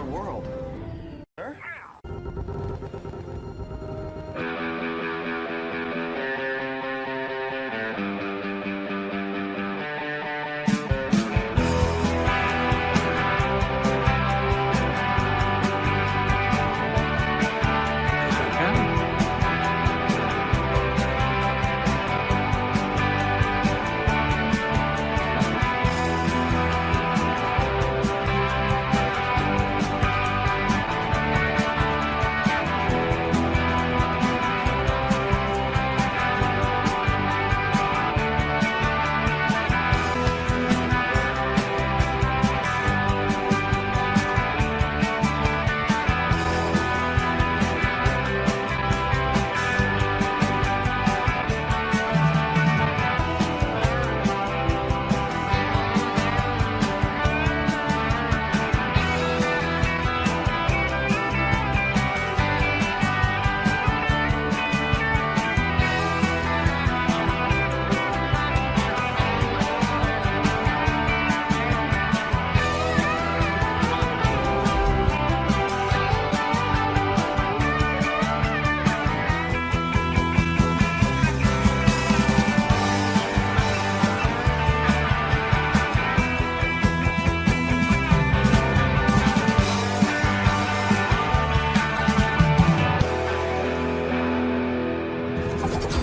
world. Sir?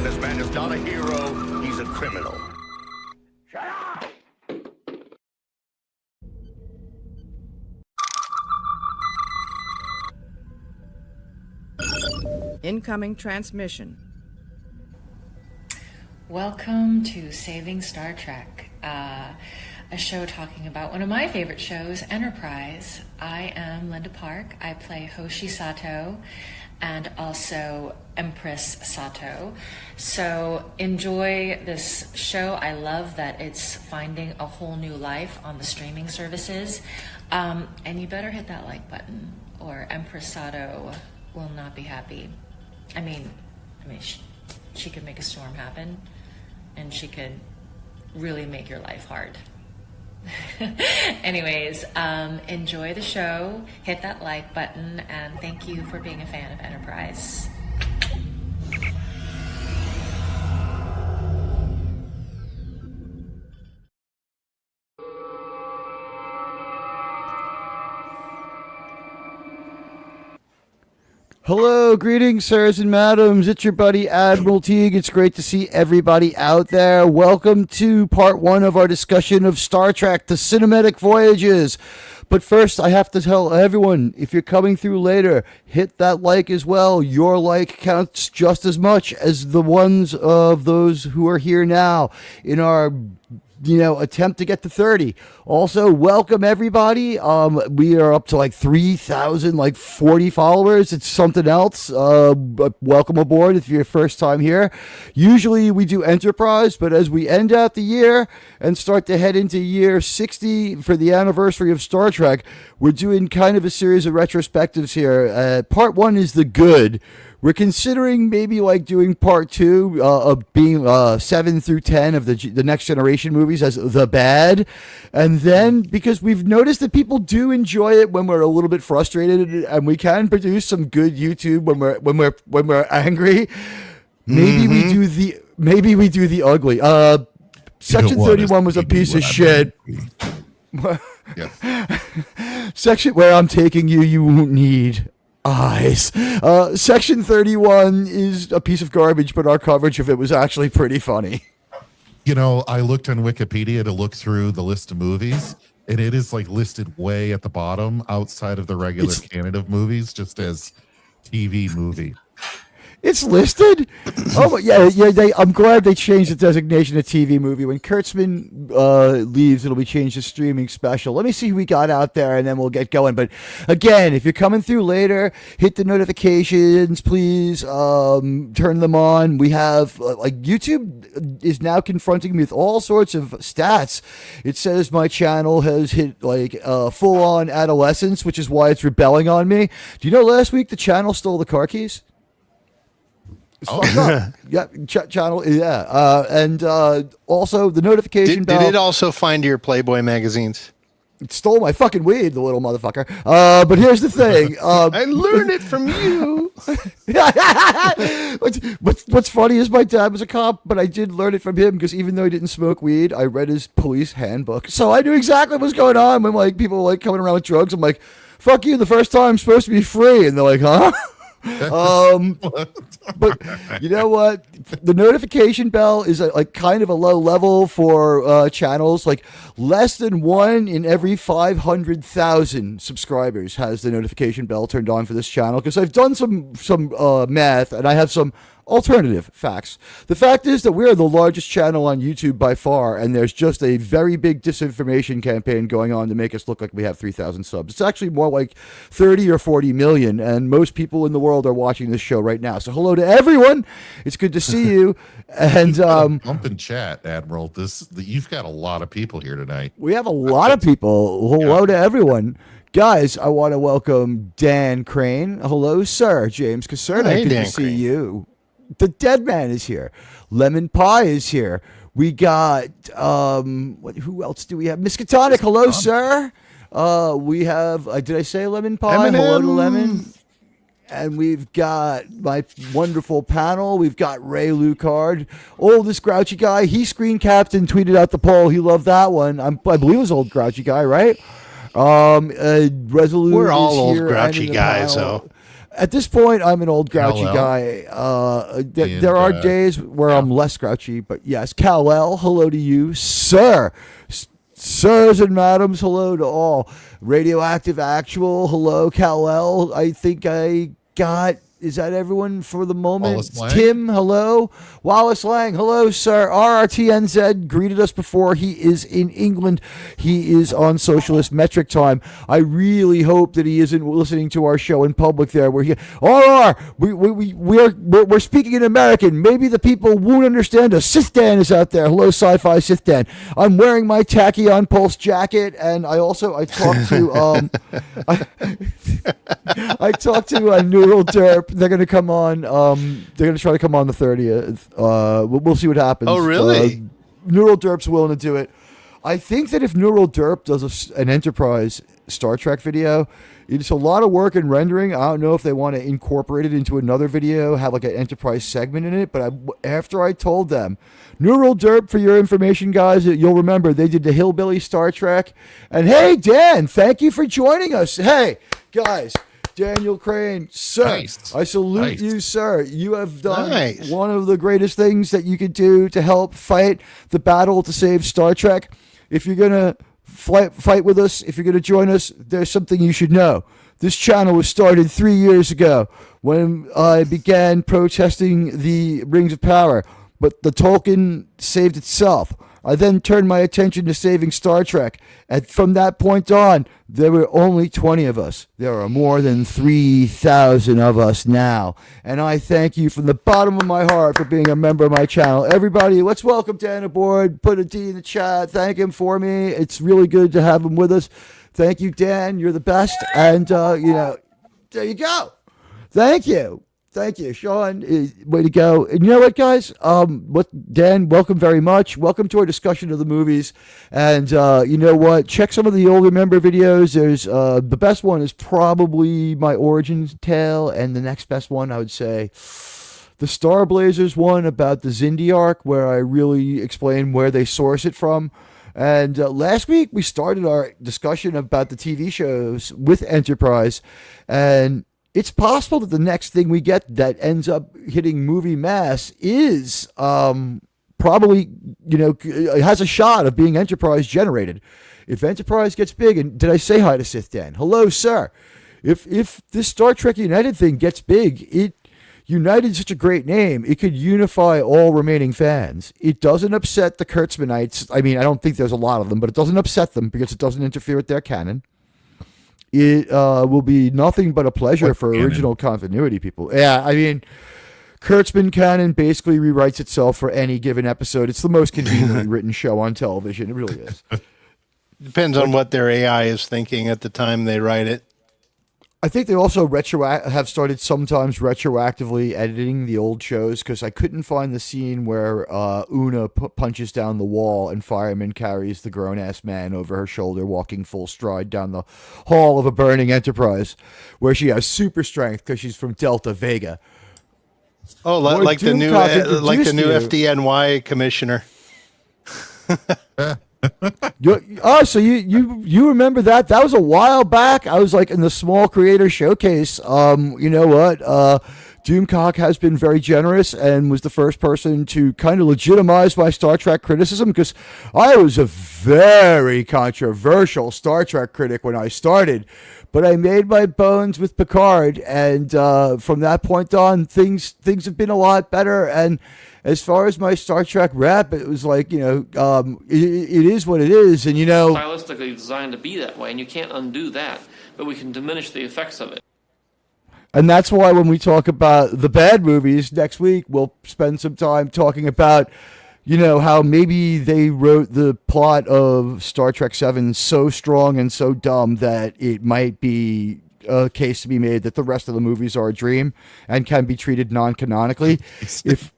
This man is not a hero, he's a criminal. Shut up! Incoming transmission. Welcome to Saving Star Trek, a show talking about one of my favorite shows, Enterprise. I am Linda Park. I play Hoshi Sato and also Empress Sato. So enjoy this show. I love that it's finding a whole new life on the streaming services. And you better hit that like button or Empress Sato will not be happy. I mean, she could make a storm happen, and she could really make your life hard. Anyways, enjoy the show, hit that like button, and thank you for being a fan of Enterprise. Hello, greetings, sirs and madams. It's your buddy Admiral Teague. It's great to see everybody out there. Welcome to part one of our discussion of Star Trek, the cinematic voyages. But first, I have to tell everyone, if you're coming through later, hit that like as well. Your like counts just as much as the ones of those who are here now in our attempt to get to 30. Also, welcome everybody. We are up to like 3,000, 40 followers. It's something else. Welcome aboard if you're your first time here. Usually we do Enterprise, but as we end out the year and start to head into year 60 for the anniversary of Star Trek, we're doing kind of a series of retrospectives here. Part one is the good. We're considering maybe doing part two of being 7 through 10 of the Next Generation movies as the bad. And then, because we've noticed that people do enjoy it when we're a little bit frustrated, and we can produce some good YouTube when we're angry. Maybe we do the ugly. Section 31 was a piece of shit. Yes. Section where I'm taking you, you won't need eyes. Section 31 is a piece of garbage, but our coverage of it was actually pretty funny. I looked on Wikipedia to look through the list of movies, and it is listed way at the bottom outside of the regular canon of movies, just as TV movie. It's listed? Oh, yeah. I'm glad they changed the designation of TV movie. When Kurtzman leaves, it'll be changed to streaming special. Let me see who we got out there, and then we'll get going. But again, if you're coming through later, hit the notifications, please. Turn them on. We have, YouTube is now confronting me with all sorts of stats. It says my channel has hit, full-on adolescence, which is why it's rebelling on me. Do you know last week the channel stole the car keys? Yeah, channel. Yeah, and also the notification bell. Did it also find your Playboy magazines? stole my fucking weed, the little motherfucker. But here's the thing. I learned it from you. What's funny is my dad was a cop, but I did learn it from him because even though he didn't smoke weed, I read his police handbook. So I knew exactly what was going on when like people were like coming around with drugs. I'm like, fuck you, the first time I'm supposed to be free. And they're like, huh? But you know what? The notification bell is like kind of a low level for channels. Like less than 1 in every 500,000 subscribers has the notification bell turned on for this channel. Because I've done some math and I have some alternative facts. The fact is that we are the largest channel on YouTube by far, and there's just a very big disinformation campaign going on to make us look like we have 3,000 subs. It's actually more like 30 or 40 million, and most people in the world are watching this show right now. So hello to everyone. It's good to see you. And bump in chat, Admiral. You've got a lot of people here tonight. We have a lot of people. Hello to everyone. Guys, I want to welcome Dan Crane. Hello, sir. James Caserta. Hey, good Dan to see Crane. you. The Dead Man is here. Lemon Pie is here. We got who else do we have? Miss Katonic. Hello, sir. We have did I say Lemon Pie? Eminem. Hello to Lemon. And we've got my wonderful panel. We've got Ray Lucard, oldest grouchy guy. He screen capped and tweeted out the poll. He loved that one. I believe it was old grouchy guy, right? Resolute. We're all is old here grouchy and in the guys, panel. though. At this point, I'm an old grouchy Kal-El. guy. There are days where I'm less grouchy, but yes, Kal-El, hello to you, sir. Sirs and madams, hello to all. Radioactive Actual, hello, Kal-El. I think I got... Is that everyone for the moment? Wallace Lang. Tim, hello. Wallace Lang, hello, sir. RRTNZ greeted us before. He is in England. He is on socialist metric time. I really hope that he isn't listening to our show in public there. Where he, RR, we're speaking in American. Maybe the people won't understand us. Sith-Dan is out there. Hello, Sci-Fi Sith-Dan. I'm wearing my Tachyon Pulse jacket, and I talked to I talked to Neural Derp. They're going to come on. They're going to try to come on the 30th. We'll see what happens. Oh, really? Neural Derp's willing to do it. I think that if Neural Derp does an Enterprise Star Trek video, it's a lot of work in rendering. I don't know if they want to incorporate it into another video, have like an Enterprise segment in it. But after I told them, Neural Derp, for your information, guys, you'll remember they did the Hillbilly Star Trek. And hey, Dan, thank you for joining us. Hey, guys. Daniel Crane, sir, Nice. I salute Nice. you, sir. You have done Nice. one of the greatest things that you could do to help fight the battle to save Star Trek. If you're going to fight with us, if you're going to join us, there's something you should know. This channel was started 3 years ago when I began protesting the Rings of Power, but the Tolkien saved itself. I then turned my attention to saving Star Trek. And from that point on, there were only 20 of us. There are more than 3,000 of us now. And I thank you from the bottom of my heart for being a member of my channel. Everybody, let's welcome Dan aboard. Put a D in the chat. Thank him for me. It's really good to have him with us. Thank you, Dan. You're the best. And, there you go. Thank you. Thank you, Sean. Way to go. And you know what, guys? Dan, welcome very much. Welcome to our discussion of the movies. And you know what? Check some of the older member videos. There's the best one is probably my origin tale. And the next best one, I would say, the Star Blazers one about the Xindi arc, where I really explain where they source it from. And last week, we started our discussion about the TV shows with Enterprise. And it's possible that the next thing we get that ends up hitting movie mass is probably, it has a shot of being Enterprise generated. If Enterprise gets big, and did I say hi to Sith Dan? Hello, sir. If this Star Trek United thing gets big, United such a great name, it could unify all remaining fans. It doesn't upset the Kurtzmanites. I mean, I don't think there's a lot of them, but it doesn't upset them because it doesn't interfere with their canon. It will be nothing but a pleasure for canon? Original continuity people. Yeah, I mean, Kurtzman canon basically rewrites itself for any given episode. It's the most conveniently written show on television. It really is. Depends on what their AI is thinking at the time they write it. I think they also have started sometimes retroactively editing the old shows because I couldn't find the scene where Una punches down the wall and Fireman carries the grown-ass man over her shoulder walking full stride down the hall of a burning Enterprise where she has super strength because she's from Delta Vega. Oh, like the new FDNY commissioner. So you remember that? That was a while back. I was like in the Small Creator Showcase. You know what? Doomcock has been very generous and was the first person to kind of legitimize my Star Trek criticism because I was a very controversial Star Trek critic when I started. But I made my bones with Picard, and from that point on, things have been a lot better. And as far as my Star Trek rap, it was like, it is what it is, and stylistically designed to be that way, and you can't undo that, but we can diminish the effects of it. And that's why when we talk about the bad movies next week, we'll spend some time talking about, how maybe they wrote the plot of Star Trek 7 so strong and so dumb that it might be a case to be made that the rest of the movies are a dream and can be treated non-canonically. If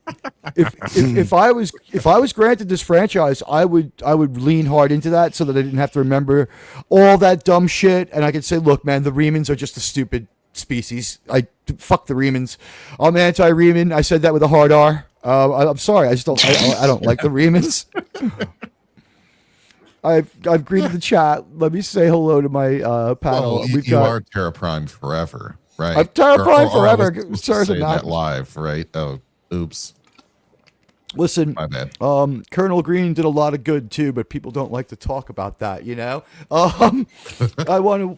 I was granted this franchise, I would lean hard into that so that I didn't have to remember all that dumb shit, and I could say, look, man, the Remans are just a stupid species. Fuck the Remans. I'm anti-Reman. I said that with a hard R. I'm sorry. I just don't. I don't like the Remans. I've greeted the chat. Let me say hello to my panel. Well, you are Terra Prime forever, right? I'm Terra Prime forever. Say that live, right? Oh, oops. Listen, my bad. Colonel Green did a lot of good too, but people don't like to talk about that. I want to.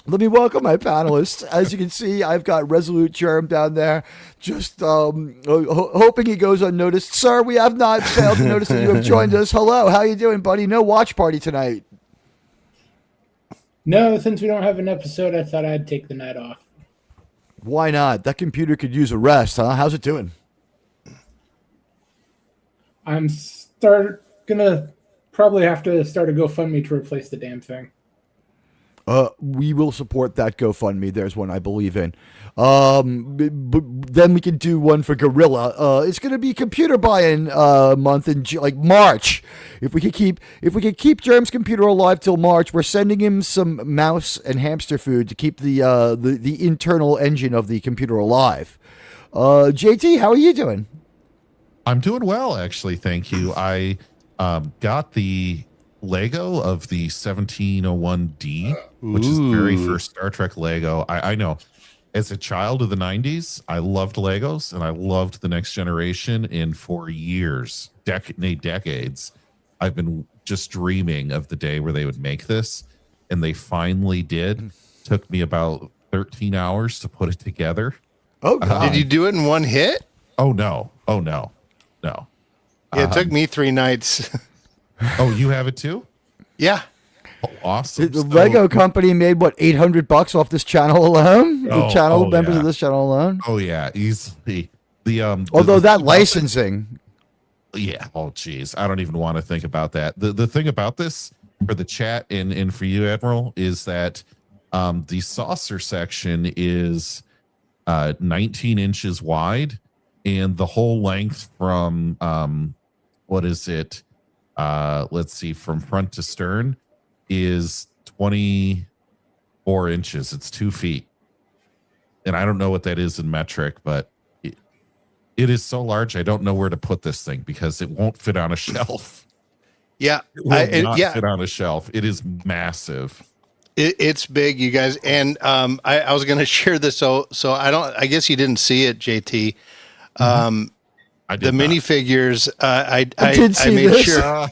Let me welcome my panelists. As you can see, I've got Resolute Germ down there, just hoping he goes unnoticed. Sir, we have not failed to notice that you have joined us. Hello, how you doing, buddy? No watch party tonight. No, since we don't have an episode, I thought I'd take the night off. Why not? That computer could use a rest, huh? How's it doing? I'm gonna probably have to start a GoFundMe to replace the damn thing. We will support that GoFundMe. There's one I believe in. But then we can do one for Gorilla. It's going to be computer buy-in month in March. If we could keep Germ's computer alive till March, we're sending him some mouse and hamster food to keep the internal engine of the computer alive. JT, how are you doing? I'm doing well, actually. Thank you. I got the Lego of the 1701D, which is the very first Star Trek Lego. I know as a child of the 90s, I loved Legos and I loved the Next Generation. And for years, decades, I've been just dreaming of the day where they would make this. And they finally did. Took me about 13 hours to put it together. Oh, God. Did you do it in one hit? Oh, no. No. Yeah, it took me 3 nights. Oh, you have it too? Yeah. Oh, awesome. The Lego company made what, $800 off this channel alone? The channel members of this channel alone? Oh yeah, easily. Although that licensing. Yeah. Oh geez. I don't even want to think about that. The thing about this for the chat and for you, Admiral, is that the saucer section is 19 inches wide, and the whole length from what is it? Let's see, from front to stern is 24 inches. It's 2 feet. And I don't know what that is in metric, but it is so large. I don't know where to put this thing because it won't fit on a shelf. Yeah. It will not fit on a shelf. It is massive. It's big, you guys. And I was going to share this. So I guess you didn't see it, JT. The minifigures, I made this. sure.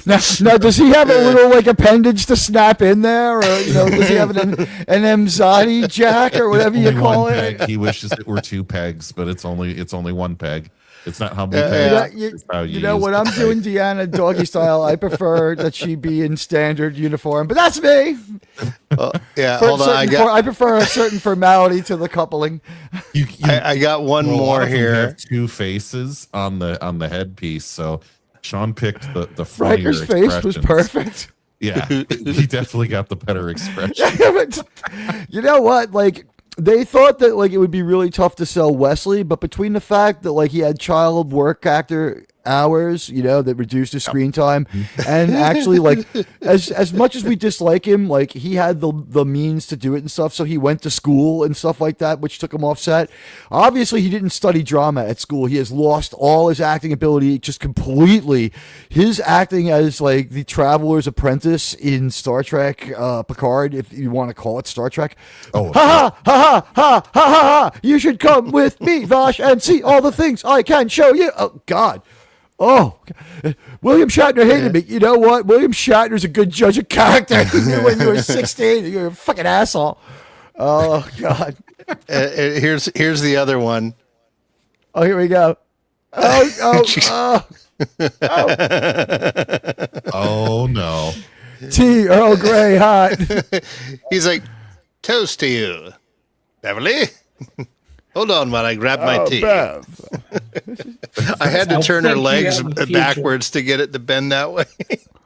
now, does he have a little appendage to snap in there, or does he have an Mzadi jack or whatever you call it? Peg. He wishes it were 2 pegs, but it's only 1 peg. It's not how many pegs. When I'm doing Deanna doggy style, I prefer that she be in standard uniform, but that's me. Hold on. I prefer a certain formality to the coupling. I got one more here. Have 2 faces on the headpiece, so Sean picked the funnier Riker's face was expressions. perfect. Yeah, he definitely got the better expression. But you know what? Like, they thought that like it would be really tough to sell Wesley, but between the fact that like he had child work actor hours, you know, that reduced his screen time, and actually like as much as we dislike him, like he had the means to do it and stuff, so he went to school and stuff like that, which took him off set. Obviously, he didn't study drama at school. He has lost all his acting ability just completely. His acting as like the Traveler's Apprentice in Star Trek Picard, if you want to call it Star Trek. Oh, Ha ha ha ha ha ha ha! You should come with me, Vash, and see all the things I can show you. Oh God. Oh, William Shatner hated me. You know what? William Shatner's a good judge of character. When you were 16, you're a fucking asshole. Oh, God. Here's the other one. Oh, here we go. Oh no. Tea, Earl Grey, hot. He's like, toast to you, Beverly. Hold on while I grab my tea. Bev. I had to turn her thinking legs of the future. backwards to get it to bend that way.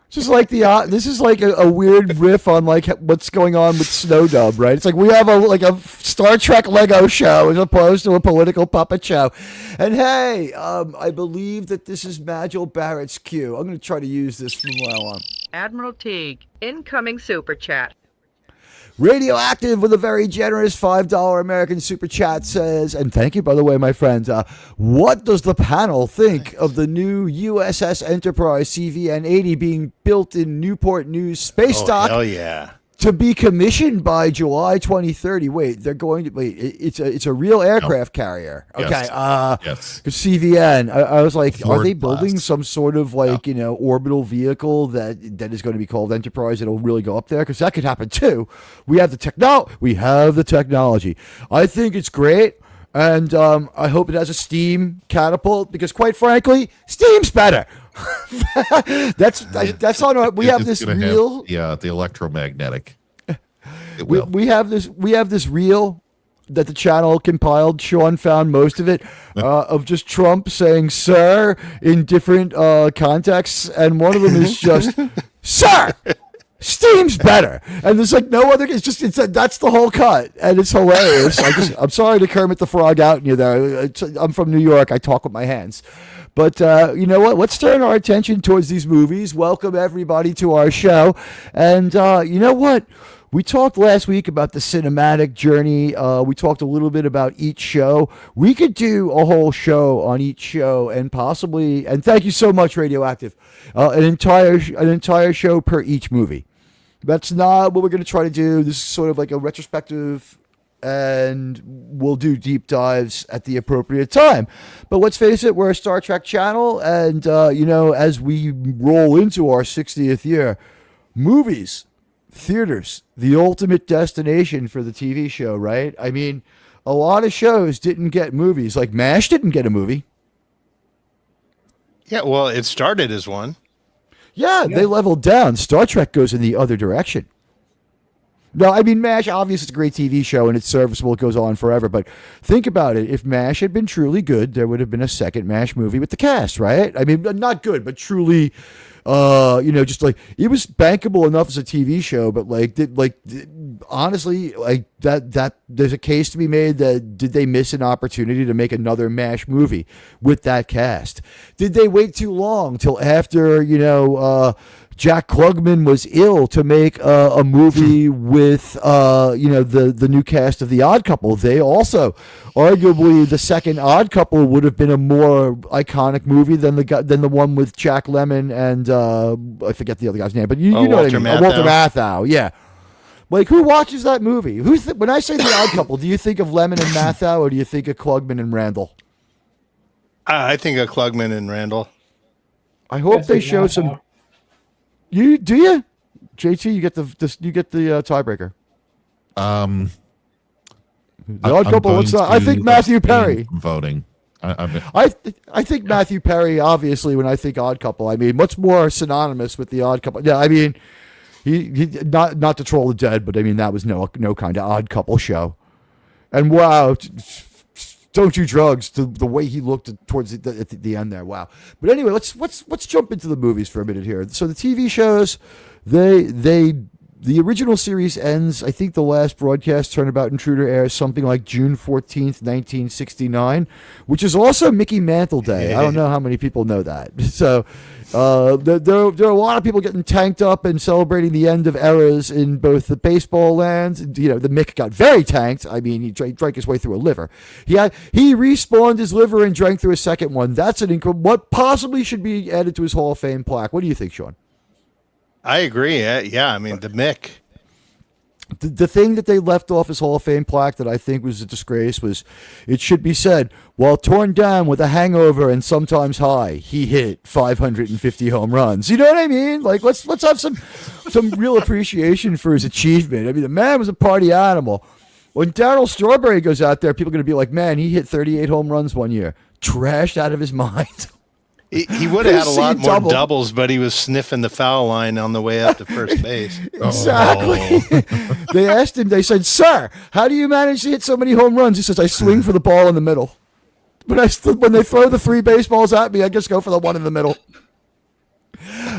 Just like this is like a weird riff on like what's going on with Snow Dub, right? It's like we have a Star Trek Lego show as opposed to a political puppet show. And hey, I believe that this is Magil Barrett's cue. I'm going to try to use this from now on. Admiral Teague, incoming super chat. Radioactive with a very generous $5 American super chat says, and thank you, by the way, my friend. What does the panel think of the new USS Enterprise CVN-80 being built in Newport News space dock Hell yeah. to be commissioned by July 2030? Wait, they're going to wait. It's a real aircraft carrier. Okay. Yes. CVN. I was like, are Ford they building class. some sort of like orbital vehicle that is going to be called Enterprise that'll really go up there? Because that could happen too. We have the technology. I think it's great. And I hope it has a steam catapult because, quite frankly, steam's better. that's on. We have this reel. The electromagnetic. It We, will. we have this reel that the channel compiled. Sean found most of it of just Trump saying "sir" in different contexts, and one of them is just "sir." Steam's better, and there's like no other. That's the whole cut, and it's hilarious. I'm sorry to Kermit the Frog out in you there. I'm from New York. I talk with my hands, but you know what? Let's turn our attention towards these movies. Welcome everybody to our show, and you know what? We talked last week about the cinematic journey. We talked a little bit about each show. We could do a whole show on each show, and possibly. And thank you so much, Radioactive. An entire show per each movie. That's not what we're going to try to do. This is sort of like a retrospective, and we'll do deep dives at the appropriate time. But let's face it, we're a Star Trek channel, and as we roll into our 60th year, movies, theaters, the ultimate destination for the TV show, right? I mean, a lot of shows didn't get movies. Like MASH didn't get a movie. Yeah, well, it started as one. Yeah, they leveled down. Star Trek goes in the other direction. No, I mean, MASH, obviously, it's a great TV show and it's serviceable. It goes on forever. But think about it. If MASH had been truly good, there would have been a second MASH movie with the cast, right? I mean, not good, but truly, just like it was bankable enough as a TV show. But honestly, like that there's a case to be made that did they miss an opportunity to make another MASH movie with that cast? Did they wait too long till after Jack Klugman was ill to make a movie with the new cast of The Odd Couple? They also, arguably, the second Odd Couple would have been a more iconic movie than the one with Jack Lemmon and I forget the other guy's name, but you know what I mean. Walter Matthau, yeah. Like, who watches that movie? When I say The Odd Couple, do you think of Lemmon and Matthau, or do you think of Klugman and Randall? I think of Klugman and Randall. I hope they show some. You do you, JT? You get the tiebreaker. The Odd Couple. What's that? I think Matthew Perry. Voting. I think Matthew Perry. Obviously, when I think Odd Couple, I mean much more synonymous with The Odd Couple. Yeah, I mean he not to troll the dead, but I mean that was no kind of Odd Couple show. And wow, don't do drugs. The way he looked towards at the end there. Wow. But anyway, let's jump into the movies for a minute here. So the TV shows, the original series ends, I think the last broadcast Turnabout Intruder airs something like June 14th, 1969, which is also Mickey Mantle Day. I don't know how many people know that. So there are a lot of people getting tanked up and celebrating the end of eras in both the baseball land. You know, the Mick got very tanked. I mean, he drank his way through a liver. He respawned his liver and drank through a second one. That's what possibly should be added to his Hall of Fame plaque. What do you think, Sean? I agree. Yeah, I mean, the Mick. The thing that they left off his Hall of Fame plaque that I think was a disgrace was, it should be said, while torn down with a hangover and sometimes high, he hit 550 home runs. You know what I mean? Like, let's have some real appreciation for his achievement. I mean, the man was a party animal. When Darryl Strawberry goes out there, people are going to be like, man, he hit 38 home runs one year. Trashed out of his mind. He would have had a lot more doubles, but he was sniffing the foul line on the way up to first base. Exactly. They asked him, they said, sir, how do you manage to hit so many home runs? He says, I swing for the ball in the middle. When they throw the 3 baseballs at me, I just go for the one in the middle.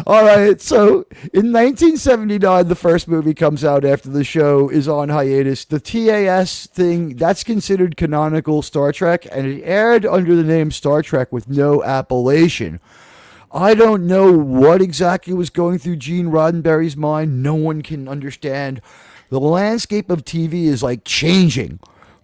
All right, so in 1979, the first movie comes out after the show is on hiatus. The TAS thing, that's considered canonical Star Trek, and it aired under the name Star Trek with no appellation. I don't know what exactly was going through Gene Roddenberry's mind. No one can understand. The landscape of TV is like changing.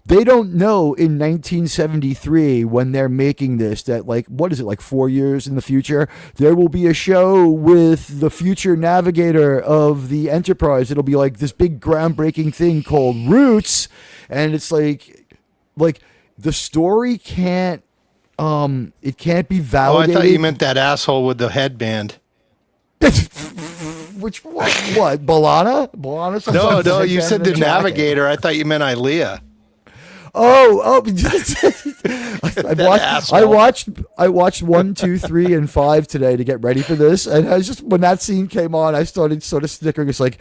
They don't know in 1973 when they're making this that, like, what is it, like 4 years in the future, there will be a show with the future navigator of the Enterprise. It'll be like this big groundbreaking thing called Roots, and it's like the story can't it can't be validated. Oh, I thought you meant that asshole with the headband. Which what? Balana? No, you said the navigator. I thought you meant Ilea. Oh! I watched 1, 2, 3, and 5 today to get ready for this, and I was just, when that scene came on, I started sort of snickering. It's like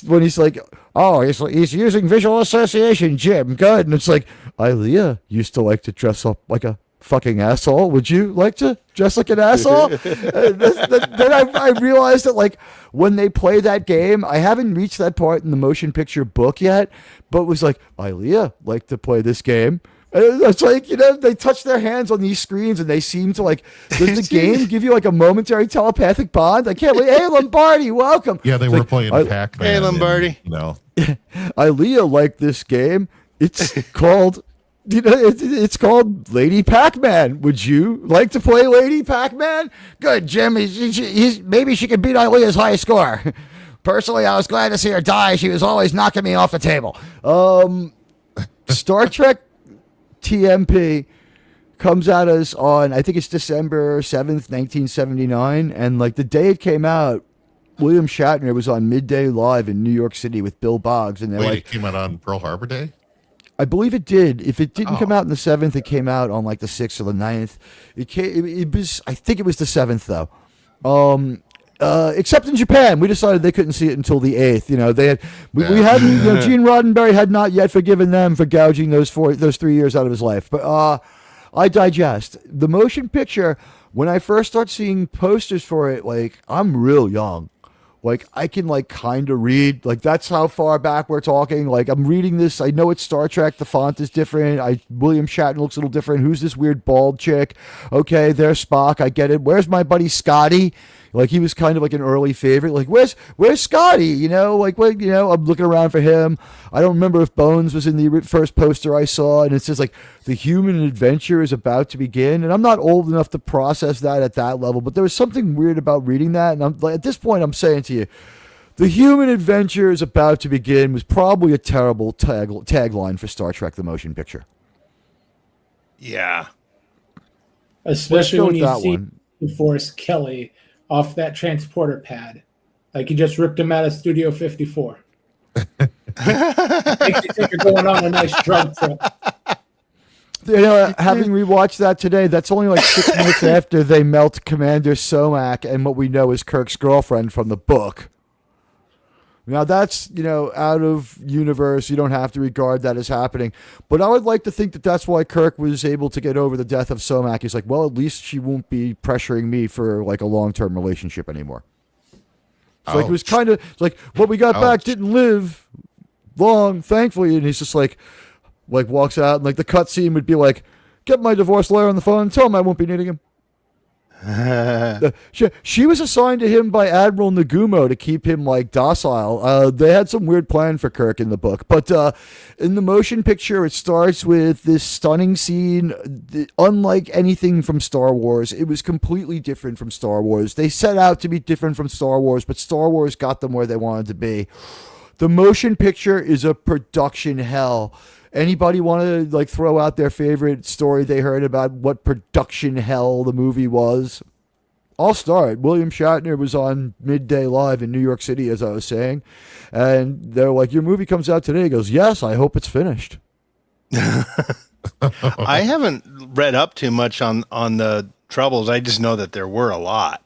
when he's like, oh, he's using visual association, Jim. Good, and it's like, Ilea used to like to dress up like a fucking asshole. Would you like to dress like an asshole? Then I realized that, like, when they play that game, I haven't reached that part in the motion picture book yet, but it was like, Ilea liked to play this game. And it's like, you know, they touch their hands on these screens and they seem to, like, does the game give you like a momentary telepathic bond? I can't wait. Hey, Lombardi, welcome. Yeah, they were playing Pac-Man. Hey, Lombardi. Ilea liked this game. It's called... You know, it's called Lady Pac-Man. Would you like to play Lady Pac-Man? Good, Jim. Maybe she could beat Ilea's high score. Personally, I was glad to see her die. She was always knocking me off the table. Star Trek TMP comes at us on, I think it's December 7th, 1979. And like the day it came out, William Shatner was on Midday Live in New York City with Bill Boggs. And it came out on Pearl Harbor Day? I believe it did. If it didn't come out on the 7th, it came out on like the 6th or the 9th. It was, I think it was the 7th though. Except in Japan, we decided they couldn't see it until the 8th. You know, we hadn't. You know, Gene Roddenberry had not yet forgiven them for gouging those 3 years out of his life. But I digest the motion picture. When I first start seeing posters for it, like, I'm real young. Like, I can, like, kind of read. Like, that's how far back we're talking. Like, I'm reading this. I know it's Star Trek. The font is different. William Shatner looks a little different. Who's this weird bald chick? Okay, there's Spock. I get it. Where's my buddy Scotty? Like, he was kind of like an early favorite. Like, where's Scotty? You know, like, what? You know, I'm looking around for him. I don't remember if Bones was in the first poster I saw. And it says, like, the human adventure is about to begin. And I'm not old enough to process that at that level. But there was something weird about reading that. And at this point, I'm saying to you, the human adventure is about to begin was probably a terrible tagline for Star Trek: The Motion Picture. Yeah. Especially when you see DeForest Kelly off that transporter pad. Like, you just ripped him out of Studio 54. Makes you think you're going on a nice drug trip. You know, having rewatched that today, that's only like 6 minutes after they melt Commander Somak and what we know is Kirk's girlfriend from the book. Now that's, out of universe. You don't have to regard that as happening. But I would like to think that that's why Kirk was able to get over the death of Somak. He's like, well, at least she won't be pressuring me for like a long-term relationship anymore. It's like, it was kind of like what we got back didn't live long, thankfully. And he's just like walks out, and like the cut scene would be like, get my divorce lawyer on the phone, tell him I won't be needing him. She was assigned to him by Admiral Nagumo to keep him like docile. They had some weird plan for Kirk in the book, but in the motion picture, it starts with this stunning scene, unlike anything from Star Wars. It was completely different from Star Wars. They set out to be different from Star Wars, but Star Wars got them where they wanted to be. The motion picture is a production hell. Anybody want to like throw out their favorite story they heard about what production hell the movie was? I'll start. William Shatner was on Midday Live in New York City, as I was saying, and they're like, your movie comes out today. He goes, yes, I hope it's finished. I haven't read up too much on the troubles. I just know that there were a lot.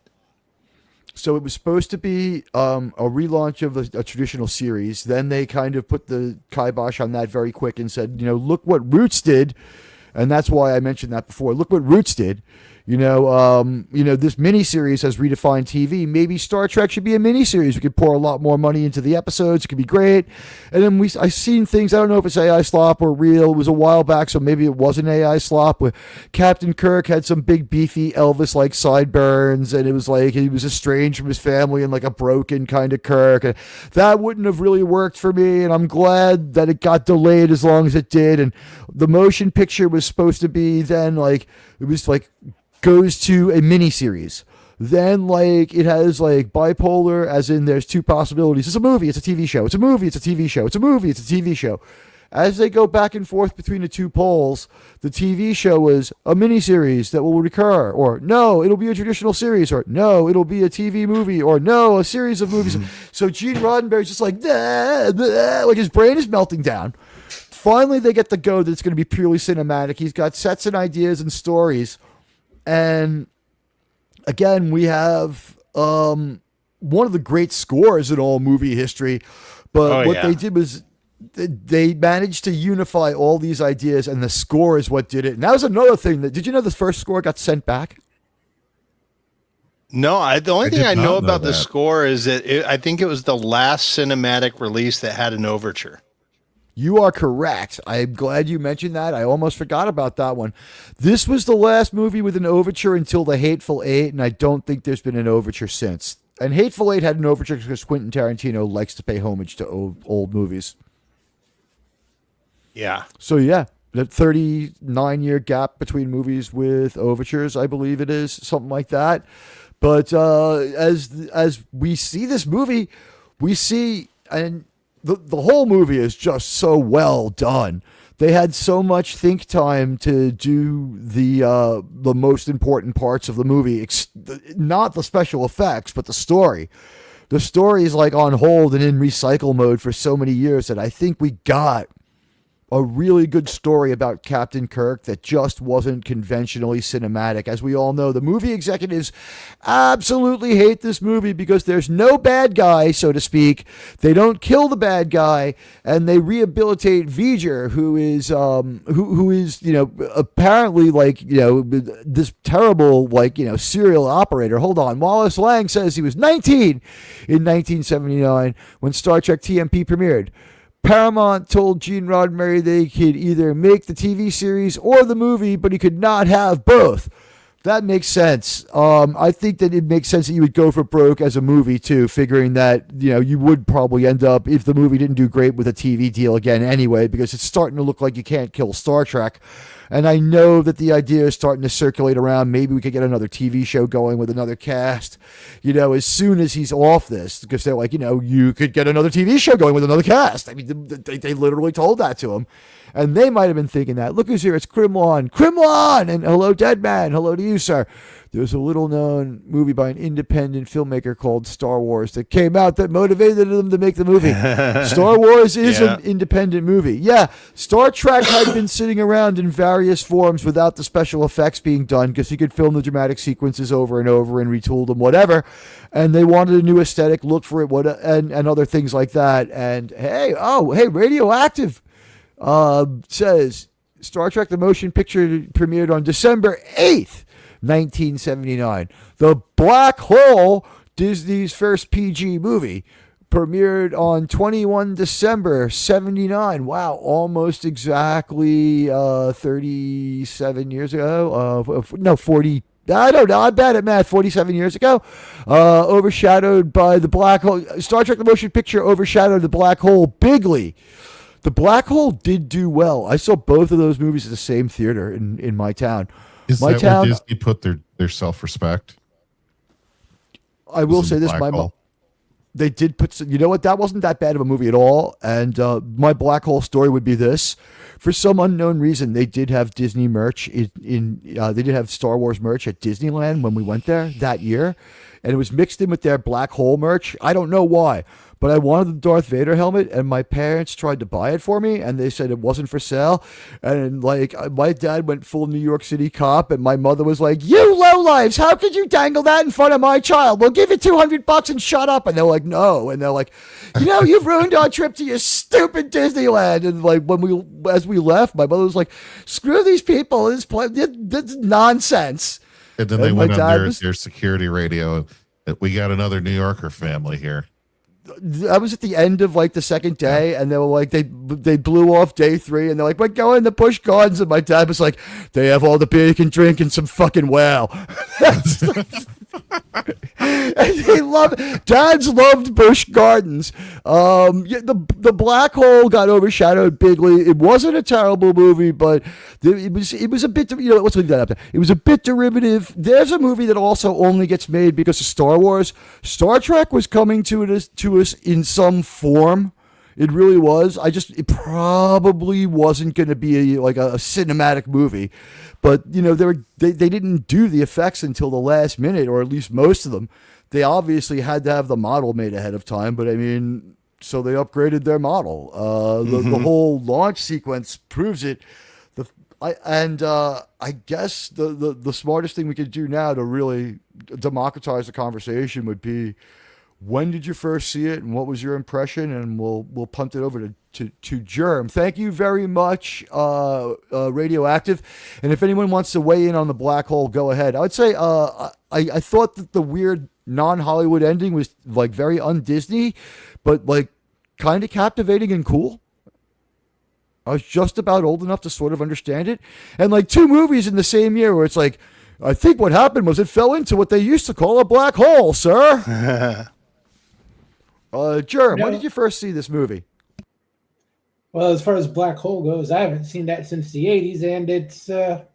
So it was supposed to be a relaunch of a traditional series. Then they kind of put the kibosh on that very quick and said, look what Roots did. And that's why I mentioned that before. Look what Roots did. This miniseries has redefined TV. Maybe Star Trek should be a miniseries. We could pour a lot more money into the episodes. It could be great. And then I've seen things. I don't know if it's AI slop or real. It was a while back, so maybe it wasn't AI slop. Where Captain Kirk had some big beefy Elvis-like sideburns, and it was like he was estranged from his family and like a broken kind of Kirk. And that wouldn't have really worked for me. And I'm glad that it got delayed as long as it did. And the motion picture was supposed to be then like it was like. Goes to a miniseries. Then, like, it has, like, bipolar, as in there's two possibilities. It's a movie, it's a TV show. It's a movie, it's a TV show. It's a movie, it's a TV show. As they go back and forth between the two poles, the TV show was a miniseries that will recur, or no, it'll be a traditional series, or no, it'll be a TV movie, or no, a series of movies. So Gene Roddenberry's just like, like his brain is melting down. Finally, they get the go that it's going to be purely cinematic. He's got sets and ideas and stories. And again, we have one of the great scores in all movie history. But they did was they managed to unify all these ideas, and the score is what did it. And that was another thing. Did you know the first score got sent back? No, the only thing I know about the score is that I think it was the last cinematic release that had an overture. You are correct. I'm glad you mentioned that. I almost forgot about that one. This was the last movie with an overture until The Hateful Eight, and I don't think there's been an overture since. And Hateful Eight had an overture because Quentin Tarantino likes to pay homage to old movies. Yeah. So, yeah, that 39-year gap between movies with overtures, I believe it is, something like that. But as we see this movie, we see... and. The whole movie is just so well done. They had so much think time to do the most important parts of the movie, not the special effects, but the story. The story is like on hold and in recycle mode for so many years that I think we got a really good story about Captain Kirk that just wasn't conventionally cinematic. As we all know, the movie executives absolutely hate this movie because there's no bad guy, so to speak. They don't kill the bad guy, and they rehabilitate V'ger, who is apparently this terrible serial operator. Hold on, Wallace Lang says he was 19 in 1979 when Star Trek TMP premiered. Paramount told Gene Roddenberry they could either make the TV series or the movie, but he could not have both. That makes sense. I think that it makes sense that you would go for broke as a movie too, figuring that you would probably end up, if the movie didn't do great, with a TV deal again anyway, because it's starting to look like you can't kill Star Trek. And I know that the idea is starting to circulate around. Maybe we could get another TV show going with another cast, as soon as he's off this, because they're like, you could get another TV show going with another cast. I mean, they literally told that to him. And they might have been thinking that. Look who's here. It's Krimlon. Krimlon! And hello, dead man. Hello to you, sir. There's a little-known movie by an independent filmmaker called Star Wars that came out that motivated them to make the movie. Star Wars is an independent movie. Yeah, Star Trek had been sitting around in various forms without the special effects being done because he could film the dramatic sequences over and over and retool them, whatever. And they wanted a new aesthetic look for it, and other things like that. And hey, Radioactive says Star Trek the Motion Picture premiered on December 8th. 1979. The Black Hole, Disney's first PG movie, premiered on 21 December 79. Wow, almost exactly 37 years ago. No, 40. I don't know. I'm bad at math. 47 years ago. Overshadowed by the Black Hole. Star Trek the Motion Picture overshadowed the Black Hole bigly. The Black Hole did do well. I saw both of those movies at the same theater in my town. Is that where Disney put their self-respect? I will say this: they did put. You know what? That wasn't that bad of a movie at all. And my Black Hole story would be this: for some unknown reason, they did have Disney merch they did have Star Wars merch at Disneyland when we went there that year, and it was mixed in with their Black Hole merch. I don't know why. But I wanted the Darth Vader helmet, and my parents tried to buy it for me, and they said it wasn't for sale. And like, my dad went full New York City cop, and my mother was like, "You lowlives, how could you dangle that in front of my child? We'll give you $200 and shut up." And they're like, "No," and they're like, "You've ruined our trip to your stupid Disneyland." And like, as we left, my mother was like, "Screw these people! This is nonsense." And then they went on their security radio. We got another New Yorker family here. I was at the end of like the second day, and they were like, they blew off day 3, and they're like, "We're going to Busch Gardens," and my dad was like, "They have all the beer you can drink and some fucking wow." And dads loved Busch Gardens. The Black Hole got overshadowed bigly. It wasn't a terrible movie, but it was a bit. Let's leave that up there. It was a bit derivative. There's a movie that also only gets made because of Star Wars. Star Trek was coming to us in some form. It really was. It probably wasn't going to be a cinematic movie, but they didn't do the effects until the last minute, or at least most of them. They obviously had to have the model made ahead of time, but I mean, so they upgraded their model. The whole launch sequence proves it. I guess the smartest thing we could do now to really democratize the conversation would be, when did you first see it, and what was your impression? And we'll punt it over to Germ. Thank you very much, Radioactive. And if anyone wants to weigh in on the Black Hole, go ahead. I would say I thought that the weird non-Hollywood ending was like very un-Disney, but like kind of captivating and cool. I was just about old enough to sort of understand it. And like 2 movies in the same year where it's like, I think what happened was it fell into what they used to call a black hole, sir. Germ, when did you first see this movie? Well, as far as Black Hole goes, I haven't seen that since the 80s, and it's I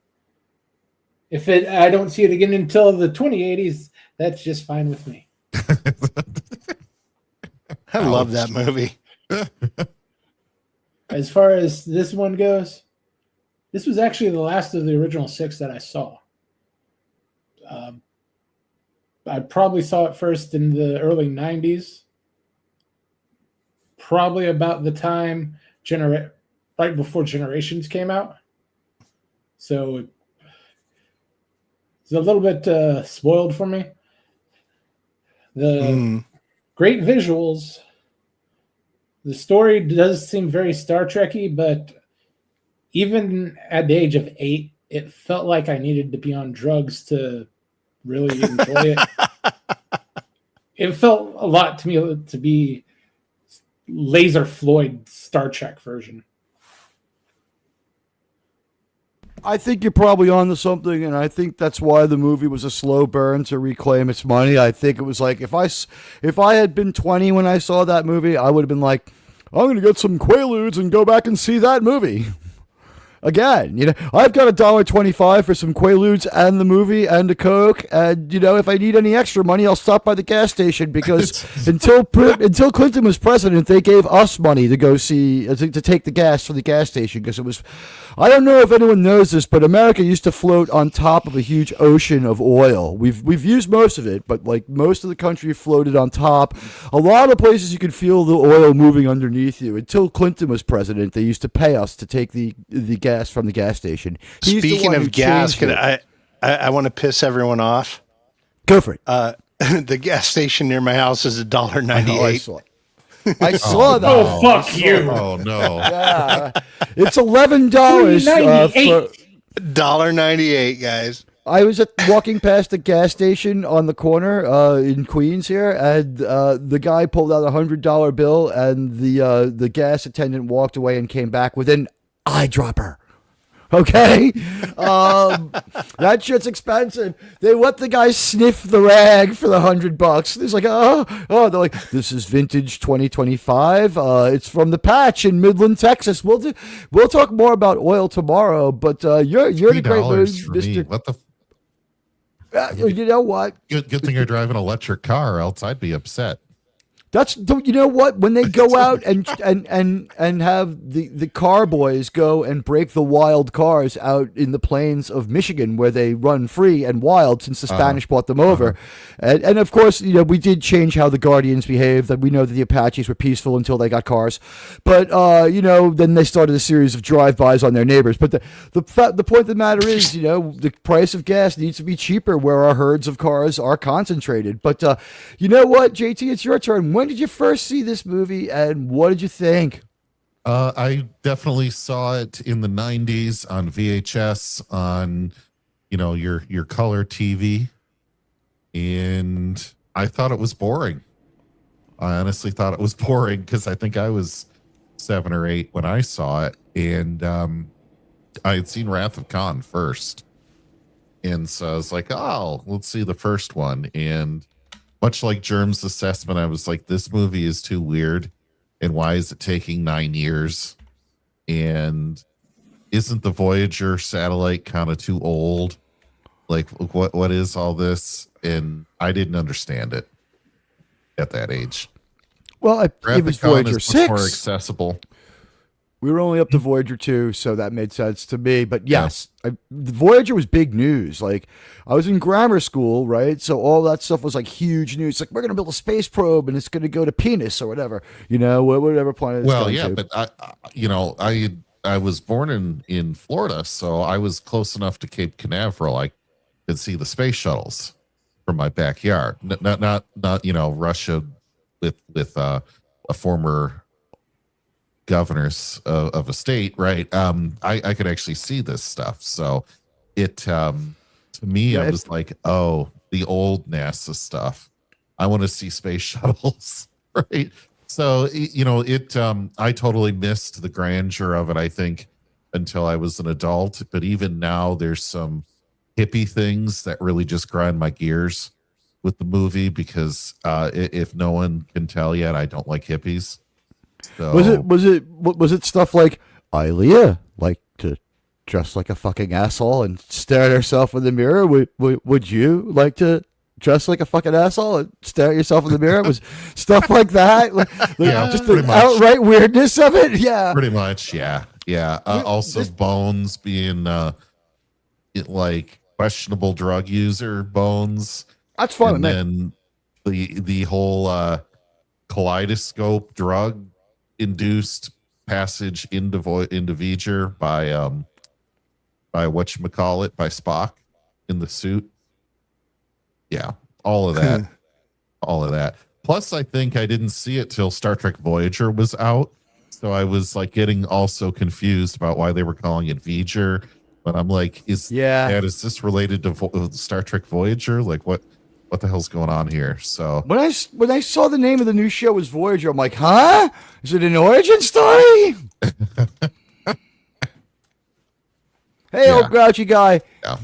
don't see it again until the 2080s, that's just fine with me. I love that movie. As far as this one goes, this was actually the last of the original 6 that I saw. I probably saw it first in the early 90s. Probably about the time right before Generations came out. So it's a little bit spoiled for me. The great visuals. The story does seem very Star Trek-y, but even at the age of 8, it felt like I needed to be on drugs to really enjoy it. It felt a lot to me to be Laser Floyd Star Trek version. I think you're probably onto something, and I think that's why the movie was a slow burn to reclaim its money. I think it was like, if I had been 20 when I saw that movie, I would have been like, I'm going to get some Quaaludes and go back and see that movie. Again, I've got $1.25 for some Quaaludes and the movie and a Coke, and if I need any extra money, I'll stop by the gas station because until Clinton was president, they gave us money to go see to take the gas from the gas station because it was. I don't know if anyone knows this, but America used to float on top of a huge ocean of oil. We've used most of it, but like most of the country floated on top. A lot of places you could feel the oil moving underneath you. Until Clinton was president, they used to pay us to take the gas from the gas station. Speaking of gas, I want to piss everyone off. Go for it. The gas station near my house is $1.98. I saw that. Oh, fuck you. Oh, no. Yeah. It's $11 for $1.98, guys. I was walking past the gas station on the corner in Queens here, and the guy pulled out $100 bill, and the gas attendant walked away and came back with an eyedropper. Okay, that shit's expensive. They let the guy sniff the rag for the $100. He's like, oh, they're like, this is vintage 2025. It's from the patch in Midland, Texas. We'll talk more about oil tomorrow. But you're in a great mood, Mister. What the? You know what? Good thing I drive an electric car, else I'd be upset. You know what? When they go out and have the car boys go and break the wild cars out in the plains of Michigan where they run free and wild since the Spanish brought them over. And of course, we did change how the Guardians behaved. That we know that the Apaches were peaceful until they got cars. But, then they started a series of drive-bys on their neighbors. But the point of the matter is, the price of gas needs to be cheaper where our herds of cars are concentrated. But you know what, JT? It's your turn. When did you first see this movie, and what did you think? I definitely saw it in the 90s on VHS on, your color TV, and I thought it was boring. I honestly thought it was boring because I think I was 7 or 8 when I saw it, and I had seen Wrath of Khan first, and so I was like, oh, let's see the first one, and much like Germ's assessment, I was like, this movie is too weird. And why is it taking 9 years? And isn't the Voyager satellite kind of too old? Like, what is all this? And I didn't understand it at that age. Well, it was Voyager 6. More accessible. We were only up to Voyager 2, so that made sense to me. But yes, the Voyager was big news. Like, I was in grammar school, right? So all that stuff was like huge news. Like, we're going to build a space probe and it's going to go to Penis or whatever, whatever planet it's going to. But I was born in Florida, so I was close enough to Cape Canaveral. I could see the space shuttles from my backyard. Not Russia with a former governors of a state, right? I could actually see this stuff. So it to me, I was like, oh, the old NASA stuff. I want to see space shuttles, right? So I totally missed the grandeur of it, I think, until I was an adult. But even now, there's some hippie things that really just grind my gears with the movie because if no one can tell yet, I don't like hippies. So, was it stuff like Ilea like to dress like a fucking asshole and stare at herself in the mirror? Would you like to dress like a fucking asshole and stare at yourself in the mirror? It was stuff like that, just the outright weirdness of it. Yeah, pretty much. Yeah. Also, Bones being like questionable drug user Bones. That's fun. And then the whole kaleidoscope drug induced passage into Voyager by whatchamacallit, by Spock in the suit. Yeah, all of that. Plus, I think I didn't see it till Star Trek Voyager was out, so I was like getting also confused about why they were calling it Voyager. But I'm like, is this related to Star Trek Voyager? Like, what the hell's going on here? So when I saw the name of the new show was Voyager, I'm like, huh? Is it an origin story? Hey, old grouchy guy. Yeah.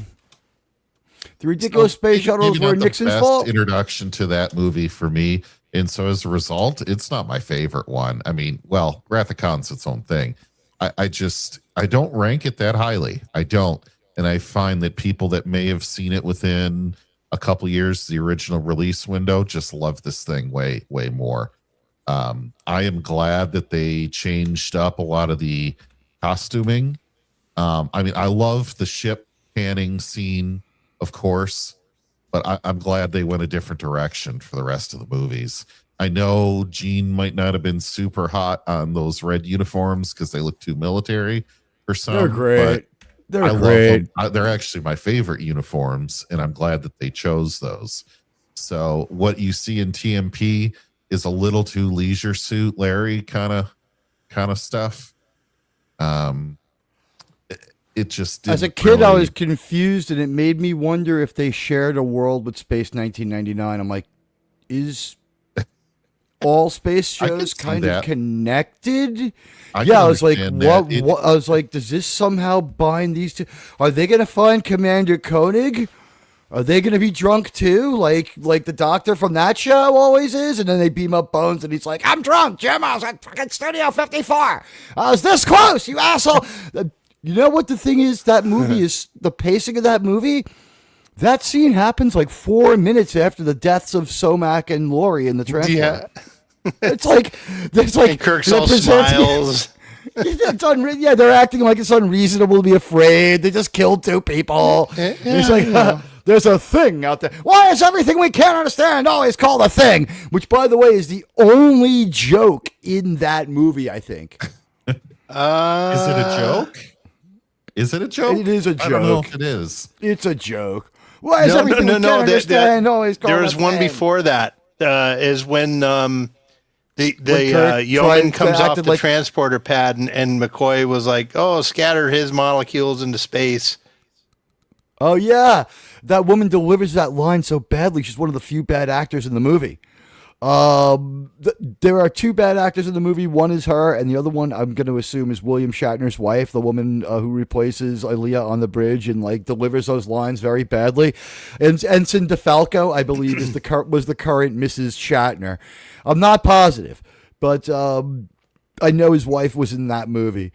The ridiculous space shuttles were Nixon's fault. Introduction to that movie for me, and so as a result, it's not my favorite one. I mean, well, Wrath of Khan's its own thing, I don't rank it that highly. I don't. And I find that people that may have seen it within a couple years, the original release window, just love this thing way, way more. I am glad that they changed up a lot of the costuming. I mean, I love the ship panning scene, of course, but I'm glad they went a different direction for the rest of the movies. I know Gene might not have been super hot on those red uniforms because they look too military for some. They're great. They're I great. love them. They're actually my favorite uniforms, and I'm glad that they chose those. So what you see in TMP is a little too leisure suit Larry kind of stuff. It just didn't as a kid, I really- was confused, and it made me wonder if they shared a world with Space 1999. I'm like, is all space I could shows see kind that. of connected? I Yeah, can I was like, understand that. what? I was like, does this somehow bind these two? Are they going to find Commander Koenig? Are they going to be drunk too, like the doctor from that show always is? And then they beam up Bones, and he's like, "I'm drunk, Jim. I was at fucking Studio 54. I was this close, you asshole." You know what the thing is? That movie is the pacing of that movie. That scene happens like 4 minutes after the deaths of Somak and Lori in the transport. Yeah. It's like And Kirk's all smiles. Yeah, they're acting like it's unreasonable to be afraid. They just killed 2 people. It's like, there's a thing out there. Why is everything we can't understand always called a thing? Which, by the way, is the only joke in that movie, I think. Is it a joke? Is it a joke? It is a I don't know joke. if it is. It's a joke. Why is everything we can't understand always called a thing? There was one before that. Is when the Kirk yeoman comes acted off the like- transporter pad, and McCoy was like, "Oh, scatter his molecules into space." Oh, yeah. That woman delivers that line so badly. She's one of the few bad actors in the movie. There are 2 bad actors in the movie. One is her, and the other one I'm going to assume is William Shatner's wife, the woman who replaces Aaliyah on the bridge and like delivers those lines very badly. And Ensign DeFalco, I believe, was the current Mrs. Shatner. I'm not positive, but I know his wife was in that movie.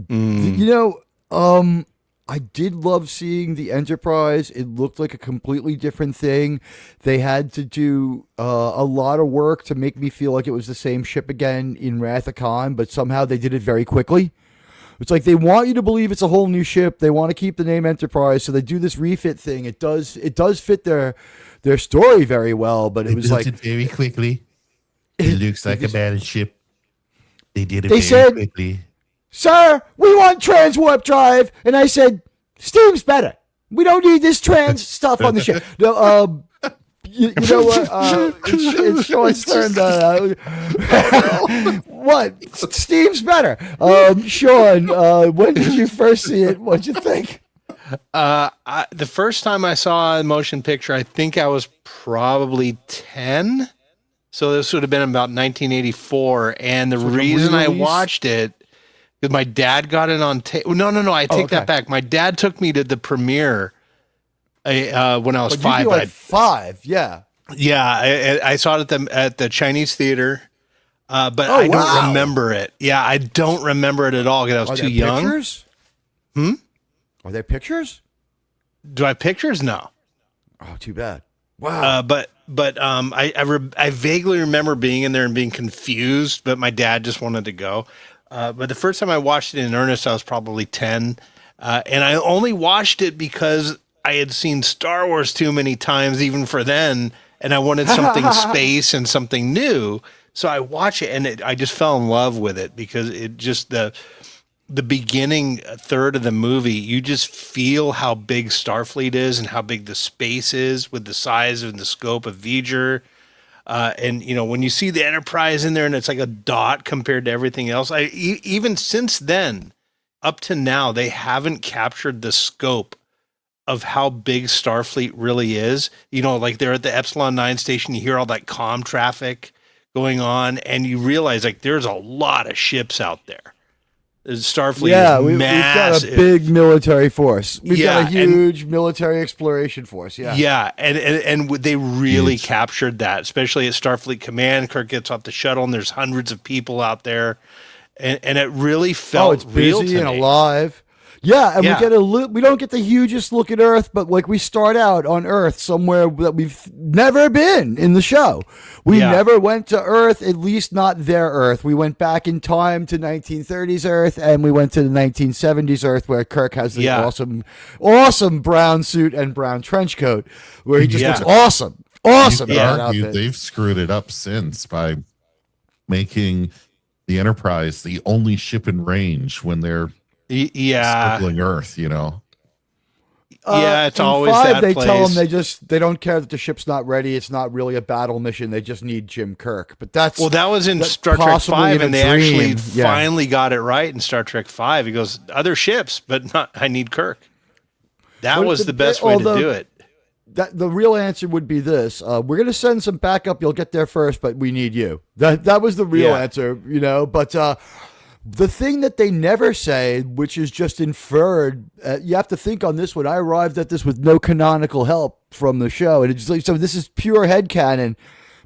You know, I did love seeing the Enterprise. It looked like a completely different thing. They had to do a lot of work to make me feel like it was the same ship again in Wrath of Khan, but somehow they did it very quickly. It's like they want you to believe it's a whole new ship. They want to keep the name Enterprise, so they do this refit thing. It does fit their story very well, but it was built like it very quickly. It looks like a battleship. They did it They very said- quickly. "Sir, we want transwarp drive," and I said, "Steam's better. We don't need this trans stuff on the ship." No, you know what? It's Sean's turn. What? Steam's better. Sean, when did you first see it? What'd you think? The first time I saw a motion picture, I think I was probably 10. So this would have been about 1984. And the reason I watched it is my dad got it on tape. No. I take that back. My dad took me to the premiere when I was 5. Like 5, yeah. Yeah, I saw it at the Chinese theater, but I don't remember it. Yeah, I don't remember it at all because I was too young. Pictures? Are there pictures? Do I have pictures? No. Oh, too bad. Wow. I vaguely remember being in there and being confused, but my dad just wanted to go. But the first time I watched it in earnest, I was probably 10. And I only watched it because I had seen Star Wars too many times, even for then. And I wanted something space and something new. So I watch it and I just fell in love with it because it just, the beginning third of the movie, you just feel how big Starfleet is and how big the space is with the size and the scope of V'ger. And you know, when you see the Enterprise in there and it's like a dot compared to everything else, even since then up to now, they haven't captured the scope of how big Starfleet really is. You know, like they're at the Epsilon 9 station, you hear all that comm traffic going on and you realize like there's a lot of ships out there. Starfleet is we've got a big military force. We've got a huge military exploration force. Yeah, and they really captured that, especially at Starfleet Command. Kirk gets off the shuttle, and there's hundreds of people out there, and it really felt it's real busy to and me. alive. Yeah, and Yeah. we don't get the hugest look at Earth, but like we start out on Earth somewhere that we've never been in the show. We Yeah. never went to Earth, at least not their Earth. We went back in time to 1930s Earth, and we went to the 1970s Earth, where Kirk has the Yeah. awesome brown suit and brown trench coat, where he just Yeah. looks awesome. Awesome. You in could that argue outfit. they've screwed it up since by making the Enterprise the only ship in range when they're Yeah. circling Earth, you know. Yeah, it's in always 5, that they tell place. them they don't care that the ship's not ready. It's not really a battle mission. They just need Jim Kirk. But that was in that's Star Trek possibly 5, in a and they dream. actually Yeah. finally got it right in Star Trek 5. He goes, other ships, but not. I need Kirk. That But was the best way to do it. That the real answer would be this: we're going to send some backup. You'll get there first, but we need you. That was the real Yeah. answer, you know. But the thing that they never say, which is just inferred, you have to think on this one. I arrived at this with no canonical help from the show, and it's like, so this is pure headcanon.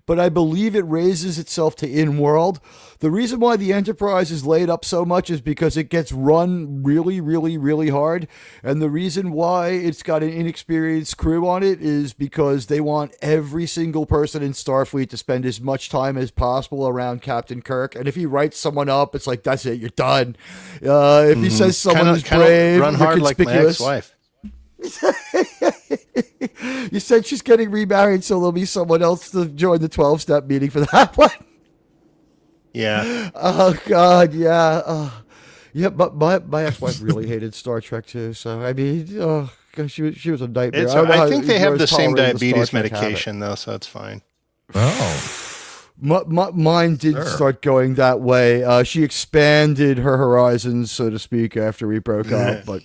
But I believe it raises itself to in-world. The reason why the Enterprise is laid up so much is because it gets run really, really, really hard. And the reason why it's got an inexperienced crew on it is because they want every single person in Starfleet to spend as much time as possible around Captain Kirk. And if he writes someone up, it's like, that's it, you're done. If he says someone is brave, run you're hard like my conspicuous. ex-wife. You said she's getting remarried, so there'll be someone else to join the 12-step meeting for that one. Yeah. Oh God, yeah, yeah. But my ex-wife really hated Star Trek too. So I mean, oh gosh, she was a nightmare. I think they have the same tolerated the diabetes Star Trek medication, though, so it's fine. Oh, Mine did Sure. start going that way. She expanded her horizons, so to speak, after we broke up. But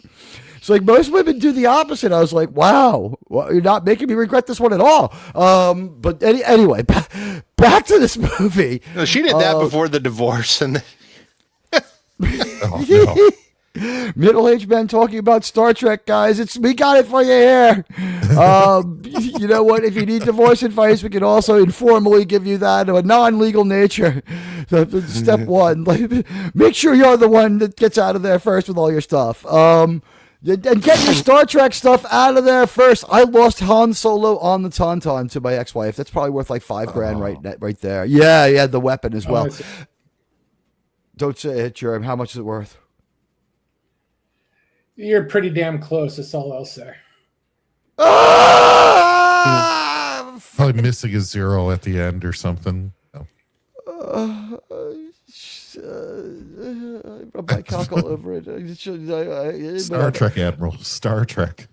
it's like most women do the opposite. I was like, wow, well, you're not making me regret this one at all. But anyway, back to this movie. No, she did that before the divorce, and oh no. Middle-aged men talking about Star Trek, guys. We got it for you here. You know what? If you need divorce advice, we can also informally give you that of a non-legal nature. So, step one, make sure you're the one that gets out of there first with all your stuff. And get your Star Trek stuff out of there first. I lost Han Solo on the Tauntaun to my ex-wife. That's probably worth like $5,000 right there. Yeah, the weapon as well. Don't say it, Jerem. How much is it worth? You're pretty damn close. That's all I'll say. Probably missing a zero at the end or something. No. I rubbed my cock all over it. Star Trek, Admiral. Star Trek.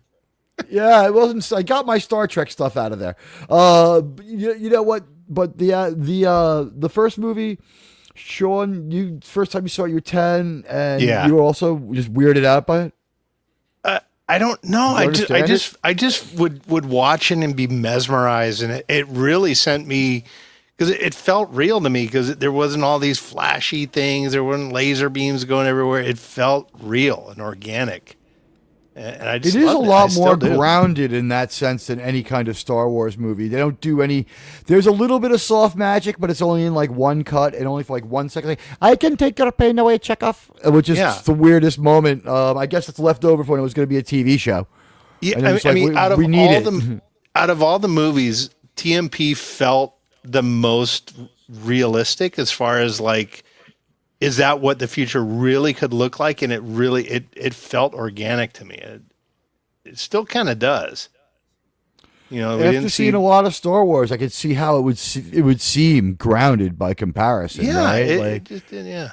Yeah, it wasn't. I got my Star Trek stuff out of there. You know what? But the first movie, Sean, first time you saw it, you were 10, and Yeah. you were also just weirded out by it. I don't know. You understand I just would watch it and be mesmerized, and it really sent me, because it felt real to me, because there wasn't all these flashy things, there weren't laser beams going everywhere. It felt real and organic, and I just It is a loved lot I still more do. grounded in that sense than any kind of Star Wars movie. They don't do any. There's a little bit of soft magic, but it's only in like one cut and only for like 1 second. Like, I can take your pain away, Chekhov, which is Yeah. the weirdest moment. I guess it's left over for when it was going to be a TV show. Yeah, And it's I like, mean, we need it. out of all the movies, TMP felt the most realistic as far as like, is that what the future really could look like? And it felt organic to me. It still kind of does. You know, we After didn't see. seeing a lot of Star Wars, I could see how it would seem grounded by comparison. Yeah, right? it just did. Yeah.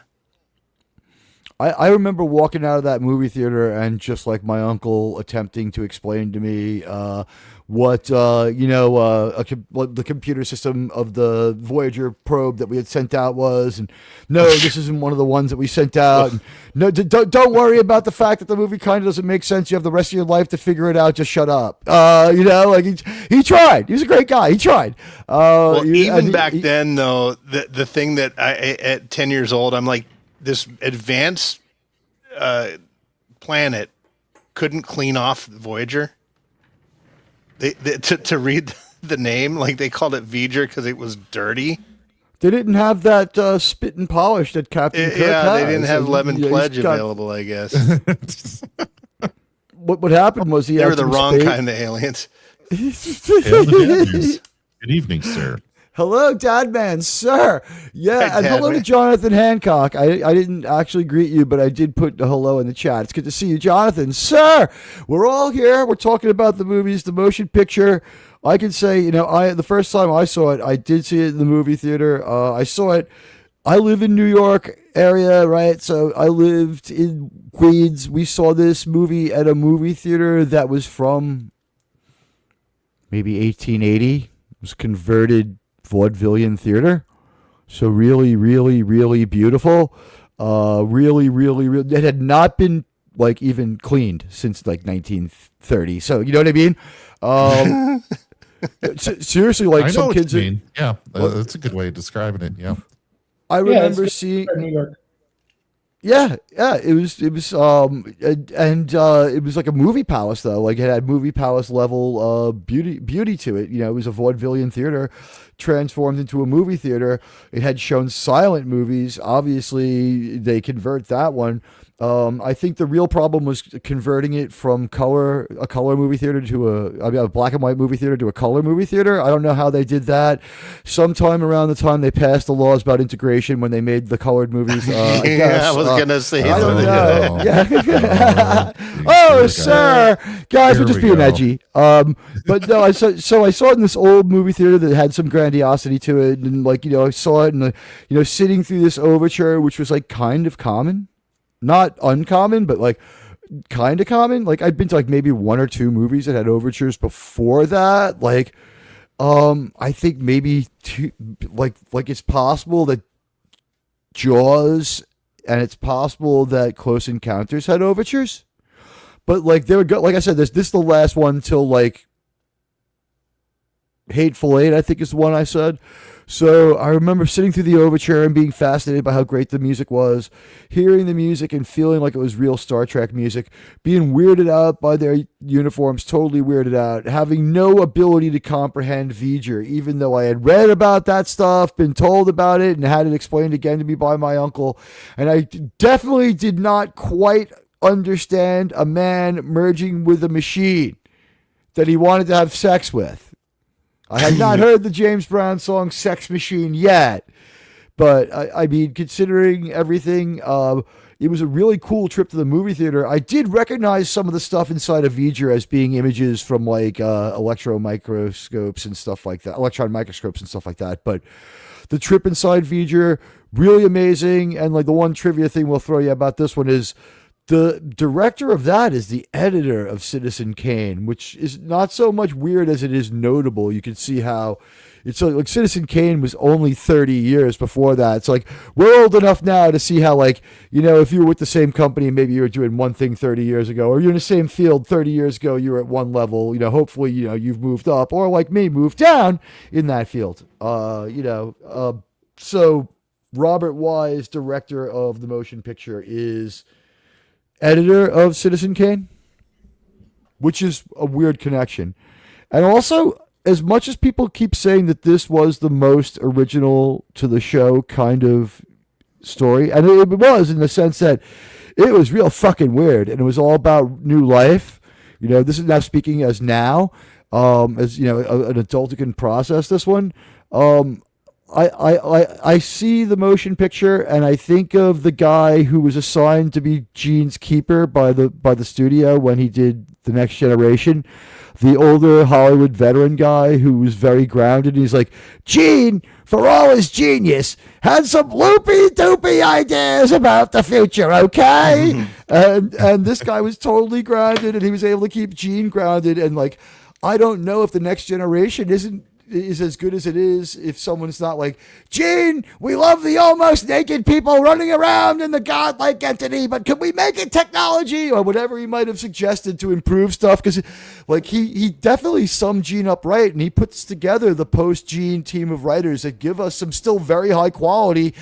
I remember walking out of that movie theater and just like my uncle attempting to explain to me what the computer system of the Voyager probe that we had sent out was, and no, this isn't one of the ones that we sent out. And no, don't worry about the fact that the movie kind of doesn't make sense. You have the rest of your life to figure it out. Just shut up. He tried. He was a great guy. He tried. Even back then, though, the thing that at 10 years old, I'm like, this advanced planet couldn't clean off Voyager. To read the name, like they called it Voyager because it was dirty. They didn't have that spit and polish that Captain Kirk Yeah, has. they didn't have Lemon he's Pledge got- available, I guess. What happened was he They had were the some wrong space- kind of aliens. Hail the Daddies. Good evening, sir. Hello, Dadman, sir. Yeah, Hi, and hello to Dadman. Jonathan Hancock. I didn't actually greet you, but I did put a hello in the chat. It's good to see you, Jonathan. Sir, we're all here. We're talking about the movies, the motion picture. I can say, you know, the first time I saw it, I did see it in the movie theater. I saw it. I live in New York area, right? So I lived in Queens. We saw this movie at a movie theater that was from maybe 1880. It was converted vaudevillian theater. So really, really, really beautiful. Really, really, really. It had not been like even cleaned since like 1930. So you know what I mean? Seriously, like I know some what kids. you mean. Yeah, that's a good way of describing it. Yeah. I Yeah, remember it's seeing. New York. Yeah, it was it was like a movie palace though. Like it had movie palace level beauty to it. You know, it was a vaudevillian theater transformed into a movie theater. It had shown silent movies. Obviously, they convert that one. I think the real problem was converting it from a color movie theater to a black and white movie theater to a color movie theater. I don't know how they did that. Sometime around the time they passed the laws about integration when they made the colored movies. I guess, I was gonna say. I don't that. know. Yeah. Oh, sir, guys, we're just being edgy. But no, I saw it in this old movie theater that had some grandiosity to it, and like, you know, I saw it, and you know, sitting through this overture, which was like kind of common, not uncommon, but like kind of common. Like I'd been to like maybe one or two movies that had overtures before that. Like, I think maybe two. Like it's possible that Jaws and it's possible that Close Encounters had overtures. But like they would go, like I said, this is the last one till like Hateful Eight, I think is the one I said. So I remember sitting through the overture and being fascinated by how great the music was, hearing the music and feeling like it was real Star Trek music, being weirded out by their uniforms, totally weirded out, having no ability to comprehend V'ger, even though I had read about that stuff, been told about it, and had it explained again to me by my uncle. And I definitely did not quite understand a man merging with a machine that he wanted to have sex with. I had not heard the James Brown song Sex Machine yet, but I mean, considering everything, it was a really cool trip to the movie theater. I did recognize some of the stuff inside of V'ger as being images from like electron microscopes and stuff like that, but the trip inside V'ger, really amazing. And like the one trivia thing we'll throw you about this one is the director of that is the editor of Citizen Kane, which is not so much weird as it is notable. You can see how it's like Citizen Kane was only 30 years before that. It's like we're old enough now to see how, like, you know, if you were with the same company, maybe you were doing one thing 30 years ago, or you're in the same field 30 years ago, you were at one level, you know, hopefully, you know, you've moved up, or like me, moved down in that field. So Robert Wise, director of the motion picture, is editor of Citizen Kane, which is a weird connection. And also, as much as people keep saying that this was the most original to the show kind of story, and it was in the sense that it was real fucking weird, and it was all about new life. You know, this is now speaking as now, as, you know, an adult who can process this one. I see the motion picture and I think of the guy who was assigned to be Gene's keeper by the studio when he did The Next Generation, the older Hollywood veteran guy who was very grounded. He's like, Gene, for all his genius, had some loopy doopy ideas about the future, okay? and this guy was totally grounded, and he was able to keep Gene grounded. And like, I don't know if The Next Generation is as good as it is if someone's not like, Gene, we love the almost naked people running around in the godlike entity, but could we make it technology, or whatever he might have suggested to improve stuff? Because like he definitely summed Gene up right, and he puts together the post-Gene team of writers that give us some still very high quality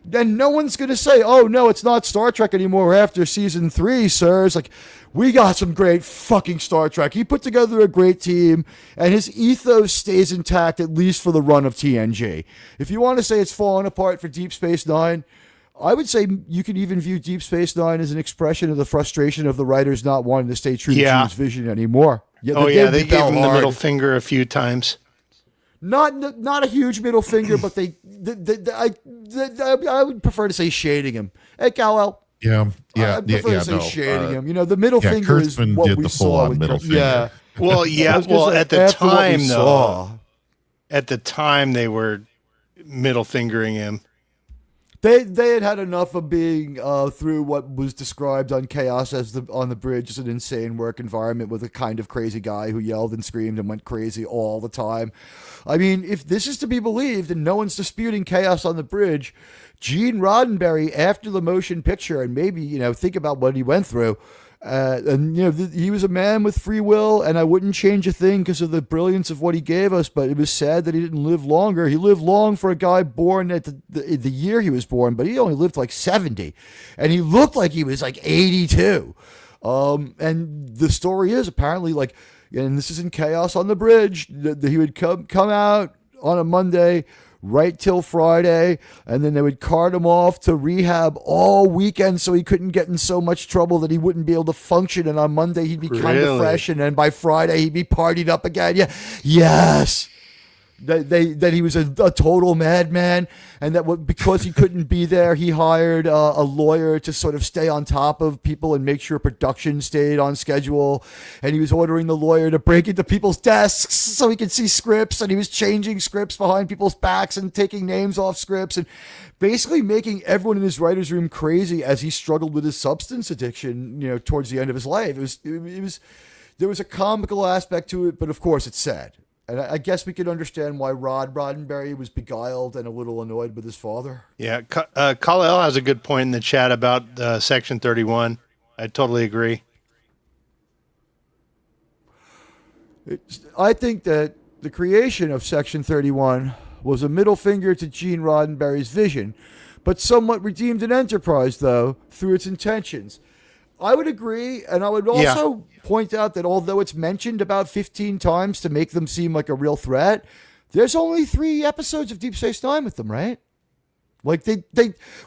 then no one's going to say, oh, no, it's not Star Trek anymore after season 3, sir. It's like, we got some great fucking Star Trek. He put together a great team, and his ethos stays intact, at least for the run of TNG. If you want to say it's falling apart for Deep Space Nine, I would say you could even view Deep Space Nine as an expression of the frustration of the writers not wanting to stay true to Gene's vision anymore. Yeah, they gave him the middle finger a few times. Not a huge middle finger, but I would prefer to say shading him. Hey, Kal-El. Yeah. I prefer to say shading him. The middle finger Kurtzman is what did we the saw. middle finger. Yeah. Well, yeah. Well, at the time, though, at the time they were middle fingering him. They had enough of being through what was described on Chaos as on the bridge as an insane work environment with a kind of crazy guy who yelled and screamed and went crazy all the time. I mean, if this is to be believed, and no one's disputing Chaos on the bridge, Gene Roddenberry, after the motion picture, and maybe think about what he went through. He was a man with free will, and I wouldn't change a thing because of the brilliance of what he gave us, but it was sad that he didn't live longer. He lived long for a guy born at the year he was born, but he only lived like 70, and he looked like he was like 82. And the story is apparently and this is in Chaos on the Bridge, that he would come out on a Monday, right till Friday, and then they would cart him off to rehab all weekend so he couldn't get in so much trouble that he wouldn't be able to function, and on Monday he'd be kind of fresh, and then by Friday he'd be partied up again. Yeah, yes. That he was a total madman, and that because he couldn't be there, he hired a lawyer to sort of stay on top of people and make sure production stayed on schedule. And he was ordering the lawyer to break into people's desks so he could see scripts, and he was changing scripts behind people's backs and taking names off scripts and basically making everyone in his writer's room crazy as he struggled with his substance addiction, towards the end of his life. There was a comical aspect to it, but of course it's sad. And I guess we could understand why Roddenberry was beguiled and a little annoyed with his father. Yeah, Kal-El has a good point in the chat about Section 31. I totally agree. I think that the creation of Section 31 was a middle finger to Gene Roddenberry's vision, but somewhat redeemed an enterprise, though, through its intentions. I would agree, and I would also point out that although it's mentioned about 15 times to make them seem like a real threat, there's only 3 episodes of Deep Space Nine with them, right? Like they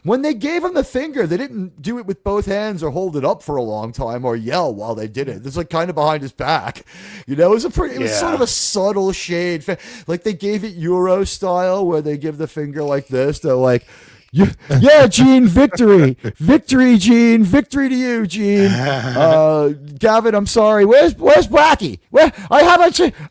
when they gave him the finger, they didn't do it with both hands or hold it up for a long time or yell while they did it. It's like kind of behind his back, it was sort of a subtle shade. Like they gave it Euro style where they give the finger like this. They're like, yeah, Gene, victory, Gene, victory to you, Gene. Gavin, I'm sorry. Where's Blackie? I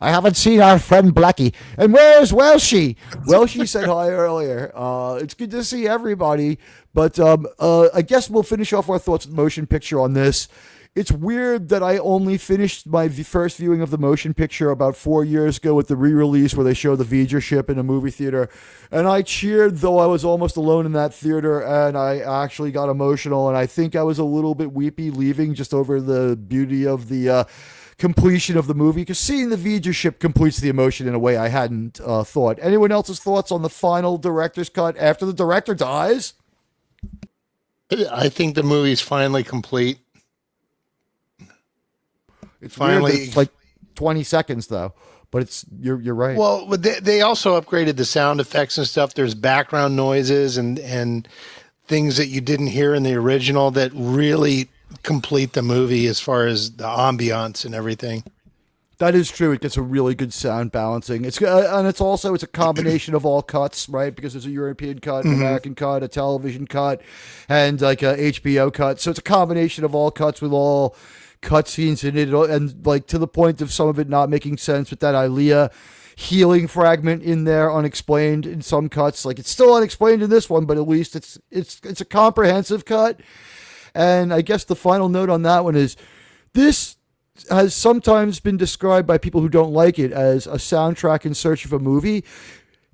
haven't seen our friend Blackie. And where's Welshie? Welshie said hi earlier. It's good to see everybody. But I guess we'll finish off our thoughts with the motion picture on this. It's weird that I only finished my first viewing of the motion picture about 4 years ago with the re-release where they show the Voyager ship in a movie theater. And I cheered, though I was almost alone in that theater, and I actually got emotional. And I think I was a little bit weepy leaving just over the beauty of the completion of the movie, because seeing the Voyager ship completes the emotion in a way I hadn't thought. Anyone else's thoughts on the final director's cut after the director dies? I think the movie's finally complete. It's finally it's like 20 seconds though, but you're right. Well, they also upgraded the sound effects and stuff. There's background noises and things that you didn't hear in the original that really complete the movie as far as the ambiance and everything. That is true. It gets a really good sound balancing. It's a combination of all cuts, right? Because there's a European cut, an American cut, a television cut, and like a HBO cut. So it's a combination of all cuts with all cutscenes in it, and like to the point of some of it not making sense with that Ilea healing fragment in there unexplained in some cuts. Like it's still unexplained in this one, but at least it's a comprehensive cut. And I guess the final note on that one is this has sometimes been described by people who don't like it as a soundtrack in search of a movie.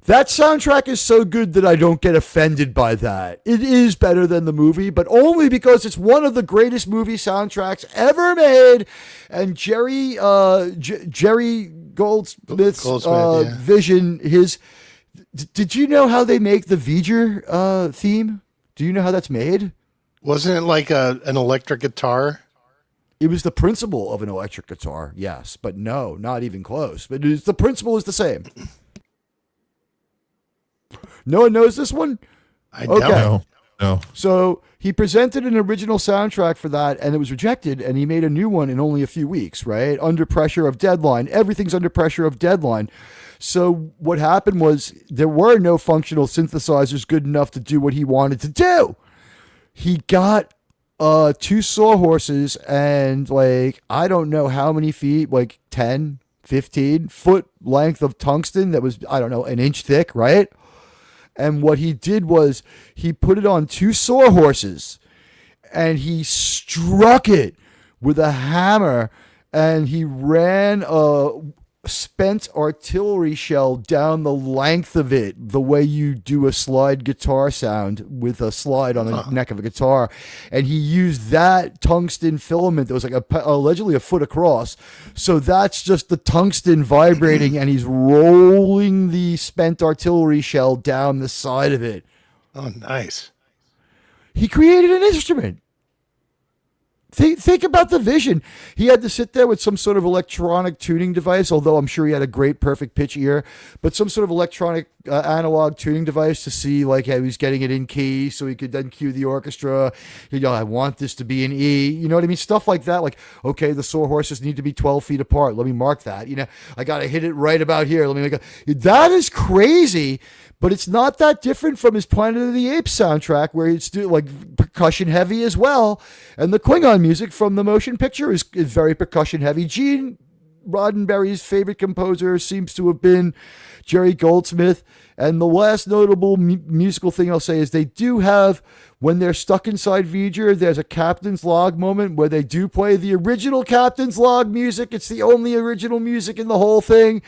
That soundtrack is so good that I don't get offended by that. It is better than the movie, but only because it's one of the greatest movie soundtracks ever made. And Jerry Goldsmith's vision, Did you know how they make the Voyager theme? Do you know how that's made? Wasn't it like an electric guitar? It was the principle of an electric guitar, yes, but no, not even close. But the principle is the same. No one knows this one? I don't know. No. So he presented an original soundtrack for that, and it was rejected, and he made a new one in only a few weeks, right? Under pressure of deadline. Everything's under pressure of deadline. So what happened was there were no functional synthesizers good enough to do what he wanted to do. He got 2 sawhorses and I don't know how many feet, 10, 15 foot length of tungsten that was, I don't know, an inch thick, right? And what he did was he put it on 2 sawhorses and he struck it with a hammer and he ran a spent artillery shell down the length of it, the way you do a slide guitar sound with a slide on the neck of a guitar. And he used that tungsten filament that was allegedly a foot across. So that's just the tungsten vibrating and he's rolling the spent artillery shell down the side of it. Oh, nice. He created an instrument. Think about the vision. He had to sit there with some sort of electronic tuning device, although I'm sure he had a great perfect pitch ear, but some sort of electronic analog tuning device to see how he's getting it in key so he could then cue the orchestra. I want this to be an E. You know what I mean? Stuff like that. Okay, the sawhorses need to be 12 feet apart. Let me mark that. I got to hit it right about here. Let me make that is crazy. But it's not that different from his Planet of the Apes soundtrack, where it's percussion heavy as well. And the Klingon music from the motion picture is very percussion heavy. Gene Roddenberry's favorite composer seems to have been Jerry Goldsmith. And the last notable musical thing I'll say is they do have, when they're stuck inside Voyager, there's a Captain's Log moment where they do play the original Captain's Log music. It's the only original music in the whole thing.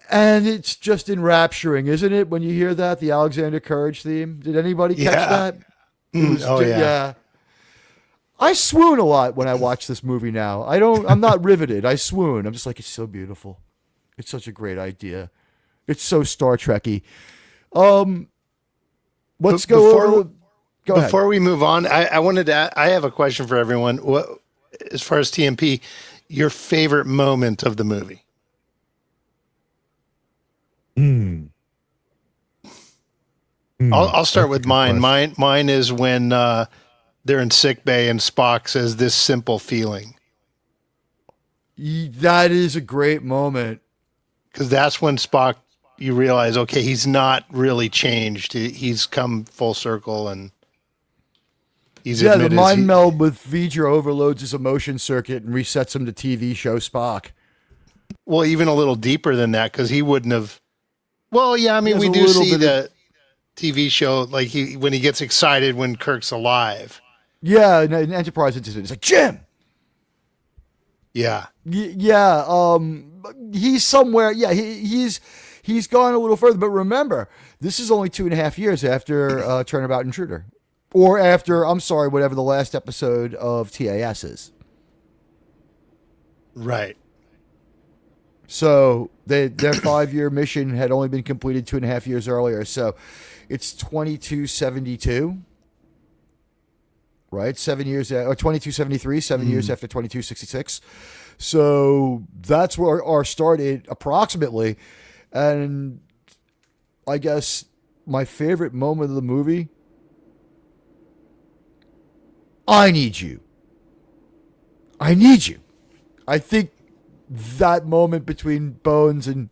And it's just enrapturing, isn't it? When you hear that, the Alexander Courage theme. Did anybody catch that? Yeah. I swoon a lot when I watch this movie now. I'm not riveted. I swoon. I'm just it's so beautiful. It's such a great idea. It's so Star Trek-y. Let's go over. Before we move on, I have a question for everyone. As far as TMP, your favorite moment of the movie? I'll start with mine. Mine is when they're in sick bay and Spock says, "This simple feeling." That is a great moment, because that's when Spock, you realize, okay, he's not really changed. He's come full circle, and he's the mind meld with Voyager overloads his emotion circuit and resets him to TV show Spock. Well, even a little deeper than that, because he wouldn't have. Well, yeah, I mean, we do see the TV show, when he gets excited when Kirk's alive. Yeah, in Enterprise, it's like, Jim! Yeah. He's somewhere, he's gone a little further, but remember, this is only 2.5 years after Turnabout Intruder. Or after, whatever the last episode of TAS is. Right. So their 5-year mission had only been completed 2.5 years earlier. So it's 2272, right? 7 years, or 2273, 7 years after 2266. So that's where our started approximately. And I guess my favorite moment of the movie, I need you. I need you. I think that moment between Bones and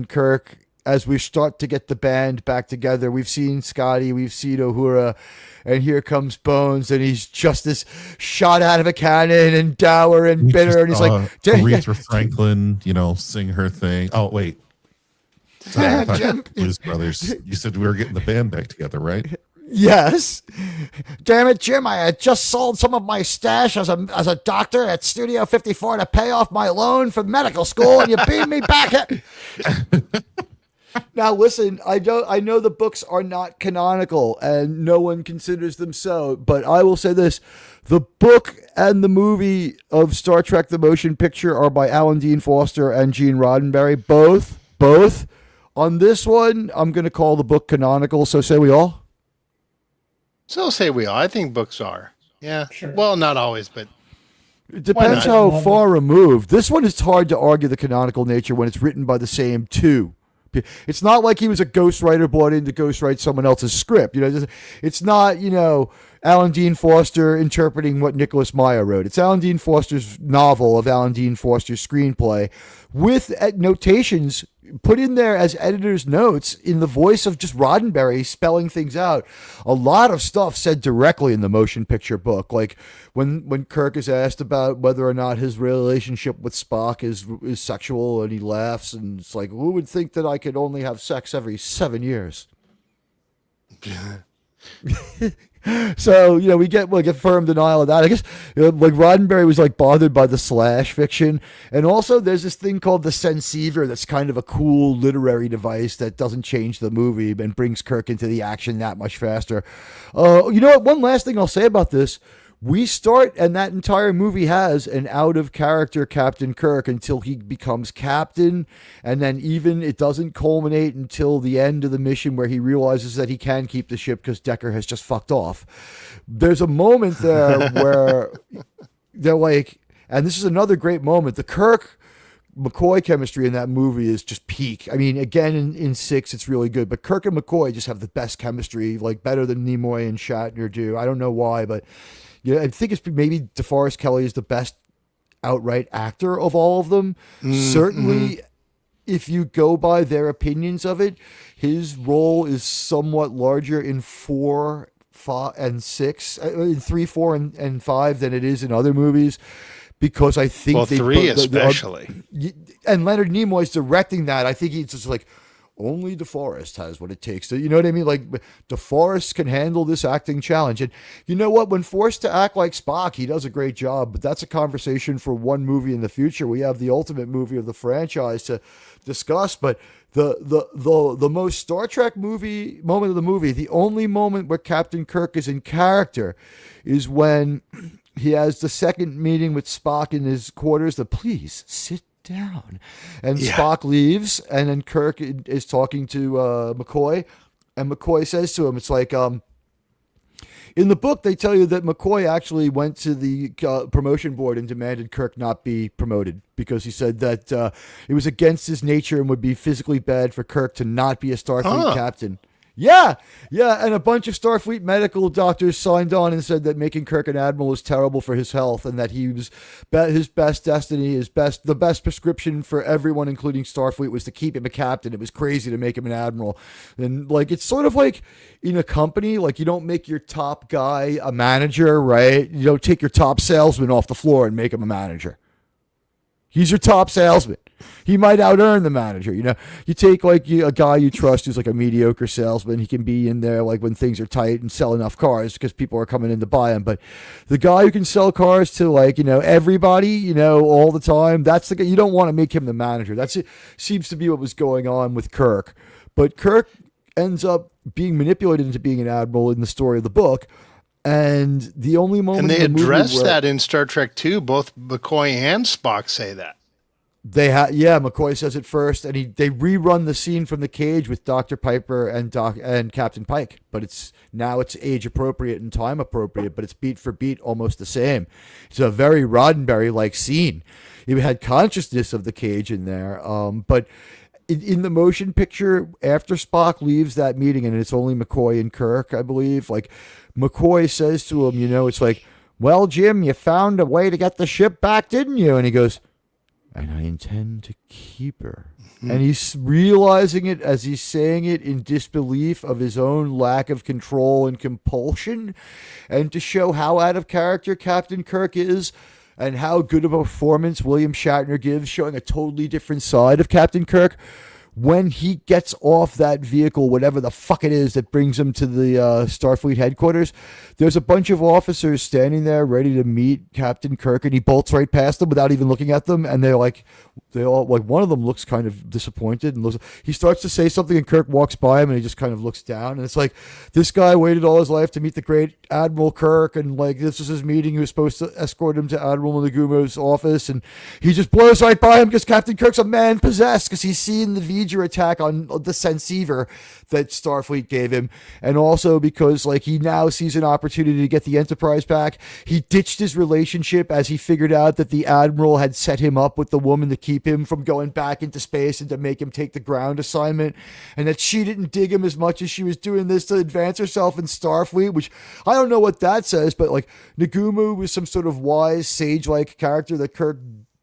Kirk, as we start to get the band back together, we've seen Scotty, we've seen Uhura, and here comes Bones, and he's just as shot out of a cannon and dour and bitter, and he's Aretha Franklin, sing her thing. Oh wait, sorry, Blues Brothers. You said we were getting the band back together, right? Yes. Damn it, Jim. I had just sold some of my stash as a doctor at Studio 54 to pay off my loan for medical school, and you beamed me back. Now, listen, I know the books are not canonical, and no one considers them so, but I will say this. The book and the movie of Star Trek The Motion Picture are by Alan Dean Foster and Gene Roddenberry. Both On this one, I'm going to call the book canonical. So say we all. So say we all. I think books are. Yeah. Sure. Well, not always, but It depends not? how far removed. This one is hard to argue the canonical nature when it's written by the same two. It's not like he was a ghostwriter brought in to ghostwrite someone else's script. It's not, Alan Dean Foster interpreting what Nicholas Meyer wrote. It's Alan Dean Foster's novel of Alan Dean Foster's screenplay with notations put in there as editor's notes in the voice of just Roddenberry spelling things out. A lot of stuff said directly in the motion picture book. Like when Kirk is asked about whether or not his relationship with Spock is sexual, and he laughs, and it's like, who would think that I could only have sex every 7 years? So, we get like a firm denial of that. I guess like Roddenberry was like bothered by the slash fiction. And also there's this thing called the Senseiver that's kind of a cool literary device that doesn't change the movie and brings Kirk into the action that much faster. You know what? One last thing I'll say about this. We start, and that entire movie has an out-of-character Captain Kirk until he becomes captain, and then even it doesn't culminate until the end of the mission where he realizes that he can keep the ship because Decker has just fucked off. There's a moment there where they're like, and this is another great moment, the Kirk McCoy chemistry in that movie is just peak. I mean, again, in 6, it's really good, but Kirk and McCoy just have the best chemistry, like better than Nimoy and Shatner do. I don't know why, but... yeah, I think it's maybe DeForest Kelley is the best outright actor of all of them. Certainly, if you go by their opinions of it, his role is somewhat larger in 4, 5, and 6, in 3, 4, and 5 than it is in other movies. Because I think 3 especially. And Leonard Nimoy's directing that. I think he's just like, only DeForest has what it takes to, you know what I mean? Like DeForest can handle this acting challenge. And you know what? When forced to act like Spock, he does a great job, but that's a conversation for one movie in the future. We have the ultimate movie of the franchise to discuss, but the most Star Trek moment of the movie, the only moment where Captain Kirk is in character is when he has the second meeting with Spock in his quarters. Please sit down, and Spock leaves, and then Kirk is talking to McCoy, and McCoy says to him, it's like, in the book they tell you that McCoy actually went to the promotion board and demanded Kirk not be promoted because he said that it was against his nature and would be physically bad for Kirk to not be a Starfleet captain. Yeah, and a bunch of Starfleet medical doctors signed on and said that making Kirk an admiral was terrible for his health, and that he was his best destiny, the best prescription for everyone, including Starfleet, was to keep him a captain. It was crazy to make him an admiral, and like it's sort of like in a company, like you don't make your top guy a manager, right? You don't take your top salesman off the floor and make him a manager. He's your top salesman. He might out-earn the manager. You take like a guy you trust who's like a mediocre salesman. He can be in there like when things are tight and sell enough cars because people are coming in to buy them. But the guy who can sell cars to like, everybody, all the time, that's the guy. You don't want to make him the manager. That's it. Seems to be what was going on with Kirk. But Kirk ends up being manipulated into being an admiral in the story of the book. And the only moment, and they address that in Star Trek 2, both McCoy and Spock say that. McCoy says it first, and they rerun the scene from the cage with Dr. Piper and Captain Pike, but it's age appropriate and time appropriate, but it's beat for beat almost the same. It's a very Roddenberry like scene. It had consciousness of the cage in there, but in the motion picture, after Spock leaves that meeting, and it's only McCoy and Kirk, I believe, like McCoy says to him, it's like, well, Jim, you found a way to get the ship back, didn't you? And he goes, and I intend to keep her. And he's realizing it as he's saying it in disbelief of his own lack of control and compulsion. And to show how out of character Captain Kirk is and how good of a performance William Shatner gives, showing a totally different side of Captain Kirk. When he gets off that vehicle, whatever the fuck it is that brings him to the Starfleet headquarters, there's a bunch of officers standing there ready to meet Captain Kirk, and he bolts right past them without even looking at them, and they all one of them looks kind of disappointed, and he starts to say something, and Kirk walks by him, and he just kind of looks down, and it's like, this guy waited all his life to meet the great Admiral Kirk, and like this was his meeting. He was supposed to escort him to Admiral Nagumo's office, and he just blows right by him because Captain Kirk's a man possessed because he's seen the major attack on the Senseiver that Starfleet gave him, and also because like he now sees an opportunity to get the Enterprise back. He ditched his relationship as he figured out that the Admiral had set him up with the woman to keep him from going back into space and to make him take the ground assignment, and that she didn't dig him as much as she was doing this to advance herself in Starfleet, which I don't know what that says, but like Nagumo was some sort of wise, sage-like character that Kirk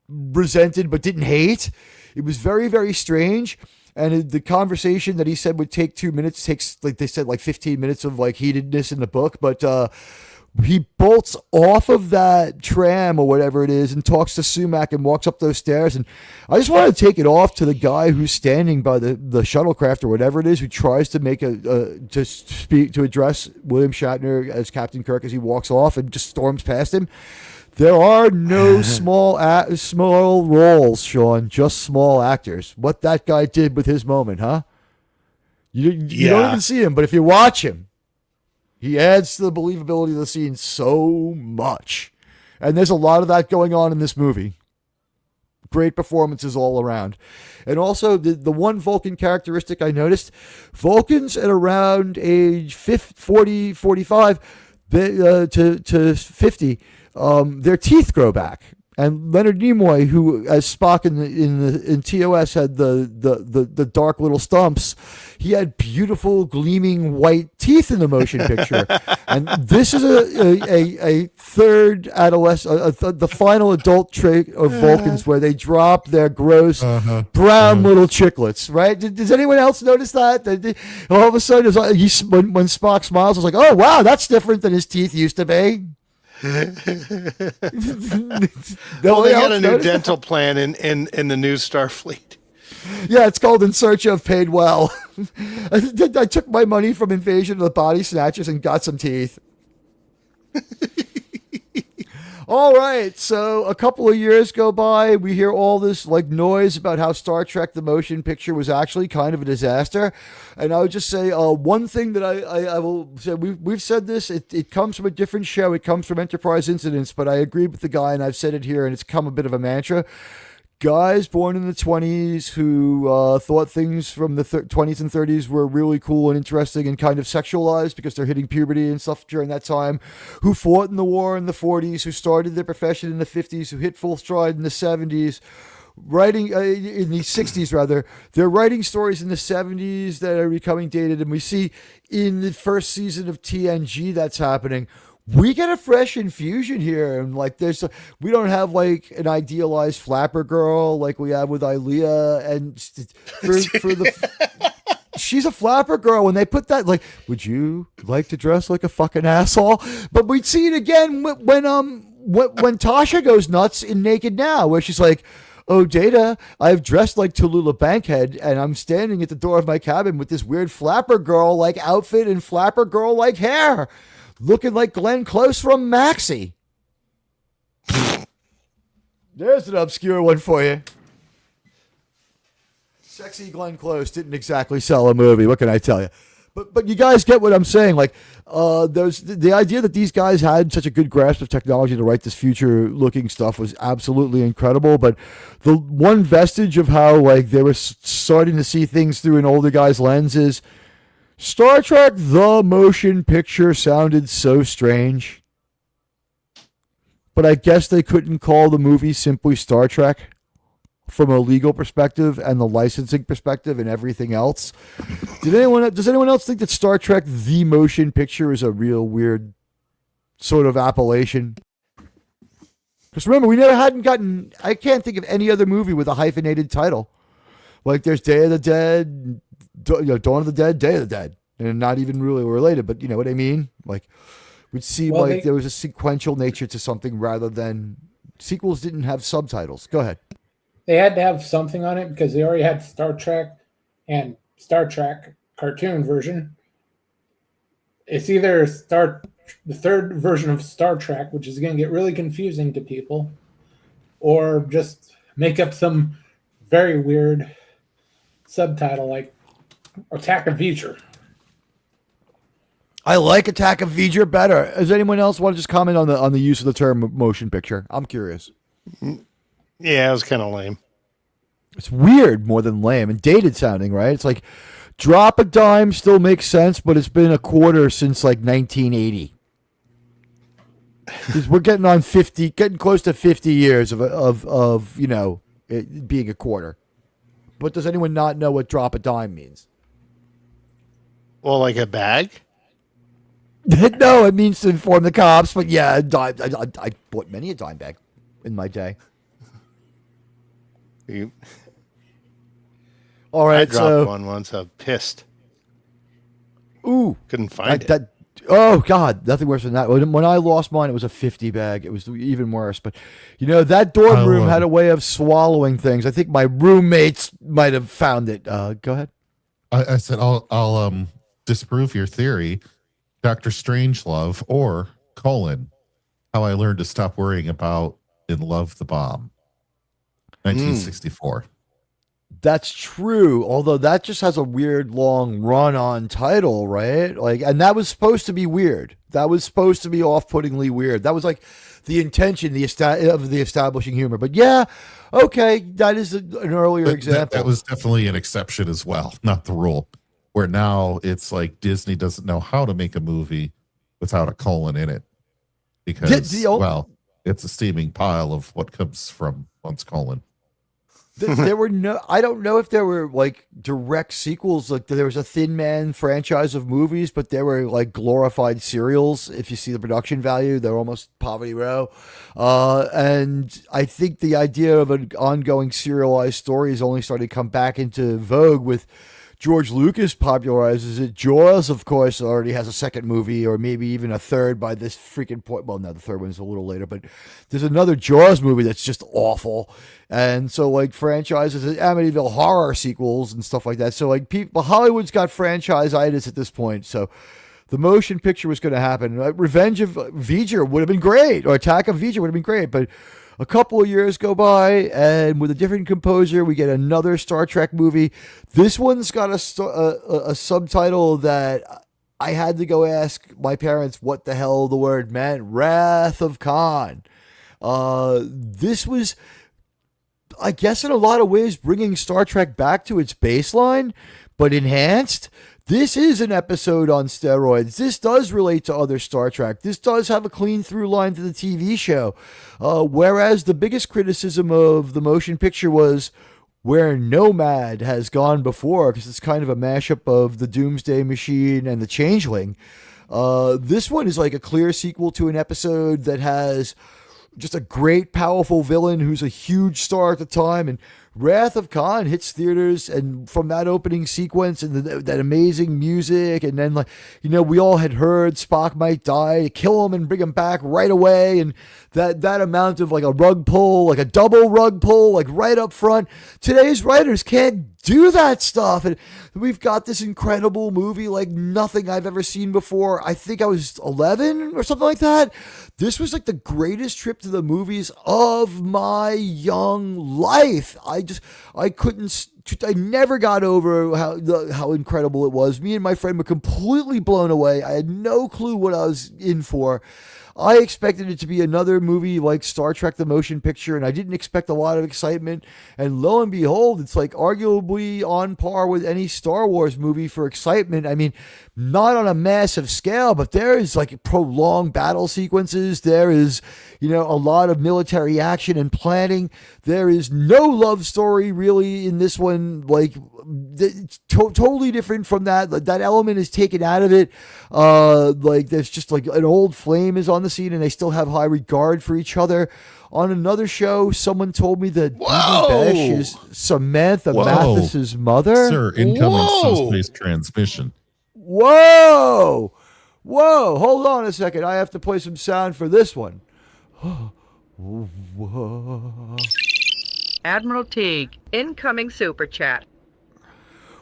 resented but didn't hate. It was very, very strange. And the conversation that he said would take 2 minutes takes, like they said, like 15 minutes of like heatedness in the book. But he bolts off of that tram or whatever it is and talks to Sumac and walks up those stairs. And I just want to take it off to the guy who's standing by the shuttlecraft or whatever it is, who tries to make to address William Shatner as Captain Kirk as he walks off and just storms past him. There are no small roles, Sean, just small actors. What that guy did with his moment, huh? You don't even see him, but if you watch him, he adds to the believability of the scene so much. And there's a lot of that going on in this movie. Great performances all around. And also, the one Vulcan characteristic I noticed, Vulcans at around age 40, 45 to 50, their teeth grow back. And Leonard Nimoy, who as Spock in TOS had the dark little stumps, he had beautiful gleaming white teeth in the motion picture. And this is a third adolescent, the final adult trait of Vulcans, where they drop their gross brown little chiclets. Right? Does anyone else notice that? All of a sudden, when Spock smiles, I was like, oh wow, that's different than his teeth used to be. Well, they had a new dental plan in the new Starfleet. Yeah, it's called In Search of, paid well. I took my money from Invasion of the Body Snatchers and got some teeth. All right, so a couple of years go by. We hear all this like noise about how Star Trek the motion picture was actually kind of a disaster. And I would just say one thing that I will say, we've said this, it comes from a different show. It comes from Enterprise Incidents, but I agree with the guy, and I've said it here, and it's come a bit of a mantra. Guys born in the 20s who thought things from the 20s and 30s were really cool and interesting and kind of sexualized because they're hitting puberty and stuff during that time, who fought in the war in the 40s, who started their profession in the 50s, who hit full stride in the 70s, writing in the 60s rather. They're writing stories in the 70s that are becoming dated, and we see in the first season of TNG that's happening. We get a fresh infusion here, and like we don't have like an idealized flapper girl like we have with Ilea, and she's a flapper girl. When they put that, like, would you like to dress like a fucking asshole? But we'd see it again when Tasha goes nuts in Naked Now, where she's like, oh, Data, I've dressed like Tallulah Bankhead, and I'm standing at the door of my cabin with this weird flapper girl like outfit and flapper girl like hair, looking like Glenn Close from Maxie. There's an obscure one for you. Sexy Glenn Close didn't exactly sell a movie. What can I tell you? But you guys get what I'm saying. Like, there's the idea that these guys had such a good grasp of technology to write this future-looking stuff was absolutely incredible. But the one vestige of how like they were starting to see things through an older guy's lens is Star Trek the motion picture sounded so strange. But I guess they couldn't call the movie simply Star Trek from a legal perspective and the licensing perspective and everything else. Does anyone else think that Star Trek the motion picture is a real weird sort of appellation? Because remember, I can't think of any other movie with a hyphenated title. Like there's Day of the Dead, Dawn of the Dead, Day of the Dead, and not even really related, but you know what I mean? Like, it would seem there was a sequential nature to something rather than sequels didn't have subtitles. Go ahead. They had to have something on it because they already had Star Trek and Star Trek cartoon version. It's either the third version of Star Trek, which is going to get really confusing to people, or just make up some very weird subtitle like Attack of V'Ger. I like Attack of V'Ger better. Does anyone else want to just comment on the use of the term motion picture? I'm curious. Yeah, it was kind of lame. It's weird more than lame and dated sounding, right? It's like drop a dime still makes sense, but it's been a quarter since like 1980. Because we're getting close to 50 years of it being a quarter. But does anyone not know what drop a dime means? Well, like a bag? No, it means to inform the cops. But yeah, a dime. I bought many a dime bag in my day. All right, I dropped one once. I'm pissed. Ooh, couldn't find it. Oh God, nothing worse than that. When I lost mine, it was a 50 bag. It was even worse. But that dorm room had a way of swallowing things. I think my roommates might have found it. Go ahead. I said I'll disprove your theory, Dr. Strangelove or How I Learned to Stop Worrying About and Love the Bomb, 1964. That's true, although that just has a weird long run-on title, right? Like, and that was supposed to be weird. That was supposed to be off-puttingly weird. That was like the intention, of the establishing humor. But yeah, okay, that is an earlier example. That was definitely an exception as well, not the rule. Where now it's like Disney doesn't know how to make a movie without a colon in it, because it's a steaming pile of what comes from one's colon. There were I don't know if there were like direct sequels. Like there was a Thin Man franchise of movies, but they were like glorified serials. If you see the production value, they're almost Poverty Row. And I think the idea of an ongoing serialized story has only started to come back into vogue with George Lucas popularizes it. Jaws, of course, already has a second movie, or maybe even a third by this freaking point. Well, no, the third one's a little later, but there's another Jaws movie that's just awful. And so, like, franchises, Amityville Horror sequels and stuff like that. So, like, Hollywood's got franchise-itis at this point. So, the motion picture was going to happen. Revenge of V'ger would have been great, or Attack of V'ger would have been great, but a couple of years go by, and with a different composer, we get another Star Trek movie. This one's got a subtitle that I had to go ask my parents what the hell the word meant. Wrath of Khan. This was, I guess, in a lot of ways, bringing Star Trek back to its baseline, but enhanced. This is an episode on steroids. This does relate to other Star Trek. This does have a clean through line to the TV show. Whereas the biggest criticism of the motion picture was where Nomad has gone before, because it's kind of a mashup of the Doomsday Machine and the Changeling. This one is like a clear sequel to an episode that has just a great, powerful villain who's a huge star at the time, and Wrath of Khan hits theaters, and from that opening sequence and that amazing music, and then, like, we all had heard Spock might die, kill him and bring him back right away, and that amount of like a rug pull, like a double rug pull, like right up front. Today's writers can't do that stuff, and we've got this incredible movie like nothing I've ever seen before. I think I was 11 or something like that. This was like the greatest trip to the movies of my young life. I never got over how incredible it was. Me and my friend were completely blown away. I had no clue what I was in for. I expected it to be another movie like Star Trek the Motion Picture, and I didn't expect a lot of excitement. And lo and behold, it's like arguably on par with any Star Wars movie for excitement. I mean, not on a massive scale, but there is like prolonged battle sequences. There is, a lot of military action and planning. There is no love story really in this one. Like, it's totally different from that. That element is taken out of it. Like, there's just like an old flame is on the scene, and they still have high regard for each other. On another show, someone told me that Besh is Samantha Mathis's mother. Sir, incoming subspace transmission. Whoa! Hold on a second. I have to play some sound for this one. Admiral Teague, incoming super chat.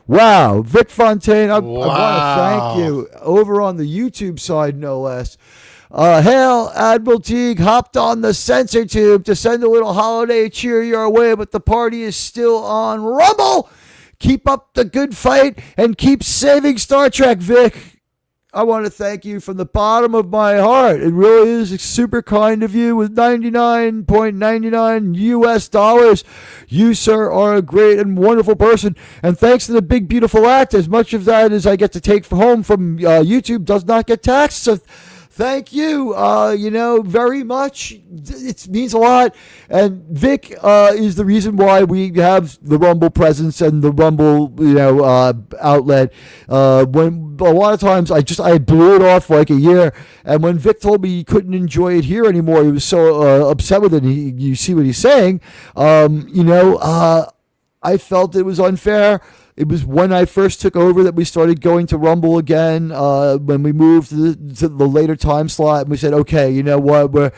Wow, Vic Fontaine, I want to thank you. Over on the YouTube side, no less. Hail, Admiral Teague hopped on the sensor tube to send a little holiday cheer your way, but the party is still on Rumble. Keep up the good fight and keep saving Star Trek, Vic. I want to thank you from the bottom of my heart. It really is super kind of you with 99.99 US dollars. You, sir, are a great and wonderful person. And thanks to the Big Beautiful Act, as much of that as I get to take home from YouTube does not get taxed. So thank you, very much. It means a lot. And Vic is the reason why we have the Rumble presence and the Rumble, outlet. When a lot of times I blew it off for like a year, and when Vic told me he couldn't enjoy it here anymore, he was so upset with it. And you see what he's saying. I felt it was unfair. It was when I first took over that we started going to Rumble again. When we moved to the later time slot, and we said, okay, you know what, we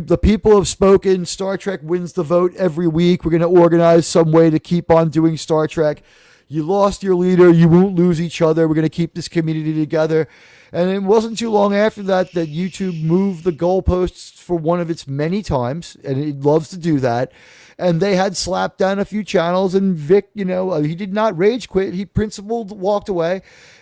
the people have spoken. Star Trek wins the vote every week. We're going to organize some way to keep on doing Star Trek. You lost your leader. You won't lose each other. We're going to keep this community together. And it wasn't too long after that YouTube moved the goalposts for one of its many times, and it loves to do that. And they had slapped down a few channels, and Vic, he did not rage quit. He principled, walked away.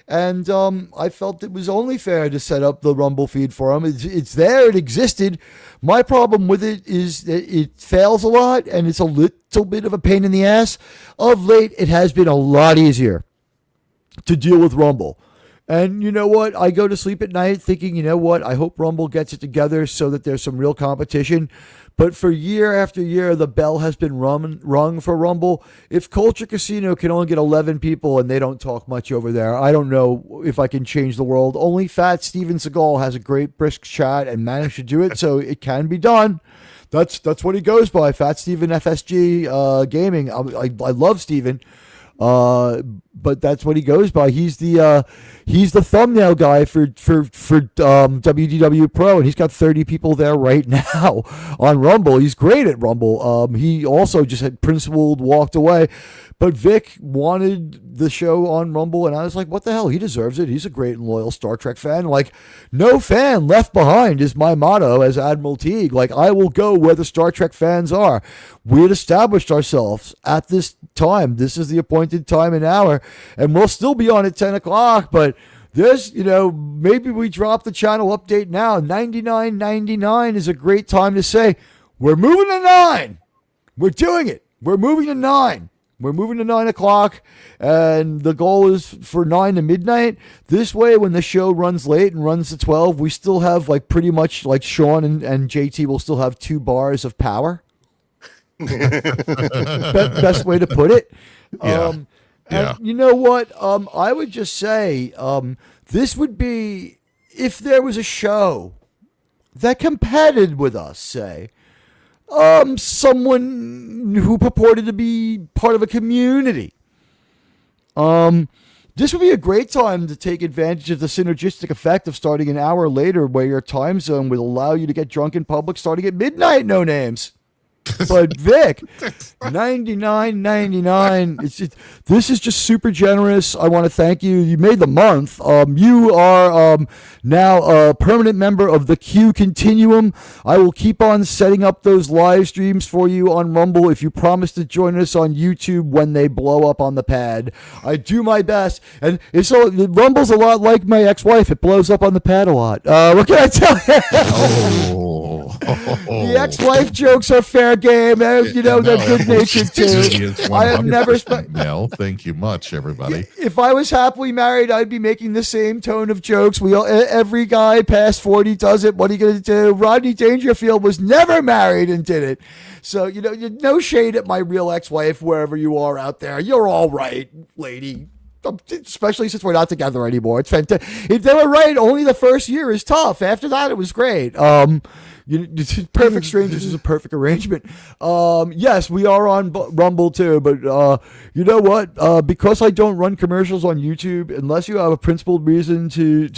And I felt it was only fair to set up the Rumble feed for him. It's there. It existed. My problem with it is that it fails a lot, and it's a little bit of a pain in the ass. Of late, it has been a lot easier to deal with Rumble. And you know what? I go to sleep at night thinking, you know what? I hope Rumble gets it together so that there's some real competition. But for year after year, the bell has been rung for Rumble. If Culture Casino can only get 11 people and they don't talk much over there, I don't know if I can change the world. Only Fat Steven Seagal has a great brisk chat and managed to do it, so it can be done. That's what he goes by, Fat Steven FSG Gaming. I love Steven. But that's what he goes by. He's the thumbnail guy for WDW Pro, and he's got 30 people there right now on Rumble. He's great at Rumble. He also just had principled, walked away. But Vic wanted the show on Rumble, and I was like, what the hell? He deserves it. He's a great and loyal Star Trek fan. Like, no fan left behind is my motto as Admiral Teague. Like, I will go where the Star Trek fans are. We had established ourselves at this time. This is the appointed time and hour, and we'll still be on at 10 o'clock, but there's, maybe we drop the channel update now. 99.99 is a great time to say, we're moving to 9. We're doing it. We're moving to 9. We're moving to 9 o'clock, and the goal is for 9 to midnight. This way, when the show runs late and runs to 12, we still have, pretty much like Sean and JT will still have 2 bars of power. Best way to put it. Yeah. And you know what? I would just say this would be, if there was a show that competed with us, say, someone who purported to be part of a community. This would be a great time to take advantage of the synergistic effect of starting an hour later, where your time zone would allow you to get drunk in public starting at midnight, no names. But Vic, 99.99. This is just super generous. I want to thank you. You made the month. You are now a permanent member of the Q Continuum. I will keep on setting up those live streams for you on Rumble if you promise to join us on YouTube when they blow up on the pad. I do my best, and so Rumble's a lot like my ex-wife. It blows up on the pad a lot. What can I tell you? The ex-wife jokes are fair game. They're good natured too. I have never No, thank you much, everybody. If I was happily married, I'd be making the same tone of jokes. Every guy past 40 does it. What are you going to do? Rodney Dangerfield was never married and did it. So, no shade at my real ex-wife, wherever you are out there. You're all right, lady. Especially since we're not together anymore. It's fantastic. If they were right, only the first year is tough. After that, it was great. Perfect Strangers is a perfect arrangement. Yes, we are on Rumble too, but you know what? Because I don't run commercials on YouTube, unless you have a principled reason to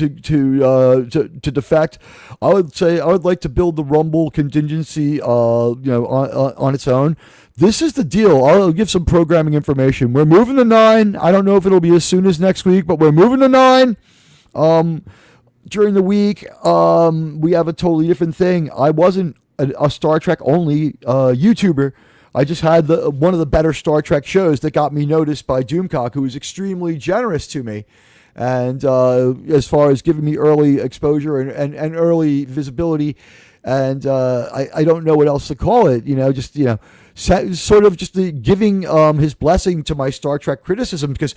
defect, I would say I would like to build the Rumble contingency, on its own. This is the deal. I'll give some programming information. We're moving to 9. I don't know if it'll be as soon as next week, but we're moving to 9. During the week, we have a totally different thing. I wasn't a Star Trek only YouTuber. I just had one of the better Star Trek shows that got me noticed by Doomcock, who was extremely generous to me. and as far as giving me early exposure and early visibility. And I don't know what else to call it, just, sort of just giving his blessing to my Star Trek criticism, because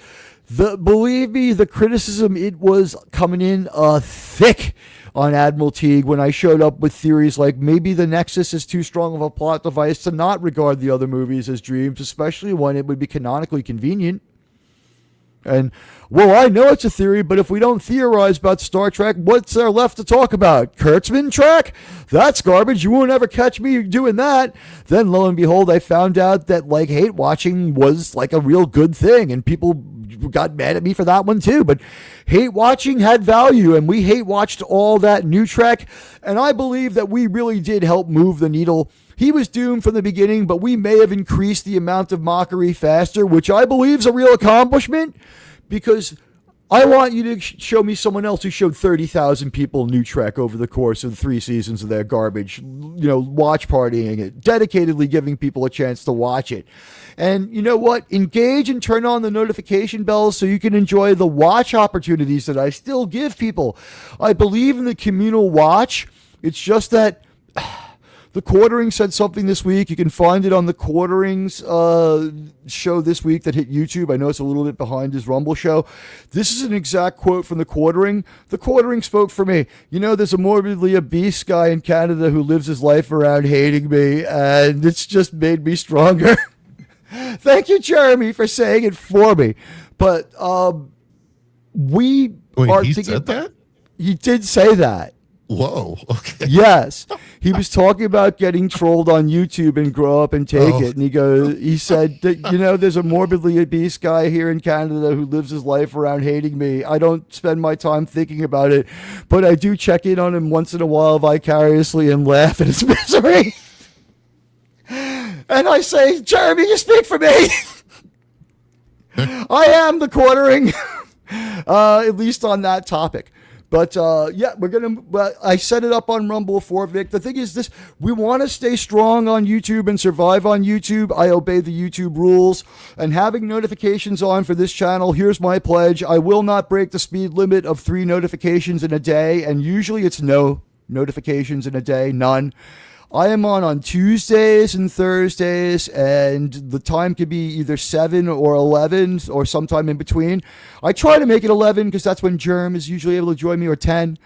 believe me, the criticism, it was coming in thick on Admiral Teague when I showed up with theories like maybe the Nexus is too strong of a plot device to not regard the other movies as dreams, especially when it would be canonically convenient. And, well, I know it's a theory, but if we don't theorize about Star Trek, what's there left to talk about? Kurtzman track? That's garbage. You won't ever catch me doing that. Then, lo and behold, I found out that, hate watching was, a real good thing, and people got mad at me for that one, too. But hate watching had value, and we hate watched all that new Trek, and I believe that we really did help move the needle. He was doomed from the beginning, but we may have increased the amount of mockery faster, which I believe is a real accomplishment, because I want you to show me someone else who showed 30,000 people new Trek over the course of 3 seasons of their garbage, watch partying it, dedicatedly giving people a chance to watch it. And you know what? Engage and turn on the notification bells so you can enjoy the watch opportunities that I still give people. I believe in the communal watch. It's just that the Quartering said something this week. You can find it on the Quartering's show this week that hit YouTube. I know it's a little bit behind his Rumble show. This is an exact quote from the Quartering. The Quartering spoke for me. There's a morbidly obese guy in Canada who lives his life around hating me, and it's just made me stronger. Thank you, Jeremy, for saying it for me. But Wait, he said that? He did say that. Whoa. Okay. Yes. He was talking about getting trolled on YouTube and grow up and take it. And he said that, there's a morbidly obese guy here in Canada who lives his life around hating me. I don't spend my time thinking about it, but I do check in on him once in a while vicariously and laugh at his misery. And I say, Jeremy, you speak for me. I am the Quartering, at least on that topic. But, I set it up on Rumble for Vic. The thing is this, we want to stay strong on YouTube and survive on YouTube. I obey the YouTube rules. And having notifications on for this channel, here's my pledge. I will not break the speed limit of 3 notifications in a day. And usually it's no notifications in a day, none. I am on Tuesdays and Thursdays, and the time could be either 7 or 11 or sometime in between. I try to make it 11 because that's when Germ is usually able to join me, or 10.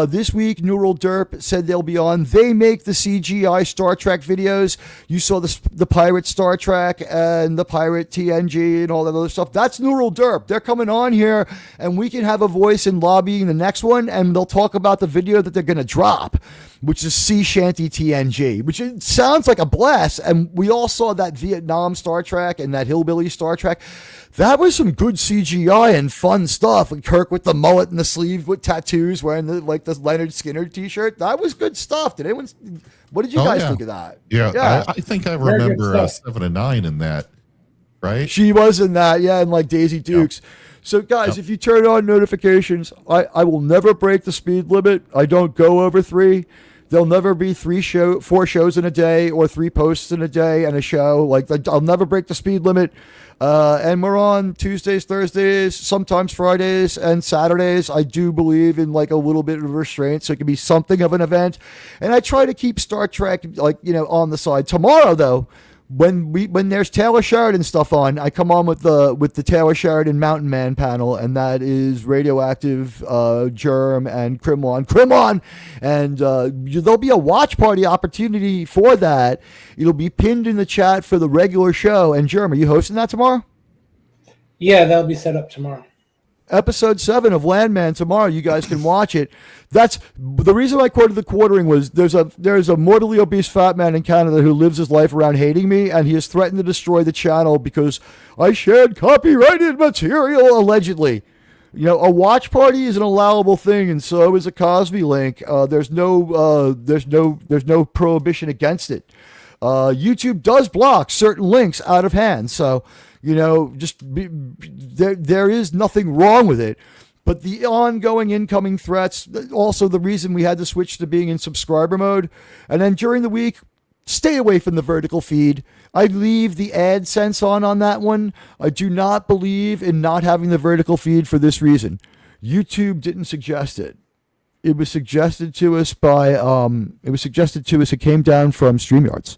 This week, Neural Derp said they'll be on. They make the CGI Star Trek videos. You saw the Pirate Star Trek and the Pirate TNG and all that other stuff. That's Neural Derp. They're coming on here, and we can have a voice in lobbying the next one, and they'll talk about the video that they're going to drop, which is Sea Shanty TNG, which it sounds like a blast. And we all saw that Vietnam Star Trek and that Hillbilly Star Trek. That was some good CGI and fun stuff. And Kirk with the mullet and the sleeve with tattoos, wearing the Leonard Skinner t-shirt. That was good stuff. What did you guys think of that? Yeah. I think I remember 7 and 9 in that, right? She was in that, and Daisy Dukes. Yeah. So guys, if you turn on notifications, I will never break the speed limit. I don't go over 3. There'll never be 4 shows in a day or 3 posts in a day and a show. I'll never break the speed limit. And we're on Tuesdays, Thursdays, sometimes Fridays and Saturdays. I do believe in a little bit of restraint, so it can be something of an event. And I try to keep Star Trek on the side. Tomorrow though, when there's Taylor Sheridan stuff on, I come on with the Taylor Sheridan Mountain Man panel, and that is Radioactive, Germ, and Krimlon, and there'll be a watch party opportunity for that. It'll be pinned in the chat for the regular show. And Germ, are you hosting that tomorrow? Yeah, that'll be set up tomorrow. Episode 7 of Landman tomorrow. You guys can watch it. That's the reason I quoted the Quartering was there's a mortally obese fat man in Canada who lives his life around hating me, and he has threatened to destroy the channel because I shared copyrighted material, allegedly. A watch party is an allowable thing, and so is a Cosby link. There's no prohibition against it. YouTube does block certain links out of hand, so there is nothing wrong with it. But the ongoing incoming threats, also the reason we had to switch to being in subscriber mode. And then during the week, stay away from the vertical feed. I leave the AdSense on that one. I do not believe in not having the vertical feed for this reason. YouTube didn't suggest it. It was suggested to us by it came down from StreamYards,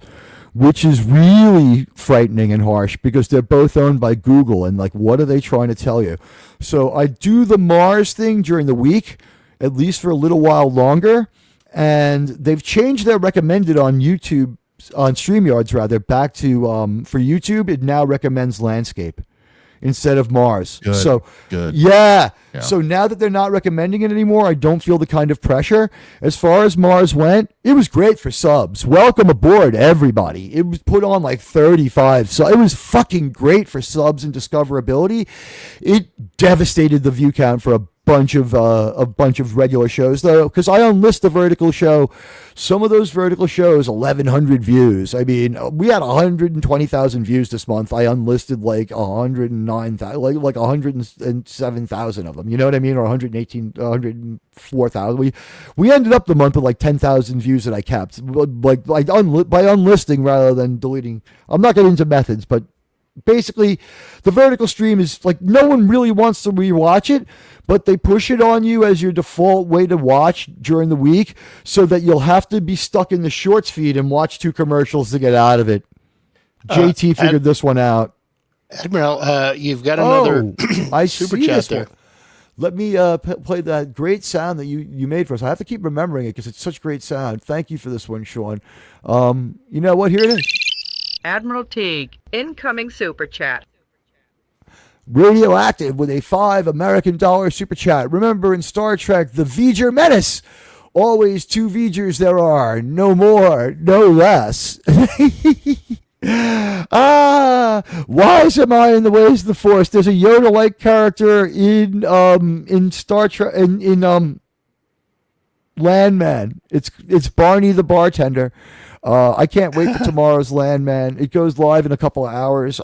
which is really frightening and harsh because they're both owned by Google, and like, what are they trying to tell you? So I do the Mars thing during the week, at least for a little while longer, and they've changed their recommended on YouTube, on StreamYards rather, back to for YouTube it now recommends landscape instead of Mars. Good, so good. Yeah. So now that they're not recommending it anymore, I don't feel the kind of pressure. As far as Mars went, it was great for subs. Welcome aboard, everybody. It was put on like 35, so it was fucking great for subs and discoverability. It devastated the view count for a bunch of regular shows though, because I unlist the vertical show. Some of those vertical shows 1,100 views. I mean, we had 120,000 views this month. I unlisted like 109,000, like 107,000 of them. You know what I mean? Or 118, 104,000. We ended up the month with like 10,000 views that I kept, like by unlisting rather than deleting. I'm not getting into methods, but basically the vertical stream is like, no one really wants to rewatch it, but they push it on you as your default way to watch during the week so that you'll have to be stuck in the shorts feed and watch 2 commercials to get out of it. JT figured this one out. Admiral, you've got another I super see chat this there. one. Let me play that great sound that you made for us. I have to keep remembering it because it's such great sound. Thank you for this one, Sean. You know what? Here it is. Admiral Teague, incoming super chat. Radioactive with a $5 American super chat. Remember in Star Trek, the V'ger menace. Always 2 V'gers there are. No more, no less. Wise am I in the ways of the Force. There's a Yoda-like character in Star Trek in Landman. It's Barney the bartender. I can't wait for tomorrow's Landman. It goes live in a couple of hours.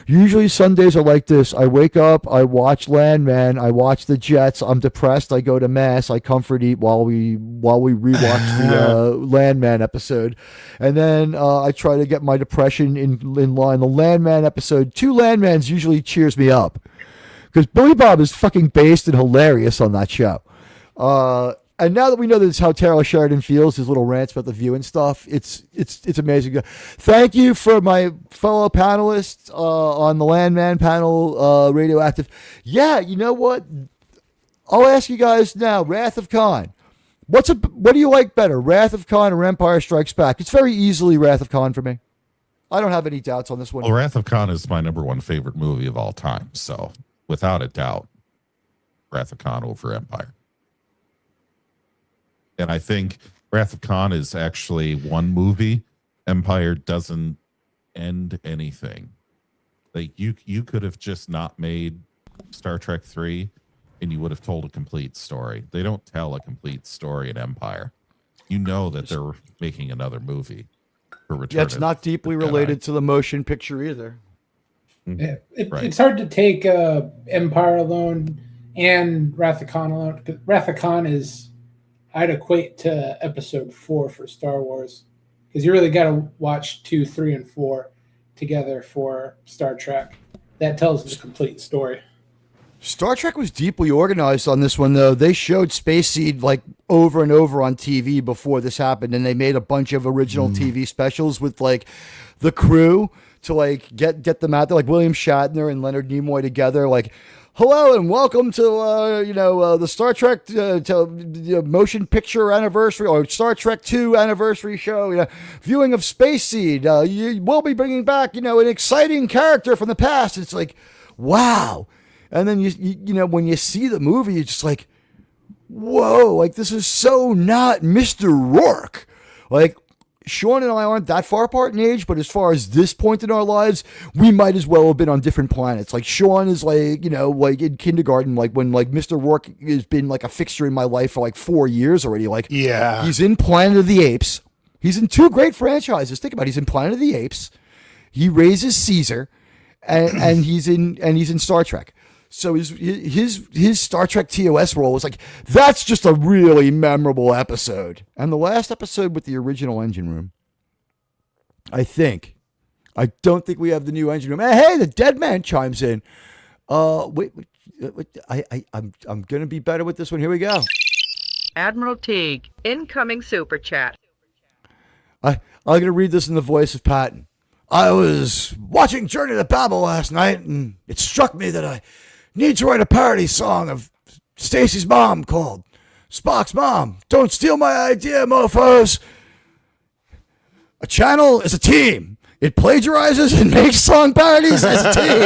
Usually Sundays are like this. I wake up, I watch Landman, I watch the Jets. I'm depressed. I go to mass. I comfort eat while we rewatch the Landman episode, and then I try to get my depression in line. The Landman episode, 2 Landmans usually cheers me up because Billy Bob is fucking based and hilarious on that show. And now that we know that it's how Taylor Sheridan feels, his little rants about the View and stuff, it's amazing. Thank you for my fellow panelists on the Landman panel, Radioactive. Yeah, you know what? I'll ask you guys now, Wrath of Khan. What do you like better, Wrath of Khan or Empire Strikes Back? It's very easily Wrath of Khan for me. I don't have any doubts on this one. Well, Wrath of Khan is my #1 favorite movie of all time. So, without a doubt, Wrath of Khan over Empire. And I think Wrath of Khan is actually one movie. Empire doesn't end anything. Like you could have just not made Star Trek 3 and you would have told a complete story. They don't tell a complete story in Empire. You know that they're making another movie for Return. Yeah, it's not deeply related to the motion picture either. Yeah, it's hard to take Empire alone and Wrath of Khan alone. Wrath of Khan is, I'd equate to episode 4 for Star Wars, because you really got to watch 2, 3, and 4 together for Star Trek. That tells the complete story. Star Trek was deeply organized on this one, though. They showed Space Seed like over and over on TV before this happened, and they made a bunch of original TV specials with like the crew to like get them out there, like William Shatner and Leonard Nimoy together, like, hello and welcome to the Star Trek motion picture anniversary or Star Trek 2 anniversary show. Viewing of Space Seed. We'll be bringing back an exciting character from the past. It's like, wow. And then you when you see the movie, you're just like, whoa! Like, this is so not Mr. Rourke. Like, Sean and I aren't that far apart in age, but as far as this point in our lives, we might as well have been on different planets. Like, Sean is like, like in kindergarten, like when like Mr. Rourke has been like a fixture in my life for like 4 years already. Like, yeah, he's in Planet of the Apes. He's in 2 great franchises. Think about it. He's in Planet of the Apes. He raises Caesar, and he's in Star Trek. So his Star Trek TOS role was like, that's just a really memorable episode. And the last episode with the original engine room. I think. I don't think we have the new engine room. Hey, the dead man chimes in. Wait, I'm gonna be better with this one. Here we go. Admiral Teague, incoming super chat. I'm gonna read this in the voice of Patton. I was watching Journey to Babel last night, and it struck me that I need to write a parody song of Stacy's mom called Spock's Mom. Don't steal my idea, mofos. A channel is a team. It plagiarizes and makes song parodies as a team.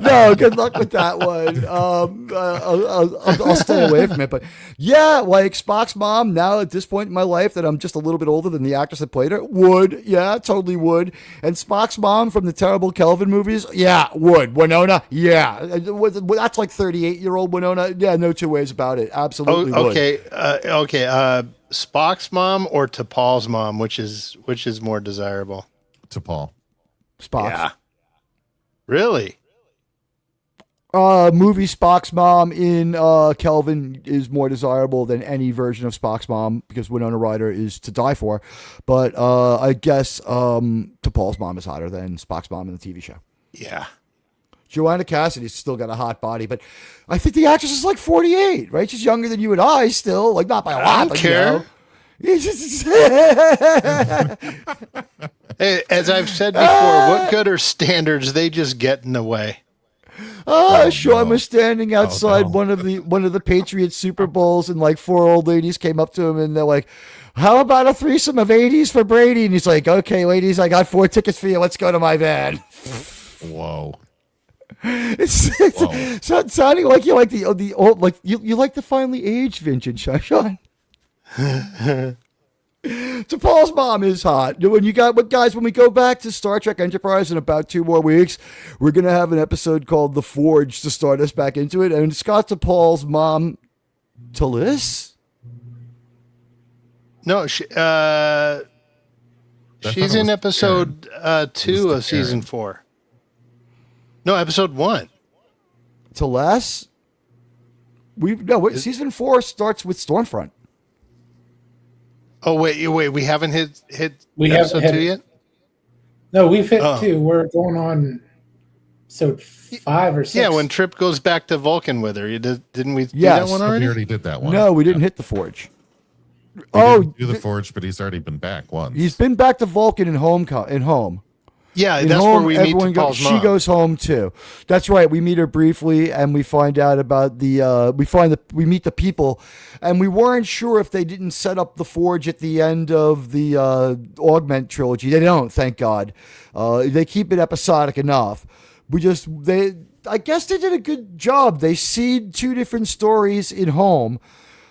No, good luck with that one. I'll stay away from it. But yeah, like Spock's mom, now at this point in my life that I'm just a little bit older than the actress that played her, would. Yeah, totally would. And Spock's mom from the terrible Kelvin movies, yeah, would. Winona, yeah. That's like 38-year-old Winona. Yeah, no two ways about it. Absolutely would. Okay. Spock's mom or T'Pol's mom, which is more desirable? T'Pol. Spock's. Yeah. Really? Movie Spock's mom in Kelvin is more desirable than any version of Spock's mom because Winona Ryder is to die for. But I guess T'Pol's mom is hotter than Spock's mom in the TV show. Yeah. Joanna Cassidy's still got a hot body, but I think the actress is like 48, right? She's younger than you and I still, like not by a lot. I don't care. Hey, as I've said before, what good are standards? They just get in the way. Sean was standing outside one of the Patriots Super Bowls, and like four old ladies came up to him, and they're like, "How about a threesome of 80s for Brady?" And he's like, "Okay, ladies, I got 4 tickets for you. Let's go to my van." Whoa. It's sounding like you like the old, like you like the finely aged vintage, Sean. T'Pol's mom is hot. When we go back to Star Trek Enterprise in about 2 more weeks, we're gonna have an episode called The Forge to start us back into it, and Scott T'Pol's mom, Talis. No, she's in episode 2 of season 4. No, episode 1. Talis. Season 4 starts with Stormfront. Oh wait, we haven't hit We episode haven't 2 hit- yet? No, we've hit 2. We're going on episode 5 or 6. Yeah, when Trip goes back to Vulcan with her. Didn't we do Yes. that one We already? already did that one. No, we didn't hit the Forge. We didn't do the Forge, but he's already been back once. He's been back to Vulcan in home. Yeah, In that's home, where we meet everyone T'Pol's She mom. goes home too. That's right. We meet her briefly, and we find out about the. We meet the people, and we weren't sure if they didn't set up the Forge at the end of the Augment trilogy. They don't, thank God. They keep it episodic enough. I guess they did a good job. They seed 2 different stories in Home.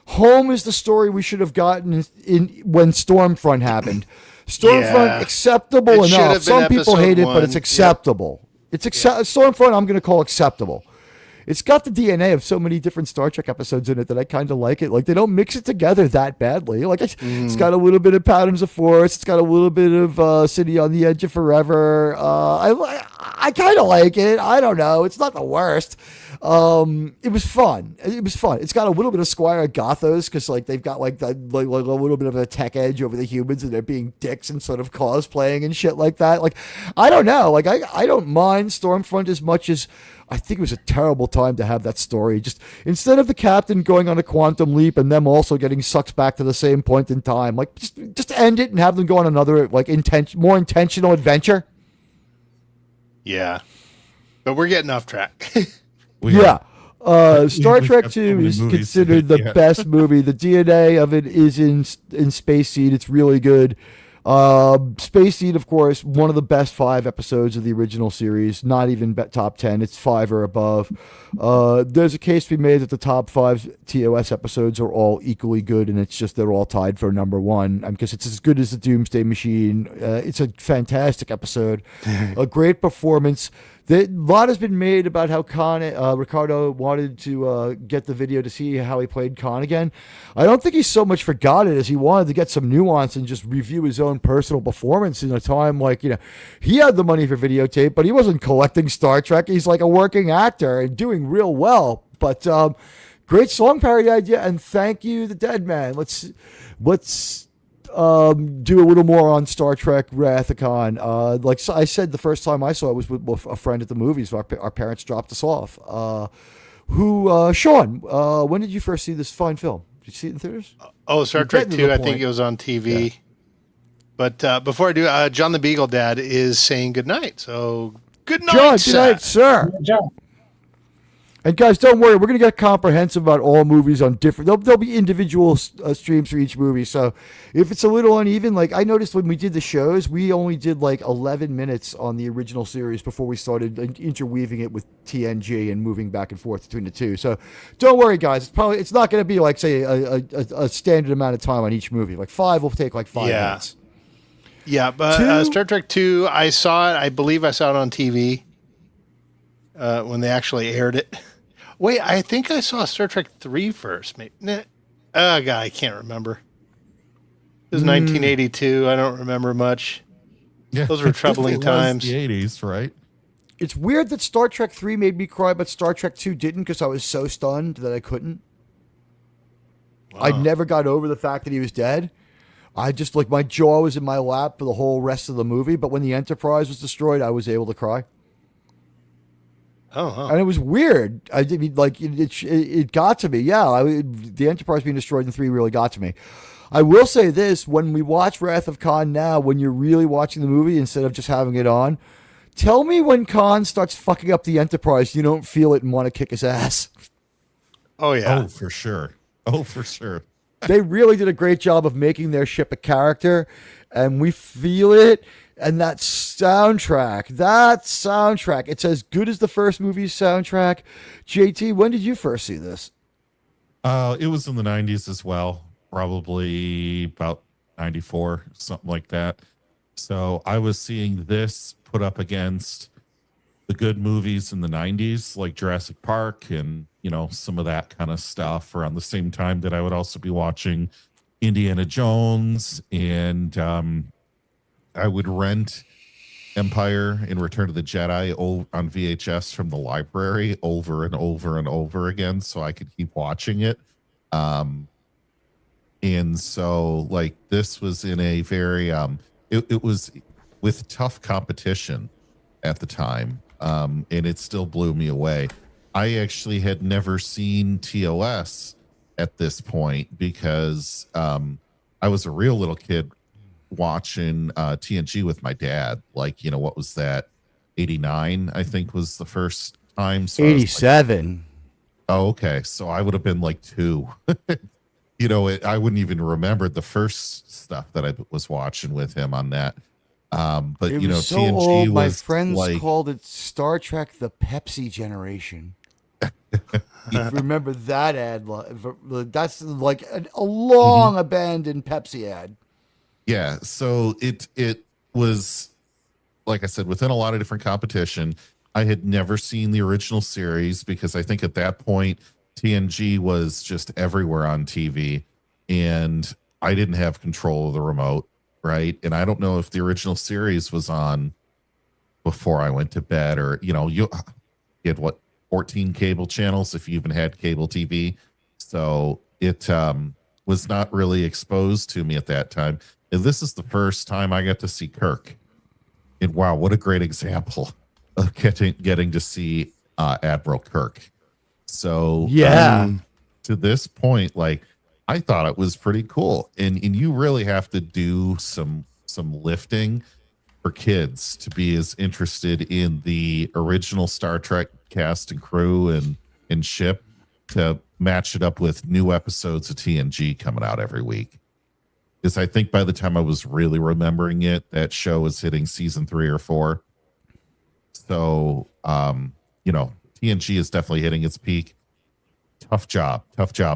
Home is the story we should have gotten in when Stormfront happened. Stormfront, Yeah. acceptable It should enough. have been Some people hate it, but episode it's 1. acceptable. It's Stormfront, I'm going to call acceptable. It's got the DNA of so many different Star Trek episodes in it that I kind of like it. Like, they don't mix it together that badly. Like, it's got a little bit of Patterns of Force. It's got a little bit of City on the Edge of Forever. I kind of like it. I don't know. It's not the worst. It was fun. It's got a little bit of Squire Gothos because like they've got like a little bit of a tech edge over the humans, and they're being dicks and sort of cosplaying and shit like that. Like, I don't know. Like, I don't mind Stormfront as much as I think it was a terrible time to have that story. Just instead of the captain going on a quantum leap and them also getting sucked back to the same point in time, like just end it and have them go on another like more intentional adventure. Yeah, but we're getting off track. Star Trek got so 2 many is movies considered to the get. best movie. The DNA of it is in Space Seed. It's really good. Space Seed, of course, one of the best 5 episodes of the original series. Not even top 10. It's 5 or above. There's a case to be made that the top 5 TOS episodes are all equally good, and it's just they're all tied for number 1 because it's as good as the Doomsday Machine. It's a fantastic episode, a great performance. A lot has been made about how Ricardo wanted to get the video to see how he played Khan again. I don't think he so much forgot it as he wanted to get some nuance and just review his own personal performance in a time like, he had the money for videotape, but he wasn't collecting Star Trek. He's like a working actor and doing real well. But great song parody idea, and thank you, the Dead Man. do a little more on Star Trek Wrath of Khan. Like I said, the first time I saw it was with a friend at the movies. Our parents dropped us off. Sean, when did you first see this fine film? Did you see it in theaters? Oh, Star Trek 2, I think it was on TV. Yeah. But before I do, John the Beagle Dad is saying goodnight. So good night, John. Good night, sir. John. And guys, don't worry. We're going to get comprehensive about all movies on different. There'll be individual streams for each movie. So if it's a little uneven, like I noticed when we did the shows, we only did like 11 minutes on the original series before we started interweaving it with TNG and moving back and forth between the two. So don't worry, guys. It's not going to be like say a standard amount of time on each movie. Like 5 will take like 5 minutes. Yeah, but Star Trek 2, I saw it. I believe I saw it on TV when they actually aired it. Wait, I think I saw Star Trek 3 first. Maybe. God, I can't remember. It was 1982. I don't remember much. Yeah, those were troubling times. The 80s, right? It's weird that Star Trek 3 made me cry, but Star Trek 2 didn't because I was so stunned that I couldn't. Wow. I never got over the fact that he was dead. I just, like, my jaw was in my lap for the whole rest of the movie, but when the Enterprise was destroyed, I was able to cry. Oh, and it was weird. I mean, like it got to me. Yeah, the Enterprise being destroyed in 3 really got to me. I will say this: when we watch Wrath of Khan now, when you're really watching the movie instead of just having it on, tell me when Khan starts fucking up the Enterprise, you don't feel it and want to kick his ass. Oh yeah, oh for sure. Oh for sure. They really did a great job of making their ship a character, and we feel it. And that soundtrack, it's as good as the first movie's soundtrack. JT, when did you first see this? It was in the 90s as well, probably about 94, something like that. So I was seeing this put up against the good movies in the 90s, like Jurassic Park and, some of that kind of stuff around the same time that I would also be watching Indiana Jones and, I would rent Empire and Return of the Jedi on VHS from the library over and over and over again so I could keep watching it. And so, like, this was in a very, it was with tough competition at the time, and it still blew me away. I actually had never seen TOS at this point because I was a real little kid watching TNG with my dad. Like, what was that? 89, I think, was the first time. So 87. Oh, okay. So I would have been like 2. I wouldn't even remember the first stuff that I was watching with him on that. But it was so TNG old, was my friends like, called it Star Trek: The Pepsi Generation. Remember that ad? That's like a long abandoned Pepsi ad. Yeah, so it was, like I said, within a lot of different competition. I had never seen the original series because I think at that point TNG was just everywhere on TV, and I didn't have control of the remote, right? And I don't know if the original series was on before I went to bed, or you had 14 cable channels if you even had cable TV, so it was not really exposed to me at that time. And this is the first time I got to see Kirk. And wow, what a great example of getting to see Admiral Kirk. So to this point, like, I thought it was pretty cool. And you really have to do some lifting for kids to be as interested in the original Star Trek cast and crew and ship to match it up with new episodes of TNG coming out every week. Because I think by the time I was really remembering it, that show was hitting season 3 or 4. So, TNG is definitely hitting its peak. Tough job.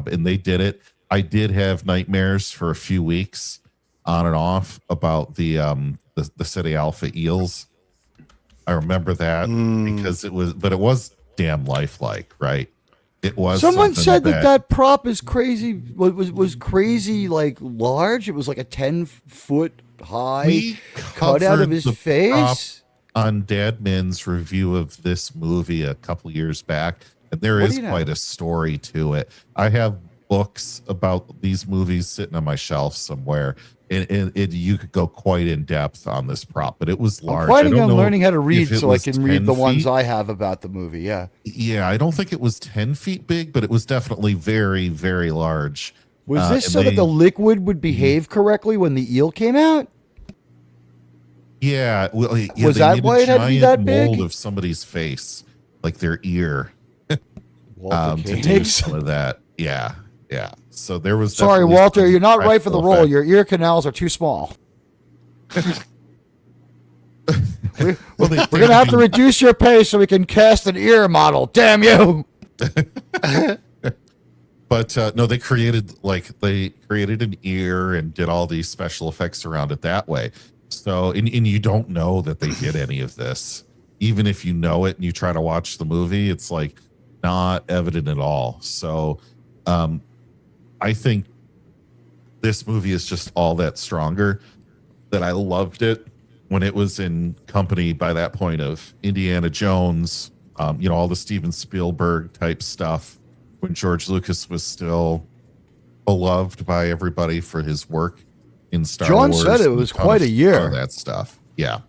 And they did it. I did have nightmares for a few weeks on and off about the City Alpha Eels. I remember that because it was damn lifelike, right? It was. Someone said that prop is crazy. Was crazy, like large. It was like a 10-foot high cutout of his face. On Dadman's review of this movie a couple years back, and there is quite a story to it. I have books about these movies sitting on my shelf somewhere, and you could go quite in depth on this prop, but it was large. I'm planning on learning how to read if it so I was can read 10 the ones feet. I have about the movie. Yeah. Yeah, I don't think it was 10 feet big, but it was definitely very, very large. Was this and so that they- the liquid would behave correctly when the eel came out? Yeah, well, yeah, Was they that made why a it had to be giant that big? mold of somebody's face, like their ear, Walter to do Koenig. some of that. Yeah, yeah. So there was. Sorry, definitely Walter, some you're not right for the practical role. effect. Your ear canals are too small. We're going to have to reduce your pay so we can cast an ear model. Damn you. But no, they created an ear and did all these special effects around it that way. So, and you don't know that they did any of this, even if you know it and you try to watch the movie, it's like not evident at all. So, I think this movie is just all that stronger that I loved it when it was in company by that point of Indiana Jones, all the Steven Spielberg type stuff, when George Lucas was still beloved by everybody for his work in Star John Wars. said it and was ton quite of a year. that stuff. Yeah.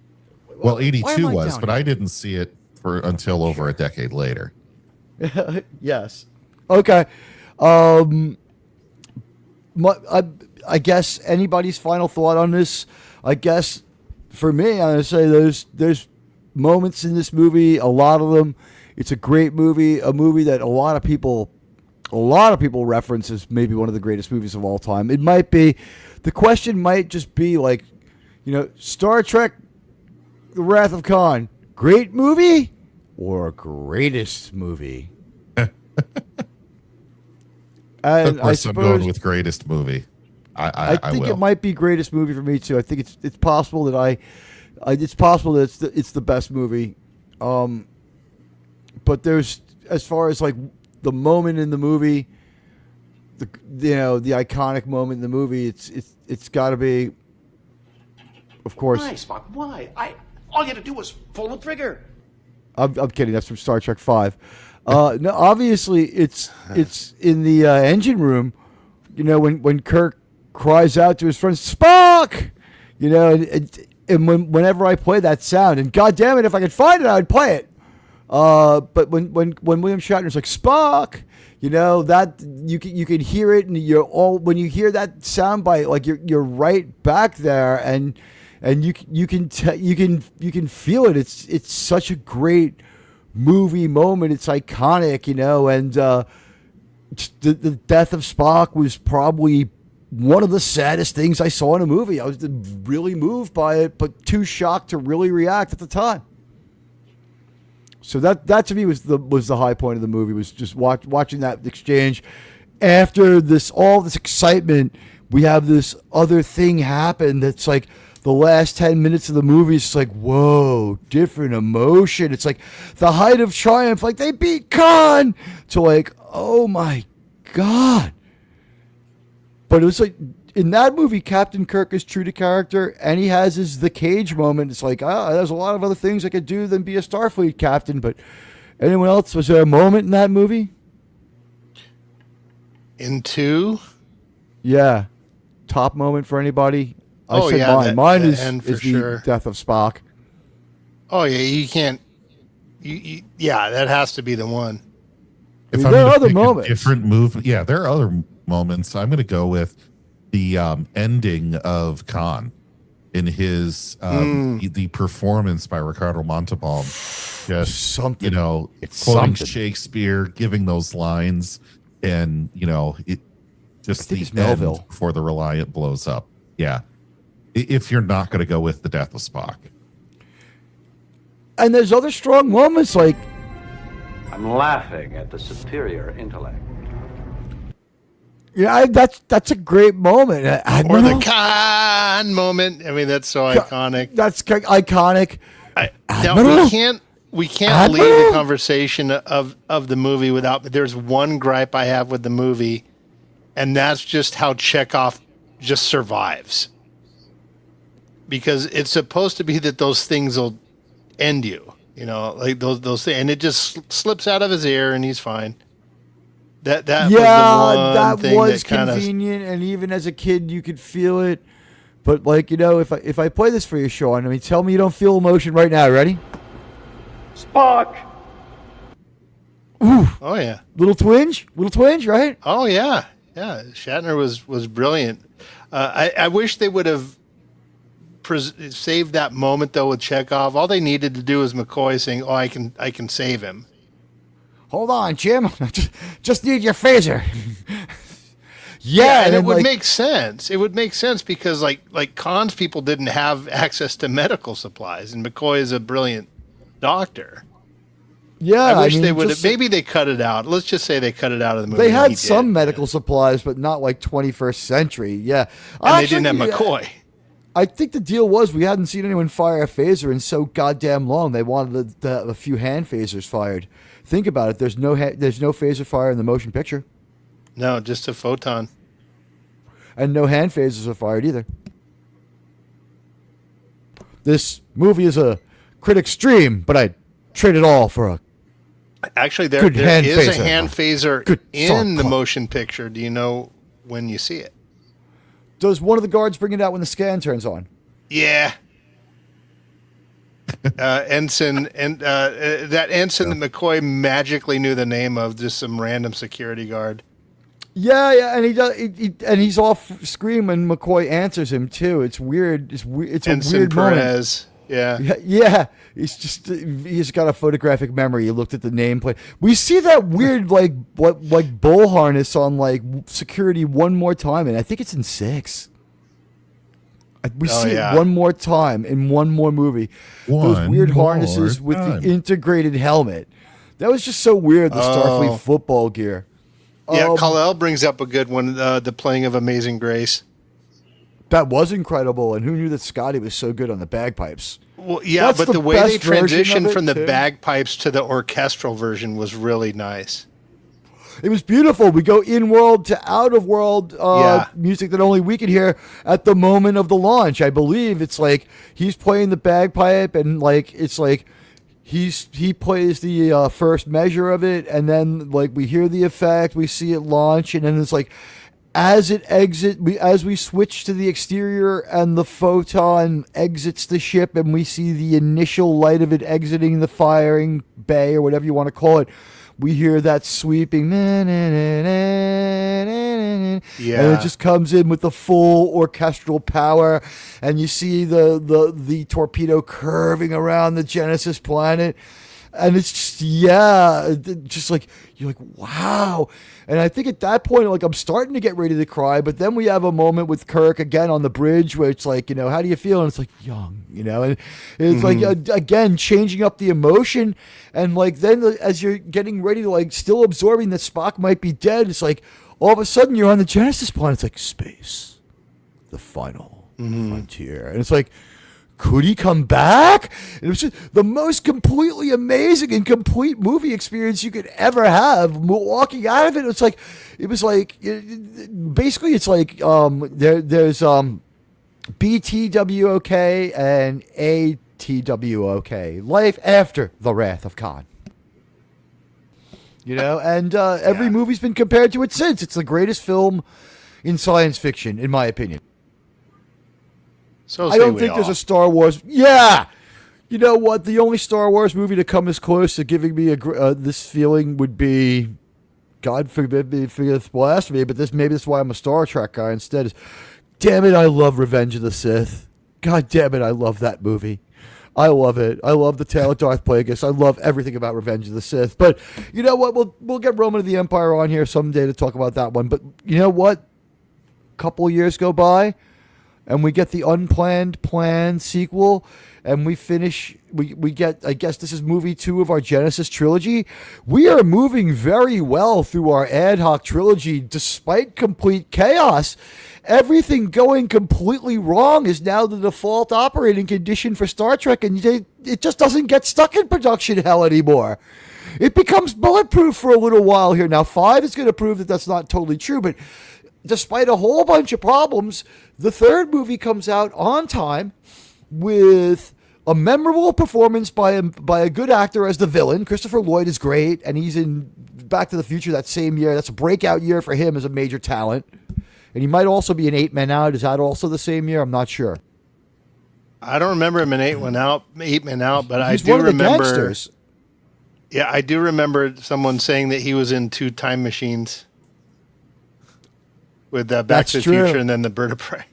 Well, Why am 82 I was, down but here? I didn't see it until over a decade later. Yes. Okay. I guess anybody's final thought on this? I guess for me, I'm gonna say there's moments in this movie, a lot of them. It's a great movie, a movie that a lot of people reference as maybe one of the greatest movies of all time. It might be. The question might just be like, Star Trek: The Wrath of Khan, great movie or greatest movie? And Of course, I I'm going suppose with greatest movie. I think will. it might be greatest movie for me too. I think it's possible that it's possible that it's the best movie. But there's, as far as like the moment in the movie, the iconic moment in the movie, it's got to be, of course. Why, Spock? Why? All you had to do was pull the trigger. I'm kidding. That's from Star Trek V. No, obviously it's in the engine room. When Kirk cries out to his friend Spock, and whenever I play that sound, and God damn it, if I could find it, I would play it. But when William Shatner's like Spock, that you can hear it, and when you hear that sound bite, like you're right back there, and you can feel it. It's such a great movie moment. It's iconic, and the death of Spock was probably one of the saddest things I saw in a movie. I was really moved by it, but too shocked to really react at the time. So that to me was the high point of the movie, was just watching that exchange. After all this excitement, we have this other thing happen that's like the last 10 minutes of the movie is like, whoa, different emotion. It's like the height of triumph, like they beat Khan, to like, oh my God. But it was like, in that movie, Captain Kirk is true to character, and he has his the cage moment. It's like, there's a lot of other things I could do than be a Starfleet captain. But anyone else, was there a moment in that movie? In 2? Yeah. Top moment for anybody? I said yeah, mine. Mine the is end for the sure. death of Spock. Oh yeah, you can't. Yeah, that has to be the one. If There I'm are gonna other pick a moments. different move, yeah, there are other moments. I'm going to go with the ending of Khan in his the performance by Ricardo Montalban. Just Something. It's quoting Shakespeare, giving those lines, and it just think it's the end Melville. before the Reliant blows up. Yeah, if you're not going to go with the death of Spock. And there's other strong moments, like I'm laughing at the superior intellect. that's a great moment. Or Admiral? the Khan moment. I mean, that's so iconic. That's iconic. Now Admiral? we can't leave Admiral? the conversation of the movie without. There's one gripe I have with the movie, and that's just how Chekhov just survives. Because it's supposed to be that those things will end you, like those things, and it just slips out of his ear, and he's fine. That was the one that thing was that kind of convenient, and even as a kid, you could feel it. But like, if I play this for you, Sean, I mean, tell me you don't feel emotion right now. Ready? Spock! Ooh, Oh yeah. little twinge, right? Oh yeah. Yeah. Shatner was brilliant. I wish they would have saved that moment though with Chekhov. All they needed to do was McCoy saying, "Oh, I can save him." Hold on, Jim. Just need your phaser. And it would like, make sense. It would make sense because like Khan's people didn't have access to medical supplies, and McCoy is a brilliant doctor. Yeah, I wish mean, they would have. Maybe they cut it out. Let's just say they cut it out of the movie. They had some medical supplies, but not like 21st century. Yeah, and they didn't have McCoy. I think the deal was we hadn't seen anyone fire a phaser in so goddamn long. They wanted to have a few hand phasers fired. Think about it. There's no phaser fire in the motion picture. No, just a photon. And no hand phasers are fired either. This movie is a critic's dream, but I'd trade it all for a Actually, there is a hand phaser in the motion picture. Do you know when you see it? Does one of the guards bring it out when the scan turns on? Yeah. Ensign and that ensign that McCoy magically knew the name of, just some random security guard. Yeah, and he does, and he's off screen when McCoy answers him too. It's weird. It's Ensign a weird Perez. moment. Yeah. He's got a photographic memory. He looked at the nameplate. We see that weird like bull harness on like security one more time, and I think it's in 6. We see it one more time in one more movie. Those weird harnesses with the integrated helmet. That was just so weird. The Starfleet football gear. Yeah, Kal-El brings up a good one. The playing of Amazing Grace. That was incredible, and who knew that Scotty was so good on the bagpipes? Well, yeah, but the way they transitioned from the bagpipes to the orchestral version was really nice. It was beautiful. We go in-world to out-of-world music that only we could hear at the moment of the launch. I believe it's like he's playing the bagpipe, and like it's like he plays the first measure of it, and then like we hear the effect, we see it launch, and then it's like as we switch to the exterior and the photon exits the ship, and we see the initial light of it exiting the firing bay or whatever you want to call it. We hear that sweeping, and it just comes in with the full orchestral power, and you see the torpedo curving around the Genesis planet, and it's just like you're like, wow. And I think at that point, like, I'm starting to get ready to cry, but then we have a moment with Kirk again on the bridge where it's like, how do you feel? And it's like, young, and it's like, again, changing up the emotion. And like, then as you're getting ready to like still absorbing that Spock might be dead, it's like all of a sudden you're on the Genesis planet. It's like space, the final frontier. And it's like, could he come back? And it was just the most completely amazing and complete movie experience you could ever have. Walking out of it, it's like basically it's like there's BTWOK and ATWOK, life after the Wrath of Khan. And every movie's been compared to it since. It's the greatest film in science fiction, in my opinion. So I don't think there's a Star Wars. Yeah, you know what? The only Star Wars movie to come as close to giving me this feeling would be, God forbid me for this blasphemy, but maybe that's why I'm a Star Trek guy instead. Is, damn it, I love Revenge of the Sith. God damn it, I love that movie. I love it. I love the tale of Darth Plagueis. I love everything about Revenge of the Sith. But you know what? We'll get Roman of the Empire on here someday to talk about that one. But you know what? A couple of years go by, and we get the planned sequel, and we get, I guess this is movie 2 of our Genesis trilogy. We are moving very well through our ad hoc trilogy, despite complete chaos. Everything going completely wrong is now the default operating condition for Star Trek, and it just doesn't get stuck in production hell anymore. It becomes bulletproof for a little while here. Now, 5 is going to prove that that's not totally true, but despite a whole bunch of problems, the third movie comes out on time with a memorable performance by a good actor as the villain. Christopher Lloyd is great, and he's in Back to the Future that same year. That's a breakout year for him as a major talent. And he might also be in 8 Men Out. Is that also the same year? I'm not sure. I don't remember him in 8 Men Out, but He's I do one of the remember. gangsters. Yeah, I do remember someone saying that he was in 2 time machines with Back to the Future and then the Bird of Prey.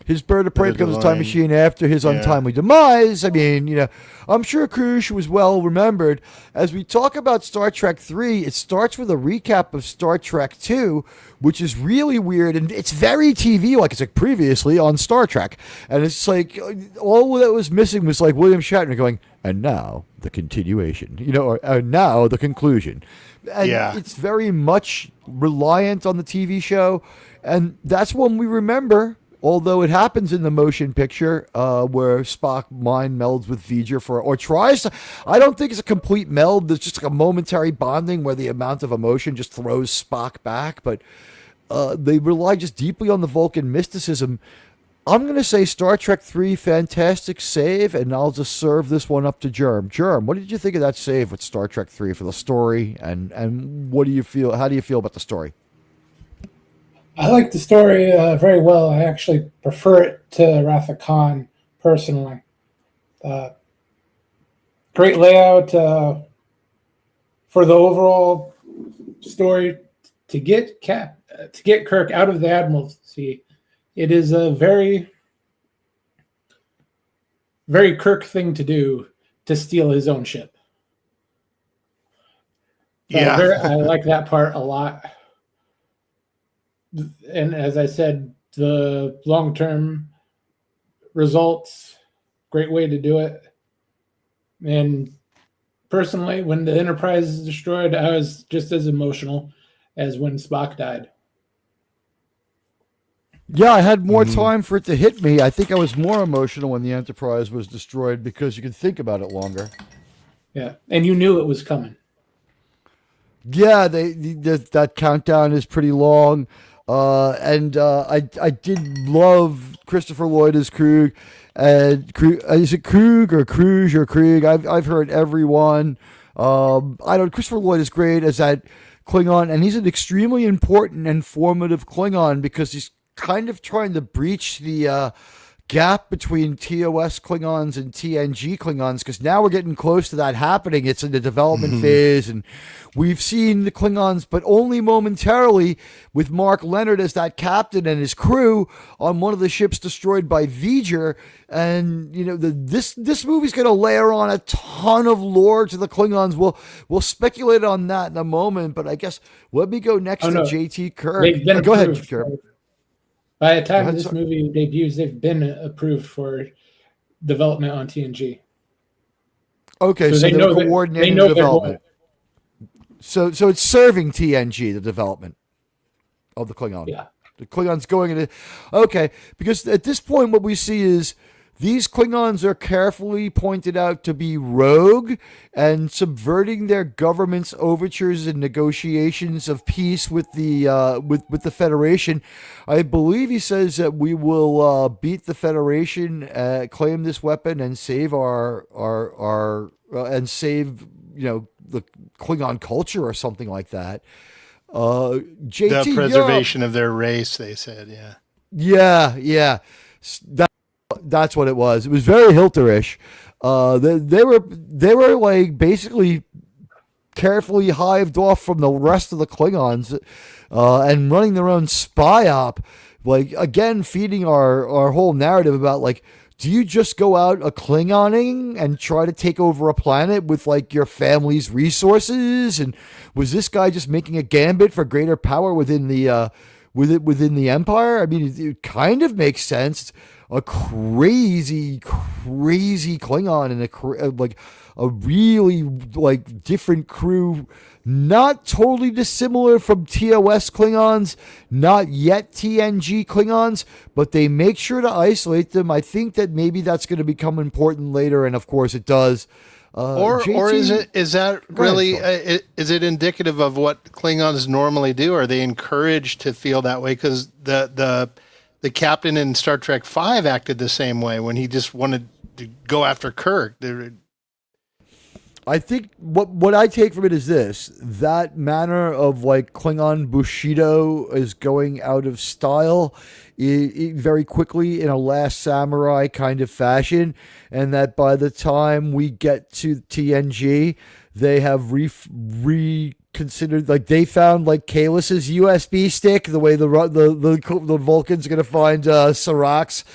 His Bird of Prey becomes a time machine after his untimely demise. I mean, I'm sure Krush was well remembered. As we talk about Star Trek 3, it starts with a recap of Star Trek 2, which is really weird, and it's very TV-like. It's like previously on Star Trek. And it's like, all that was missing was like William Shatner going, and now the continuation, or now the conclusion. And it's very much reliant on the TV show, and that's one we remember. Although it happens in the motion picture where Spock mind melds with V'ger or tries to. I don't think it's a complete meld. There's just like a momentary bonding where the amount of emotion just throws Spock back. But they rely just deeply on the Vulcan mysticism. I'm going to say Star Trek 3, fantastic save, and I'll just serve this one up to Germ. Germ, what did you think of that save with Star Trek 3 for the story? And what do you feel? How do you feel about the story? I like the story very well. I actually prefer it to Wrath of Khan, personally. Great layout for the overall story. To get Kirk out of the Admiralty, it is a very, very Kirk thing to do, to steal his own ship. I like that part a lot. And as I said, the long-term results, great way to do it. And personally, when the Enterprise is destroyed, I was just as emotional as when Spock died. Yeah, I had more time for it to hit me. I think I was more emotional when the Enterprise was destroyed because you could think about it longer. Yeah, and you knew it was coming. Yeah, that countdown is pretty long. I did love Christopher Lloyd as Krug. Is it Krug or Kruge or Krieg? I've heard everyone. Christopher Lloyd is great as that Klingon, and he's an extremely important and formative Klingon because he's kind of trying to breach the gap between TOS Klingons and TNG Klingons, because now we're getting close to that happening. It's in the development phase, and we've seen the Klingons, but only momentarily, with Mark Leonard as that captain and his crew on one of the ships destroyed by V'ger. And this movie's going to layer on a ton of lore to the Klingons. We'll speculate on that in a moment, but I guess let me go next to JT Kirk. Go ahead, Kirk. By the time this movie debuts, they've been approved for development on TNG. Okay, so they're coordinating the development. So it's serving TNG, the development of the Klingon. Yeah. The Klingons going into... Okay, because at this point what we see is these Klingons are carefully pointed out to be rogue and subverting their government's overtures and negotiations of peace with the Federation. I believe he says that we will beat the Federation, claim this weapon, and save our the Klingon culture or something like that. JT, the preservation of their race, they said. Yeah. That's what it was. It was very Hilterish. They were like basically carefully hived off from the rest of the Klingons and running their own spy op. Like, again, feeding our whole narrative about, like, do you just go out a Klingoning and try to take over a planet with, like, your family's resources? And was this guy just making a gambit for greater power within the Empire? I mean, it kind of makes sense. A crazy Klingon and a really like different crew, not totally dissimilar from TOS Klingons, not yet TNG Klingons, but they make sure to isolate them. I think that maybe that's going to become important later, and of course it does. Or is that really is it indicative of what Klingons normally do? Are they encouraged to feel that way? Because the captain in Star Trek V acted the same way when he just wanted to go after Kirk. I think what I take from it is this: that manner of like Klingon Bushido is going out of style very quickly in a Last Samurai kind of fashion, and that by the time we get to TNG, they have reconsidered, like they found like Kalis's USB stick, the way the Vulcans are gonna find Sirac's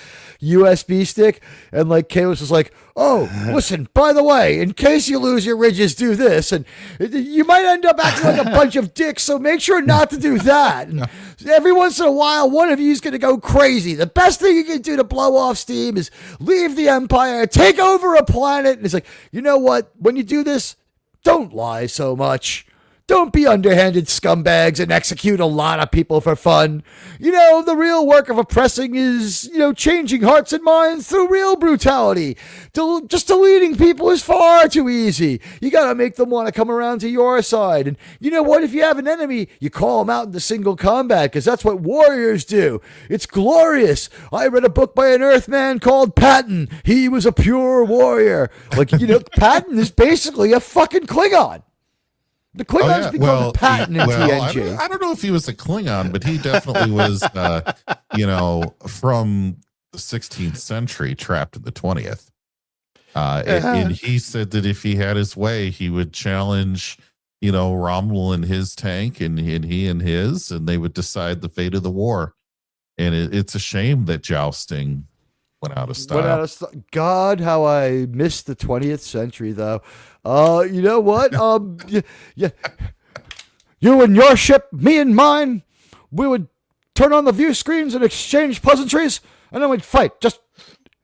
USB stick, and like Kalis was like, oh, listen, by the way, in case you lose your ridges, do this, and you might end up acting like a bunch of dicks, so make sure not to do that. And every once in a while, one of you is going to go crazy. The best thing you can do to blow off steam is leave the Empire, take over a planet. And it's like, you know what? When you do this, don't lie so much. Don't be underhanded scumbags and execute a lot of people for fun. You know, the real work of oppressing is, you know, changing hearts and minds through real brutality. Just deleting people is far too easy. You got to make them want to come around to your side. And you know what? If you have an enemy, you call them out into single combat, because that's what warriors do. It's glorious. I read a book by an Earthman called Patton. He was a pure warrior. Like, you know, Patton is basically a fucking Klingon. The Klingons become the Patton in TNG. I don't know if he was a Klingon, but he definitely was, you know, from the 16th century, trapped in the 20th. And he said that if he had his way, he would challenge, you know, Rommel and his tank, and he and his, and they would decide the fate of the war. And it's a shame that jousting went out of style. God, how I missed the 20th century, though. You know what? Yeah, you and your ship, me and mine, we would turn on the view screens and exchange pleasantries, and then we'd fight, just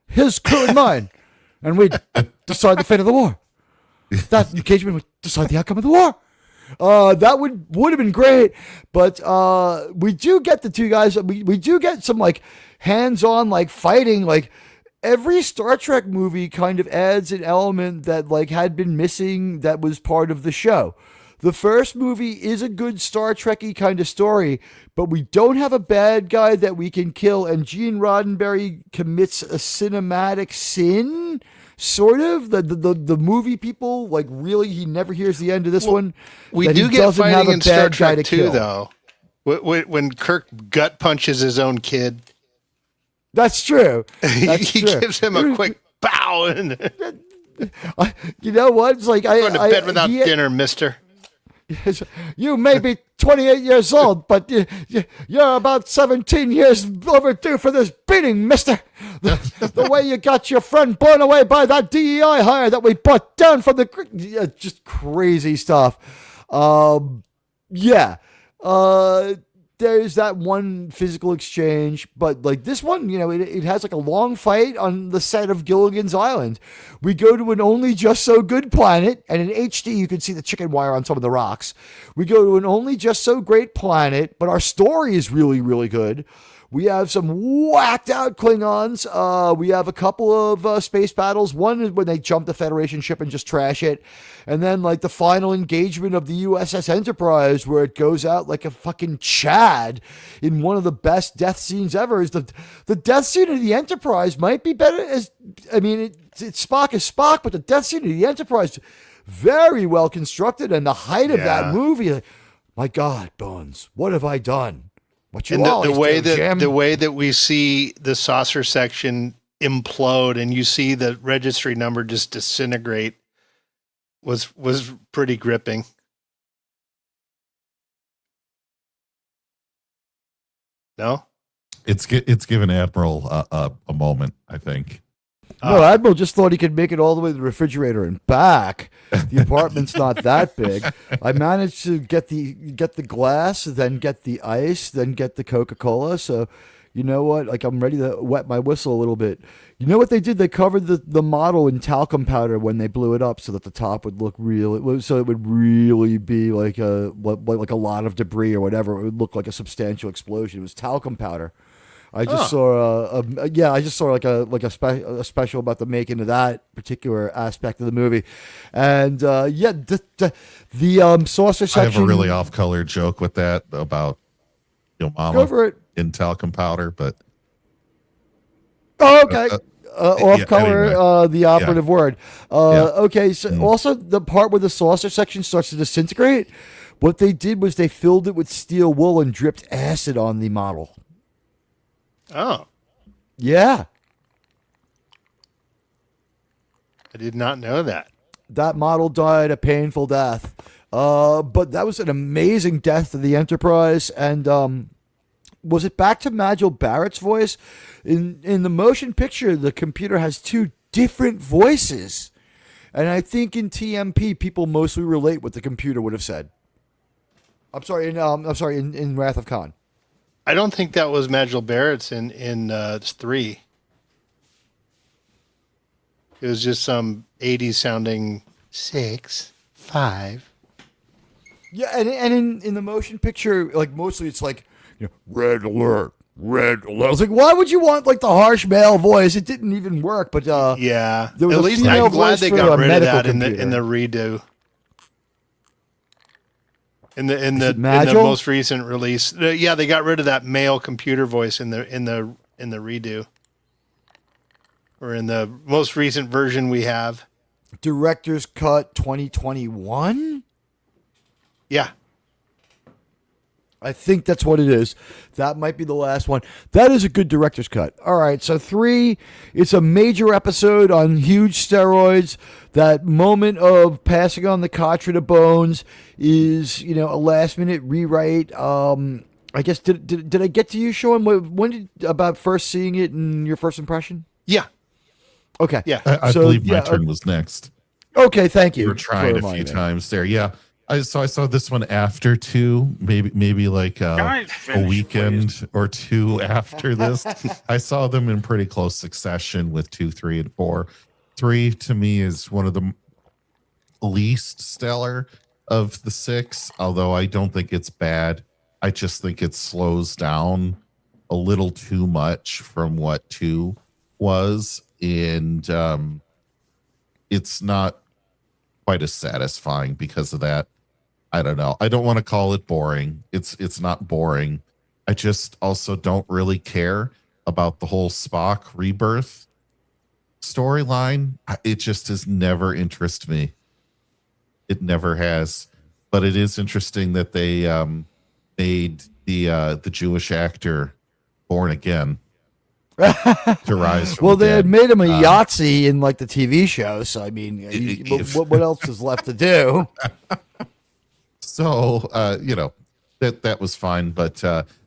his crew and mine, and we'd decide the fate of the war. That engagement would decide the outcome of the war. That would have been great, but we do get the two guys. We do get some like hands-on like fighting. Like every Star Trek movie kind of adds an element that like had been missing that was part of the show. The first movie is a good Star Trek-y kind of story, but we don't have a bad guy that we can kill, and Gene Roddenberry commits a cinematic sin. Sort of the movie people like really he never hears the end of this one. We do get fighting in Star Trek 2 though. When Kirk gut punches his own kid. That's true. He gives him a quick bow. And you know what? It's like going to bed without dinner, mister. You may be 28 years old, but you're about 17 years overdue for this beating, mister. The way you got your friend blown away by that DEI hire that we brought down from the... just crazy stuff. Yeah. There's that one physical exchange, but like this one, you know, it has like a long fight on the set of Gilligan's Island. We go to an only just so good planet, and in HD you can see the chicken wire on some of the rocks. We go to an only just so great planet, but our story is really, really good. We have some whacked out Klingons. We have a couple of space battles. One is when they jump the Federation ship and just trash it. And then like the final engagement of the USS Enterprise where it goes out like a fucking Chad in one of the best death scenes ever. Is the death scene of the Enterprise might be better it's Spock is Spock, but the death scene of the Enterprise very well constructed, and the height of that movie, like, my God, Bones, what have I done? And the way that we see the saucer section implode and you see the registry number just disintegrate was pretty gripping. No, it's given Admiral a moment, I think. No, Admiral just thought he could make it all the way to the refrigerator and back. The apartment's not that big. I managed to get the glass, then get the ice, then get the Coca-Cola. So, you know what? Like, I'm ready to wet my whistle a little bit. You know what they did? They covered the model in talcum powder when they blew it up, so that the top would look real. So it would really be like a lot of debris or whatever. It would look like a substantial explosion. It was talcum powder. I just saw like a special about the making of that particular aspect of the movie, and the saucer section. I have a really off-color joke with that about your mama Go for it. in talcum powder, but okay. off color, anyway. the operative word. Okay, so Mm. also the part where the saucer section starts to disintegrate, what they did was they filled it with steel wool and dripped acid on the model. Oh, Yeah, I did not know that. that model died a painful death. But that was an amazing death to the Enterprise. And was it back to Majel Barrett's voice? In the motion picture, the computer has two different voices. And I think in TMP, people mostly relate what the computer would have said. In Wrath of Khan. I don't think that was Majel Barrett's in 3. It was just some 80s sounding 6, 5. Yeah, and in the motion picture, like mostly it's like, red alert, red alert. I was like, why would you want like the harsh male voice? It didn't even work. But yeah, there was at a least female I'm glad voice they for got a rid of medical that in computer. the redo. In the Majel? most recent release, yeah, they got rid of that male computer voice in the redo, or in the most recent version we have. Director's Cut 2021. Yeah, I think that's what it is. That might be the last one. That is a good director's cut. All right, so 3, it's a major episode on huge steroids. That moment of passing on the Katra to Bones is, a last-minute rewrite. I guess, did I get to you, Sean? When did, about first seeing it and your first impression? yeah, Okay. yeah. I believe my turn was next. Okay, thank you. You were trying a few times there. Yeah. I saw this one after 2, maybe like a weekend or 2 after this. I saw them in pretty close succession with 2, 3, and 4. 3 to me is one of the least stellar of the 6, although I don't think it's bad. I just think it slows down a little too much from what 2 was, and it's not quite as satisfying because of that. I don't know. I don't want to call it boring. It's not boring. I just also don't really care about the whole Spock rebirth storyline. It just has never interested me. It never has. But it is interesting that they made the Jewish actor born again to rise from Well, the they had dead. made him a Yahtzee in like the TV show, so I mean, what else is left to do? So that was fine, but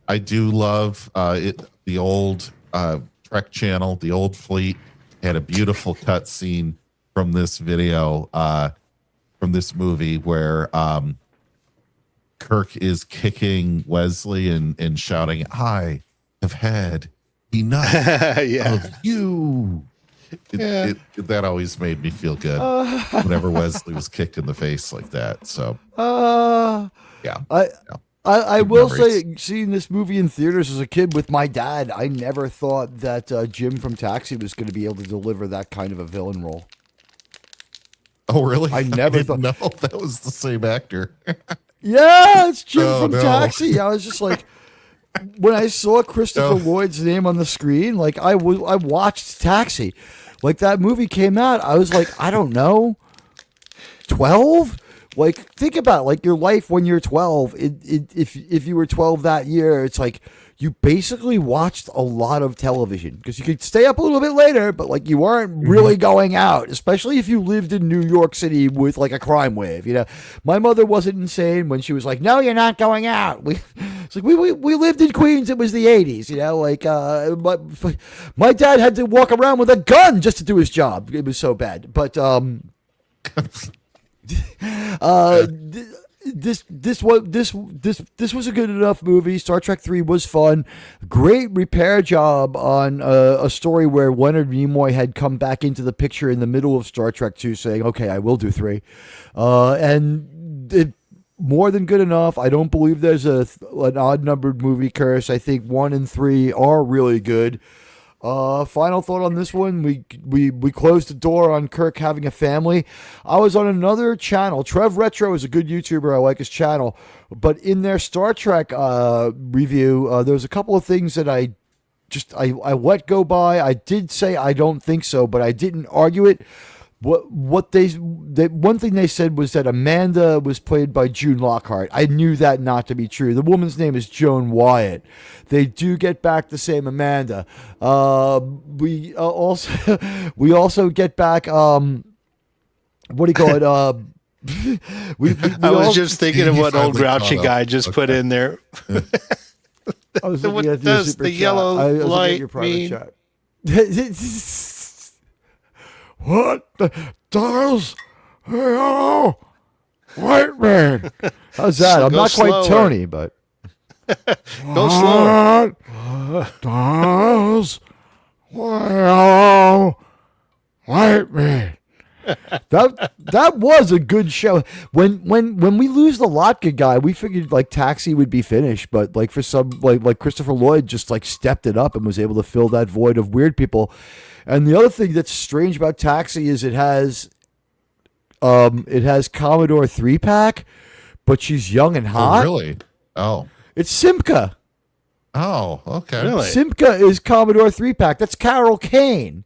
I do love the old Trek channel, the old fleet had a beautiful cut scene from this video, from this movie where Kirk is kicking Wesley and shouting, "I have had enough of you." That always made me feel good whenever Wesley was kicked in the face like that. So yeah. I will memories. say, seeing this movie in theaters as a kid with my dad, I never thought that Jim from Taxi was going to be able to deliver that kind of a villain role. Oh, really? I never didn't know that was the same actor. Yeah, it's Jim Oh, from no. Taxi. I was just like, when I saw Christopher Lloyd's name on the screen, like I watched Taxi. Like that movie came out, I was like, I don't know, 12? Like, think about it, like your life when you're 12. If you were 12 that year, it's like you basically watched a lot of television because you could stay up a little bit later, but like you weren't really going out, especially if you lived in New York City with like a crime wave. My mother wasn't insane when she was like, "No, you're not going out." It's like we lived in Queens. It was the 80s. But my dad had to walk around with a gun just to do his job. It was so bad, but this was a good enough movie. Star Trek 3 was fun. Great repair job on a story where Leonard Nimoy had come back into the picture in the middle of Star Trek 2 saying, "Okay, I will do 3." And it more than good enough. I don't believe there's an odd numbered movie curse. I think 1 and 3 are really good. Final thought on this one. We closed the door on Kirk having a family. I was on another channel. Trev Retro is a good YouTuber. I like his channel. But in their Star Trek review, there was a couple of things that I I let go by. I did say I don't think so, but I didn't argue it. What they one thing they said was that Amanda was played by June Lockhart. I knew that not to be true. The woman's name is Joan Wyatt. They do get back the same Amanda. We also get back what do you call it? I was just thinking of what old grouchy guy just put in there. I was What looking at does super the chat. yellow I was looking at light your private mean? chat. What does hello white man? How's that? I'm Go not quite slower. Tony, but Go slower. what does hello white man? That was a good show. When we lose the Lotka guy, we figured like Taxi would be finished, but like for some like Christopher Lloyd just like stepped it up and was able to fill that void of weird people. And the other thing that's strange about Taxi is it has Commodore 3-pack, but she's young and hot. Oh, really? Oh. It's Simca. Oh, okay. Really? Simca is Commodore 3-pack. That's Carol Kane.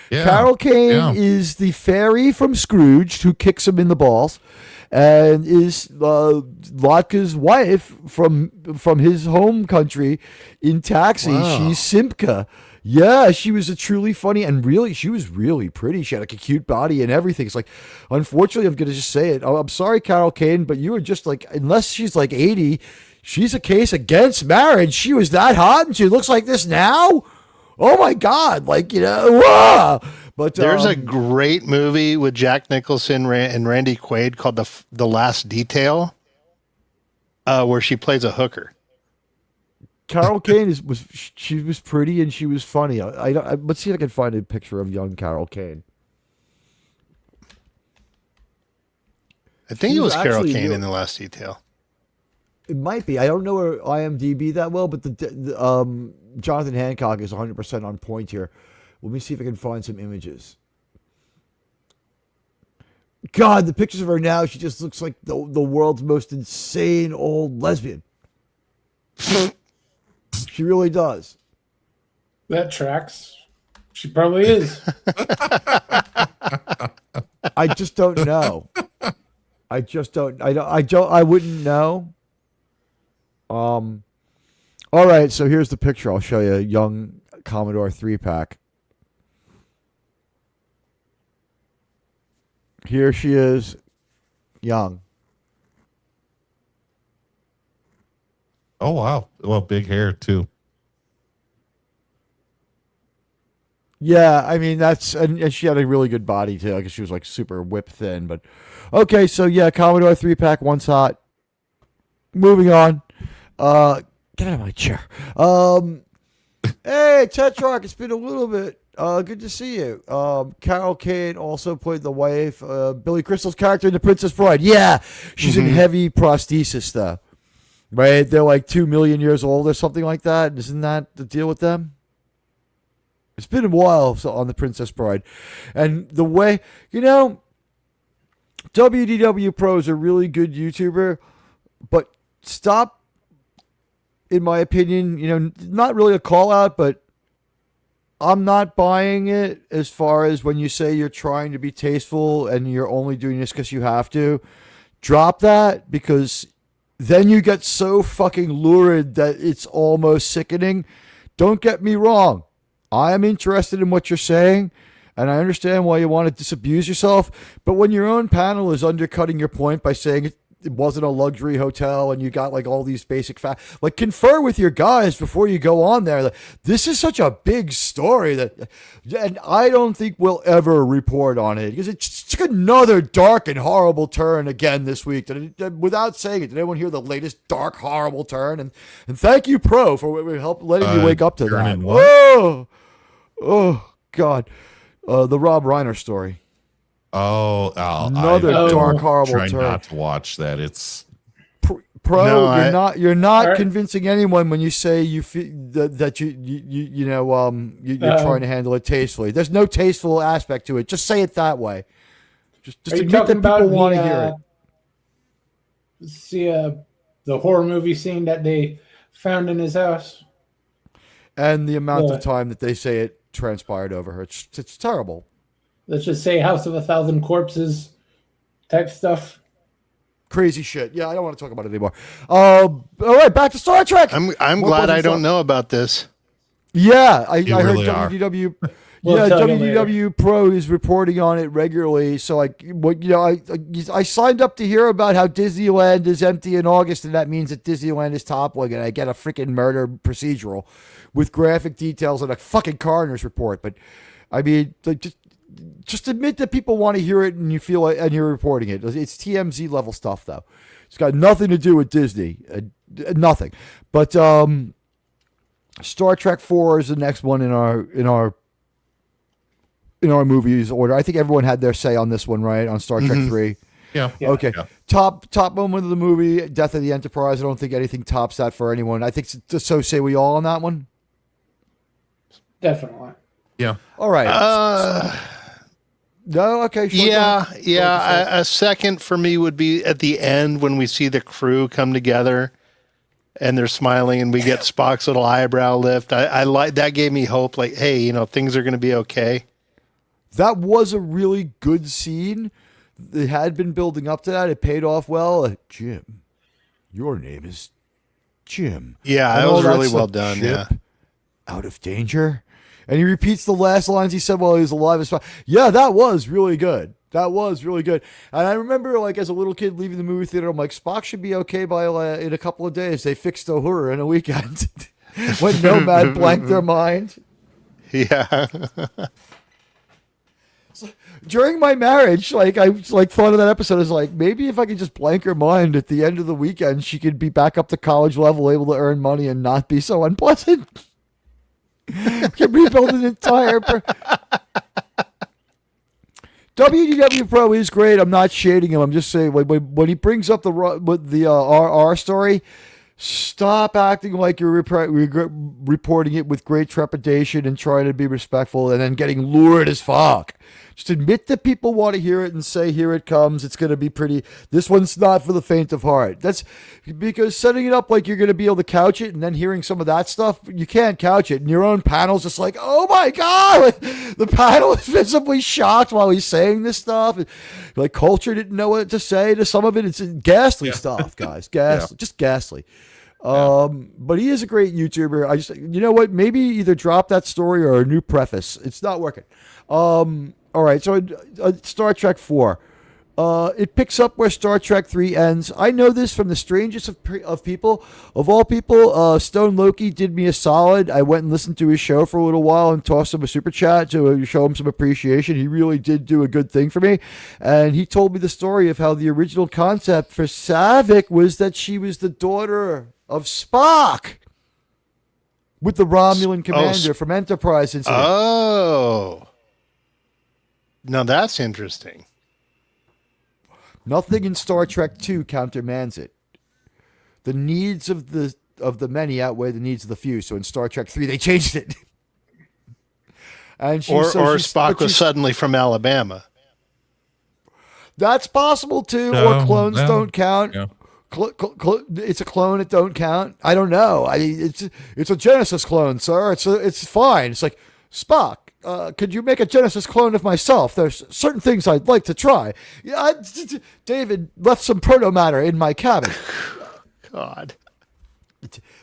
Yeah. Carol Kane Yeah. is the fairy from Scrooge who kicks him in the balls, and is Lotka's wife from his home country in Taxi. Wow. She's Simca. Yeah, she was a truly funny and really, she was really pretty. She had like a cute body and everything. It's like, unfortunately, I'm going to just say it. I'm sorry, Carol Kane, but you were just like, unless she's like 80, she's a case against marriage. She was that hot and she looks like this now. Oh my God. Like, whoa. But There's a great movie with Jack Nicholson and Randy Quaid called The Last Detail, where she plays a hooker. Carol Kane she was pretty and she was funny. Let's see if I can find a picture of young Carol Kane. I think She it was was Carol actually Kane real- in The Last Detail. It might be. I don't know her IMDb that well, but the Jonathan Hancock is 100% on point here. Let me see if I can find some images. God, the pictures of her now, she just looks like the world's most insane old lesbian. She really does. That tracks. She probably is. I just don't know. I wouldn't know. All right, so here's the picture. I'll show you a young Commodore 3-pack. Here she is, young. Oh, wow. Well, big hair, too. Yeah, I mean, and she had a really good body, too. Like, she was, like, super whip thin. But, okay, so, yeah, Commodore 3-pack, once hot. Moving on. Get out of my chair. Hey, Tetrarch, it's been a little bit. Good to see you. Carol Kane also played the wife. Billy Crystal's character in The Princess Bride. Yeah, she's in heavy prosthesis, though. Right? They're like 2 million years old or something like that. Isn't that the deal with them? It's been a while on The Princess Bride. And the way, WDW Pro is a really good YouTuber, but stop, in my opinion, not really a call out, but I'm not buying it as far as when you say you're trying to be tasteful and you're only doing this because you have to. Drop that, because then you get so fucking lurid that it's almost sickening. Don't get me wrong. I am interested in what you're saying, and I understand why you want to disabuse yourself. But when your own panel is undercutting your point by saying it wasn't a luxury hotel and you got like all these basic facts, like, confer with your guys before you go on there. This is such a big story and I don't think we'll ever report on it, because it's took another dark and horrible turn again this week. Without saying it, did anyone hear the latest dark, horrible turn? And thank you, Pro, for help letting me wake up to that. Oh, God. The Rob Reiner story. Another dark, horrible try turn. not to watch that. It's Pro. No, you're not Right. convincing anyone when you say you feel that you're trying to handle it tastefully. There's no tasteful aspect to it. Just say it that way. Just Are you admit that talking people about want to hear it. the horror movie scene that they found in his house? and the amount Yeah. of time that they say it transpired over her. It's terrible. Let's just say House of a Thousand Corpses type stuff. Crazy shit. Yeah, I don't want to talk about it anymore. All right, back to Star Trek. I'm More glad I pleasant don't stuff. know about this. Yeah, I heard really are. WDW. We'll Yeah, tell you later. WDW Pro is reporting on it regularly. So, I signed up to hear about how Disneyland is empty in August, and that means that Disneyland is toppling, and I get a freaking murder procedural with graphic details and a fucking coroner's report. But I mean, just admit that people want to hear it, and you feel like, and you're reporting it. It's TMZ level stuff, though. It's got nothing to do with Disney, nothing. But Star Trek 4 is the next one in our movies order. I think everyone had their say on this one, right? On Star Trek 3. Yeah. Okay. Yeah. Top moment of the movie, Death of the Enterprise. I don't think anything tops that for anyone. I think so. Say we all on that one. Definitely. Yeah. All right. No. Okay. Sure, Yeah, go. yeah. A second for me would be at the end when we see the crew come together and they're smiling and we get Spock's little eyebrow lift. I like that. Gave me hope. Like, hey, things are going to be okay. That was a really good scene. It had been building up to that. It paid off well. Jim, your name is Jim. Yeah, And that all was really stuff. well done. Ship Yeah. out of danger. And he repeats the last lines he said while he was alive as well. Yeah, that was really good. That was really good. And I remember, like, as a little kid leaving the movie theater, I'm like, Spock should be okay by in a couple of days. They fixed Uhura in a weekend. When Nomad blanked their mind. Yeah. During my marriage, like, I thought of that episode as like, maybe if I could just blank her mind at the end of the weekend, she could be back up to college level, able to earn money and not be so unpleasant. Can rebuild an entire. WDW Pro is great. I'm not shading him. I'm just saying when he brings up the RR story, stop acting like you're reporting it with great trepidation and trying to be respectful, and then getting lured as fuck. Just admit that people want to hear it and say, here it comes. It's going to be pretty. This one's not for the faint of heart. That's because setting it up like you're going to be able to couch it and then hearing some of that stuff, you can't couch it. And your own panel's just like, oh my God. The panel is visibly shocked while he's saying this stuff. Like, Culture didn't know what to say to some of it. It's ghastly stuff, guys. Ghastly. Just ghastly. But he is a great YouTuber. I just, you know what? Maybe either drop that story or a new preface. It's not working. All right, so Star Trek 4. It picks up where Star Trek 3 ends. I know this from the strangest of people. Of all people, Stone Loki did me a solid. I went and listened to his show for a little while and tossed him a super chat to show him some appreciation. He really did do a good thing for me. And he told me the story of how the original concept for Saavik was that she was the daughter of Spock with the Romulan commander from Enterprise incident. Oh. Now that's interesting. Nothing in Star Trek 2 countermands it. The needs of the many outweigh the needs of the few. So in Star Trek 3, they changed it. And Spock was suddenly from Alabama. That's possible too. No, or clones no. don't count. Yeah. It's a clone. It don't count. I don't know. It's a Genesis clone, sir. It's fine. It's like, Spock, could you make a Genesis clone of myself? There's certain things I'd like to try. Yeah, David left some proto matter in my cabin. God.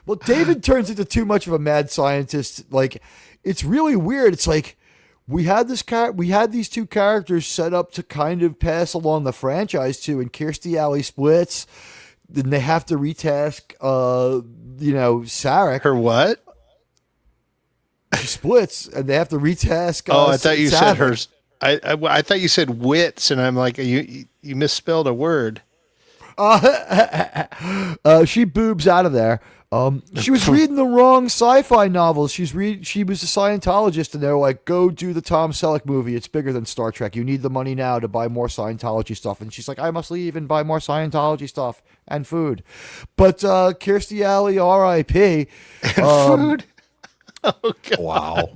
Well, David turns into too much of a mad scientist. Like, it's really weird. It's like we had these two characters set up to kind of pass along the franchise to, and Kirstie Alley splits. Then they have to retask, Sarek. Her what? She splits, and they have to retask. I thought you said Saavik. hers. I thought you said wits, and I'm like, you misspelled a word. She boobs out of there. She was reading the wrong sci-fi novels. She was a Scientologist, and they're like, go do the Tom Selleck movie. It's bigger than Star Trek. You need the money now to buy more Scientology stuff. And she's like, I must leave and buy more Scientology stuff and food. But Kirstie Alley, R.I.P. Food. Oh, wow.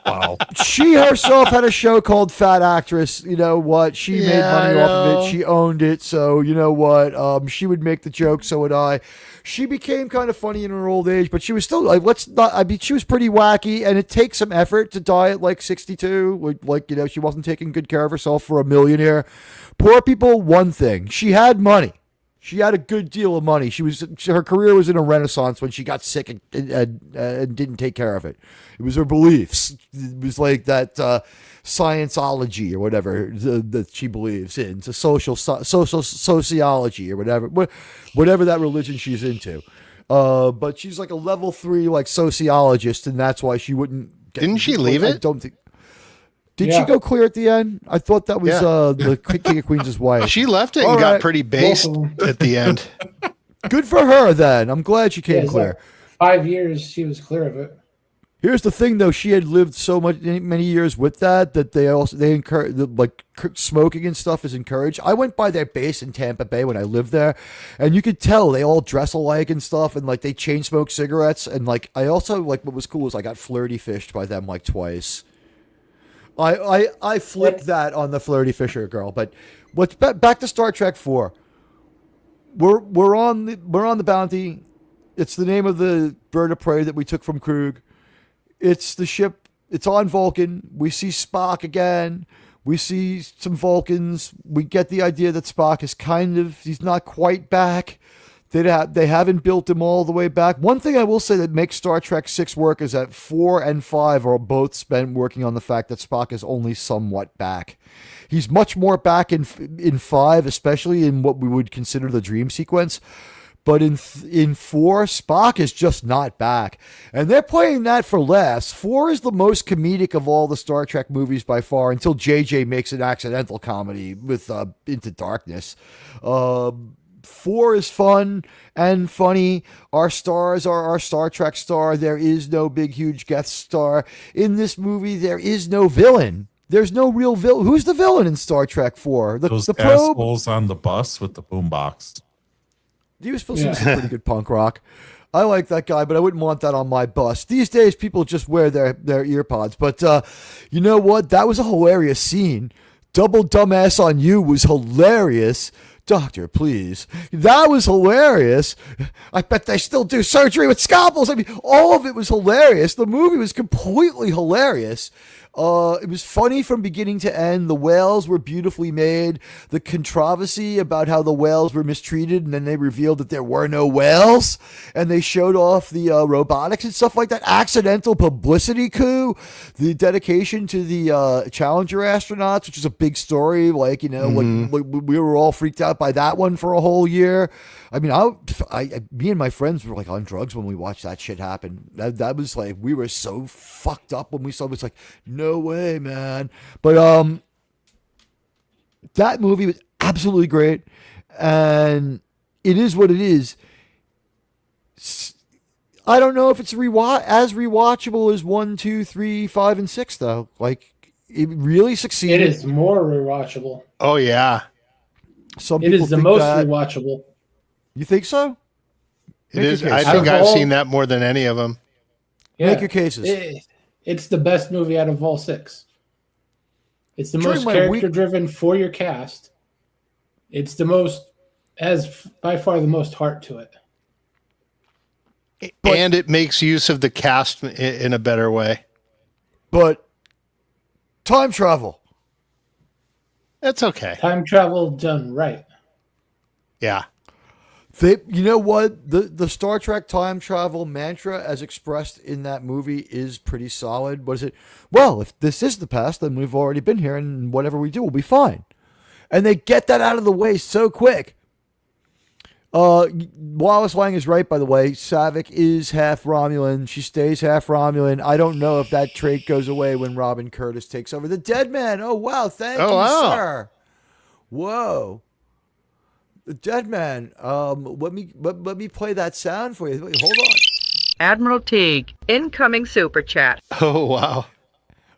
Wow. She herself had a show called Fat Actress. You know what? She made money off of it. She owned it. So, you know what? She would make the joke. So would I. she became kind of funny in her old age, but she was still like, she was pretty wacky, and it takes some effort to die at like 62. Like, she wasn't taking good care of herself for a millionaire. Poor people, one thing, she had money. She had a good deal of money. Her career was in a renaissance when she got sick and didn't take care of it. It was her beliefs. It was like that scienceology or whatever that she believes in. It's a social sociology or whatever that religion she's into. But she's like a level 3 like sociologist, and that's why she wouldn't. Didn't she leave it? I don't think. Did she go clear at the end? I thought that was the King of Queens' wife. She left it and got pretty based at the end. Good for her, then. I'm glad she came clear. Like 5 years, she was clear of it. Here's the thing, though. She had lived many years with that they encourage, like, smoking and stuff is encouraged. I went by their base in Tampa Bay when I lived there, and you could tell they all dress alike and stuff, and like they chain smoke cigarettes. And like, I also like what was cool is I got flirty fished by them like twice. I flipped that on the flirty fisher girl, but what's back to Star Trek 4. We're on the Bounty. It's the name of the bird of prey that we took from Krug. It's the ship. It's on Vulcan. We see Spock again. We see some Vulcans. We get the idea that Spock is he's not quite back. They haven't built him all the way back. One thing I will say that makes Star Trek 6 work is that 4 and 5 are both spent working on the fact that Spock is only somewhat back. He's much more back in 5, especially in what we would consider the dream sequence. But in 4, Spock is just not back. And they're playing that for laughs. 4 is the most comedic of all the Star Trek movies by far, until JJ makes an accidental comedy with Into Darkness. 4 is fun and funny. Our stars are our Star Trek star. There is no big, huge guest star. In this movie, there is no villain. There's no real villain. Who's the villain in Star Trek 4? Those the probe? assholes on the bus with the boombox. He was supposed to be some pretty good punk rock. I like that guy, but I wouldn't want that on my bus. These days, people just wear their ear pods. But you know what? That was a hilarious scene. Double dumbass on you was hilarious. Doctor, please. That was hilarious. I bet they still do surgery with scalpels. I mean, all of it was hilarious. The movie was completely hilarious. It was funny from beginning to end. The whales were beautifully made. The controversy about how the whales were mistreated, and then they revealed that there were no whales, and they showed off the robotics and stuff like that. Accidental publicity coup. The dedication to the Challenger astronauts, which is a big story. Like, we were all freaked out by that one for a whole year. I mean, me and my friends were like on drugs when we watched that shit happen. That was like, we were so fucked up when we saw it. It's like, no way, man. But that movie was absolutely great, and it is what it is. I don't know if it's as rewatchable as 1, 2, 3, 5, and 6, though. Like, it really succeeded. It is more rewatchable. Oh yeah, it is the most rewatchable. You think so? It is. I think I've seen that more than any of them. Yeah, make your cases. It's the best movie out of all 6. It's the most character-driven for your cast. It's the most, has by far the most heart to it. And it makes use of the cast in a better way. But time travel. That's okay. Time travel done right. Yeah. You know what? The Star Trek time travel mantra as expressed in that movie is pretty solid. What is it? Well, if this is the past, then we've already been here, and whatever we do will be fine. And they get that out of the way so quick. Wallace Lang is right, by the way. Saavik is half Romulan. She stays half Romulan. I don't know if that trait goes away when Robin Curtis takes over. The Dead Man. Oh, wow. Thank you, sir. Whoa. The Dead Man. Let me play that sound for you. Wait, hold on. Admiral Teague, incoming super chat. Oh, wow.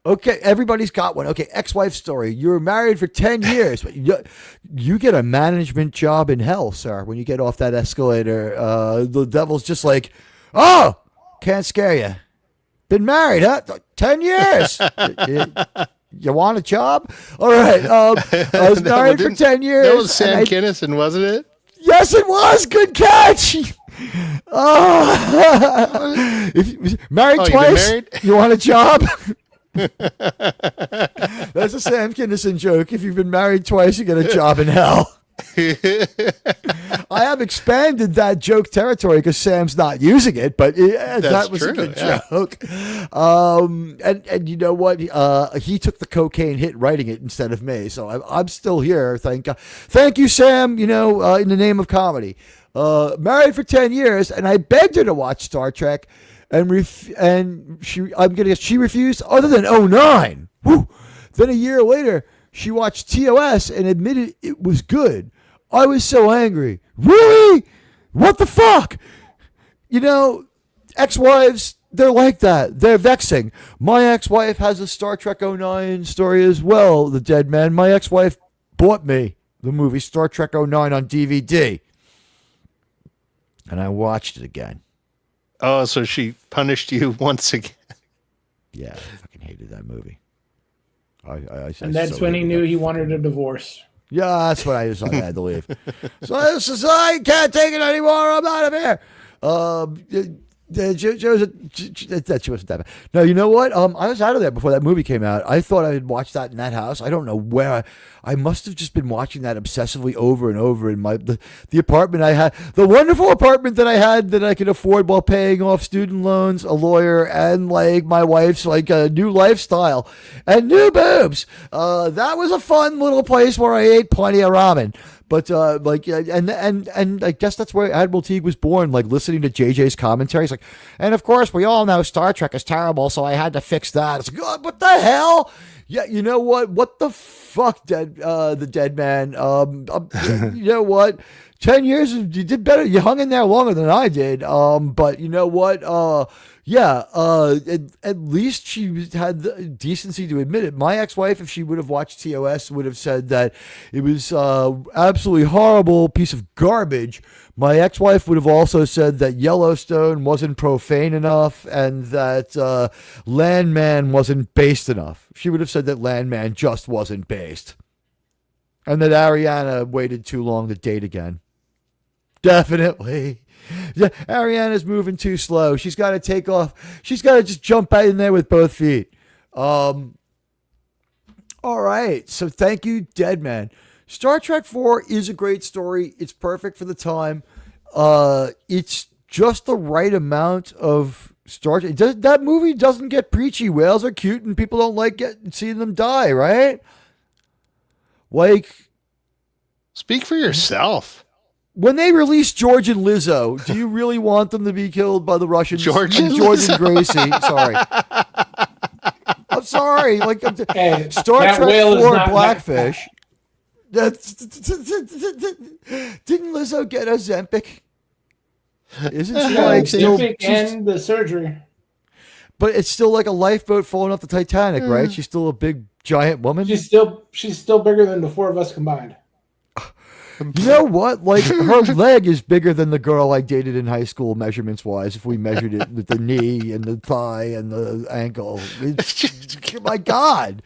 Okay, everybody's got one. Okay, ex-wife story. You were married for 10 years. But you get a management job in hell, sir, when you get off that escalator. The devil's just like, oh, can't scare you. Been married, huh? 10 years. You want a job? All right. I was married for 10 years. That was Sam Kinison, wasn't it? Yes, it was. Good catch. If married Oh, you've been twice, married? you want a job? That's a Sam Kinison joke. If you've been married twice, you get a job in hell. I have expanded that joke territory because Sam's not using it, but that was true, a good yeah. joke. And you know what? He took the cocaine hit writing it instead of me, so I'm still here. Thank you, Sam. You know, in the name of comedy. Married for 10 years, and I begged her to watch Star Trek, and she refused. Other than '09, whew. Then a year later, she watched TOS and admitted it was good. I was so angry. Really? What the fuck? You know, ex-wives, they're like that. They're vexing. My ex-wife has a Star Trek '09 story as well, The Dead Man. My ex-wife bought me the movie Star Trek '09 on DVD. And I watched it again. Oh, so she punished you once again. Yeah, I fucking hated that movie. And that's when he knew he wanted a divorce. Yeah, that's what I had to leave. So this is, I can't take it anymore. I'm out of here. She wasn't that bad. No, you know what? I was out of there before that movie came out. I thought I had watched that in that house. I don't know where. I must have just been watching that obsessively over and over in the apartment I had, the wonderful apartment that I had that I could afford while paying off student loans, a lawyer, and like my wife's like a new lifestyle and new boobs. That was a fun little place where I ate plenty of ramen. But and I guess that's where Admiral Teague was born, like listening to JJ's commentaries. Like, and of course we all know Star Trek is terrible, so I had to fix that. It's like, God, what the hell? Yeah, you know what? What the fuck, the Dead Man? You know what? 10 years, you did better. You hung in there longer than I did. But you know what? At least she had the decency to admit it. My ex-wife, if she would have watched TOS, would have said that it was absolutely horrible piece of garbage. My ex-wife would have also said that Yellowstone wasn't profane enough and that Landman wasn't based enough. She would have said that Landman just wasn't based. And that Ariana waited too long to date again. Definitely. Yeah, Ariana's moving too slow. She's got to take off. She's got to just jump out in there with both feet. All right. So thank you, Dead Man. Star Trek 4 is a great story. It's perfect for the time. It's just the right amount of Star Trek. That movie doesn't get preachy. Whales are cute and people don't like seeing them die, right? Like, speak for yourself. When they release George and Lizzo, do you really want them to be killed by the Russians? George and Gracie. Sorry. I'm sorry. Like Hey, Star that Trek whale is 4 not Blackfish. That's didn't Lizzo get Ozempic? Isn't she like still? And the surgery. But it's still like a lifeboat falling off the Titanic, right? She's still a big giant woman. She's still bigger than the four of us combined. You know what? Like her leg is bigger than the girl I dated in high school, measurements wise. If we measured it with the knee and the thigh and the ankle, my God.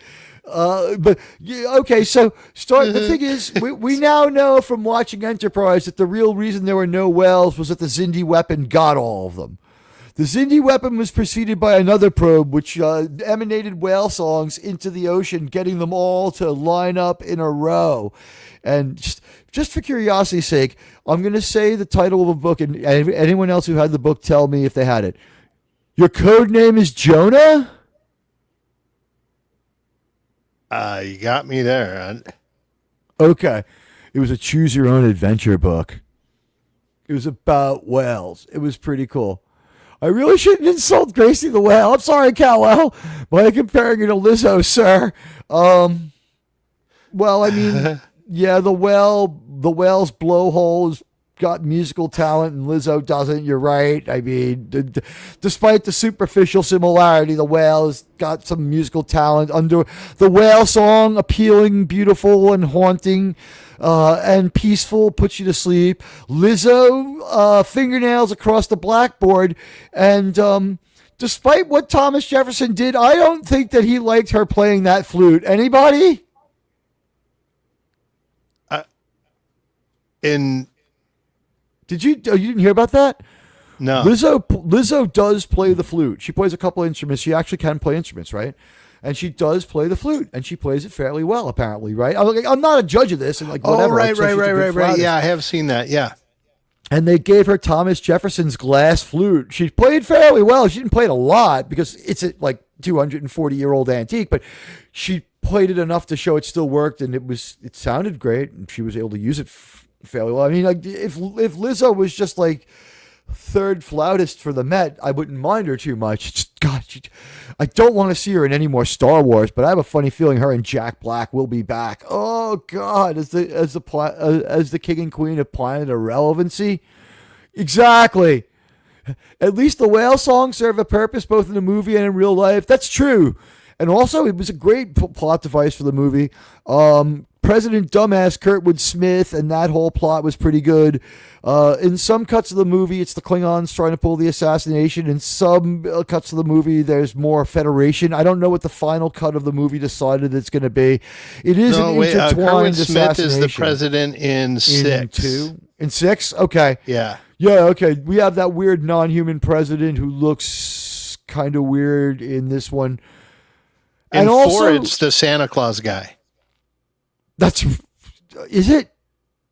But yeah, okay, so the thing is, we now know from watching Enterprise that the real reason there were no whales was that the Xindi weapon got all of them. The Xindi weapon was preceded by another probe, which emanated whale songs into the ocean, getting them all to line up in a row. And just for curiosity's sake, I'm going to say the title of a book, and anyone else who had the book, tell me if they had it. Your code name is Jonah? You got me there. Okay. It was a choose your own adventure book. It was about whales. It was pretty cool. I really shouldn't insult Gracie the whale. I'm sorry, Cowell, by comparing her to Lizzo, sir. Well, I mean, yeah, the whale's blowhole's got musical talent and Lizzo doesn't. You're right. I mean, despite the superficial similarity, the whale has got some musical talent. Under the whale song, appealing, beautiful, and haunting, and peaceful, puts you to sleep. Lizzo, fingernails across the blackboard, and despite what Thomas Jefferson did, I don't think that he liked her playing that flute. Anybody? You didn't hear about that? No. Lizzo does play the flute. She plays a couple of instruments. She actually can play instruments, right? And she does play the flute, and she plays it fairly well, apparently, right? I'm not a judge of this, and like whatever. Oh, right. Yeah, I have seen that. Yeah. And they gave her Thomas Jefferson's glass flute. She played fairly well. She didn't play it a lot because it's a 240-year-old antique, but she played it enough to show it still worked, and it sounded great, and she was able to use it fairly well. I mean, like if Lizzo was just like third flautist for the Met, I wouldn't mind her too much. God, I don't want to see her in any more Star Wars, but I have a funny feeling her and Jack Black will be back. Oh God, as the king and queen of Planet Irrelevancy. Exactly. At least the whale songs serve a purpose both in the movie and in real life. That's true. And also, it was a great plot device for the movie. President Dumbass Kurtwood Smith and that whole plot was pretty good. In some cuts of the movie, it's the Klingons trying to pull the assassination. In some cuts of the movie, there's more Federation. I don't know what the final cut of the movie decided it's going to be. It is an intertwined Kurtwood assassination. Smith is the president in 6. In 6? Okay. Yeah. Yeah, okay. We have that weird non-human president who looks kind of weird in this one. In 4, it's the Santa Claus guy. Is it?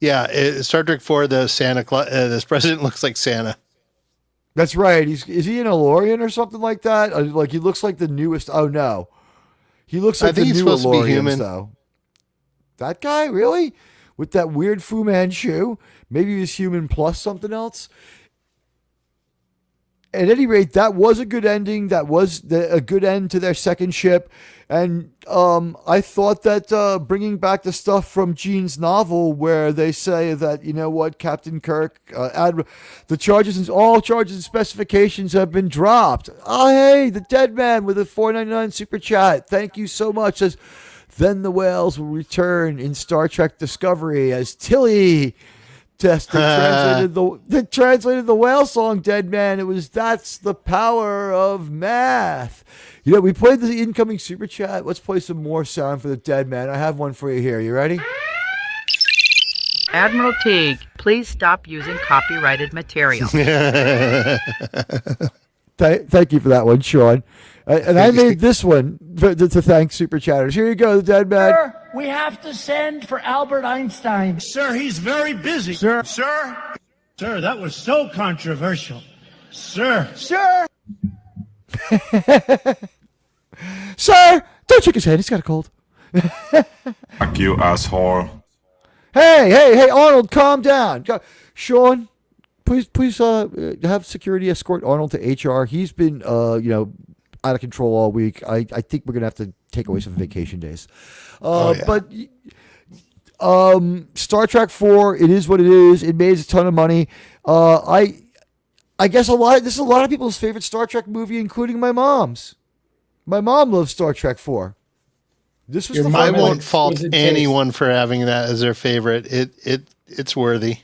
Yeah, Star Trek 4, the Santa Claus, this president looks like Santa. That's right. Is he an Elorian or something like that? Like he looks like the newest. Oh no, he looks like the new Elorians though. That guy really, with that weird Fu Manchu. Maybe he's human plus something else. At any rate, that was a good ending. That was a good end to their second ship. And I thought that bringing back the stuff from Gene's novel where they say that, you know what, Captain Kirk, all charges and specifications have been dropped. Oh, hey, the dead man with a $4.99 super chat. Thank you so much. Says, then the whales will return in Star Trek Discovery as Tilly translated the whale song, Dead Man. That's the power of math. You know, we played the incoming super chat. Let's play some more sound for the Dead Man. I have one for you here. You ready? Admiral Teague, please stop using copyrighted material. Thank you for that one, Sean. And I made this one to thank super chatters. Here you go, the Dead Man. Sir, we have to send for Albert Einstein. Sir, he's very busy. Sir. Sir, that was so controversial. Sir. Sir. Sir, don't shake his head. He's got a cold. Fuck you, asshole. Hey, Arnold, calm down. Sean, please have security escort Arnold to HR. He's been, out of control all week. I think we're going to have to take away some vacation days. But Star Trek 4, it is what it is. It made a ton of money. I guess this is a lot of people's favorite Star Trek movie, including my mom's. My mom loves Star Trek 4. This was I won't fault anyone for having that as their favorite. It's worthy.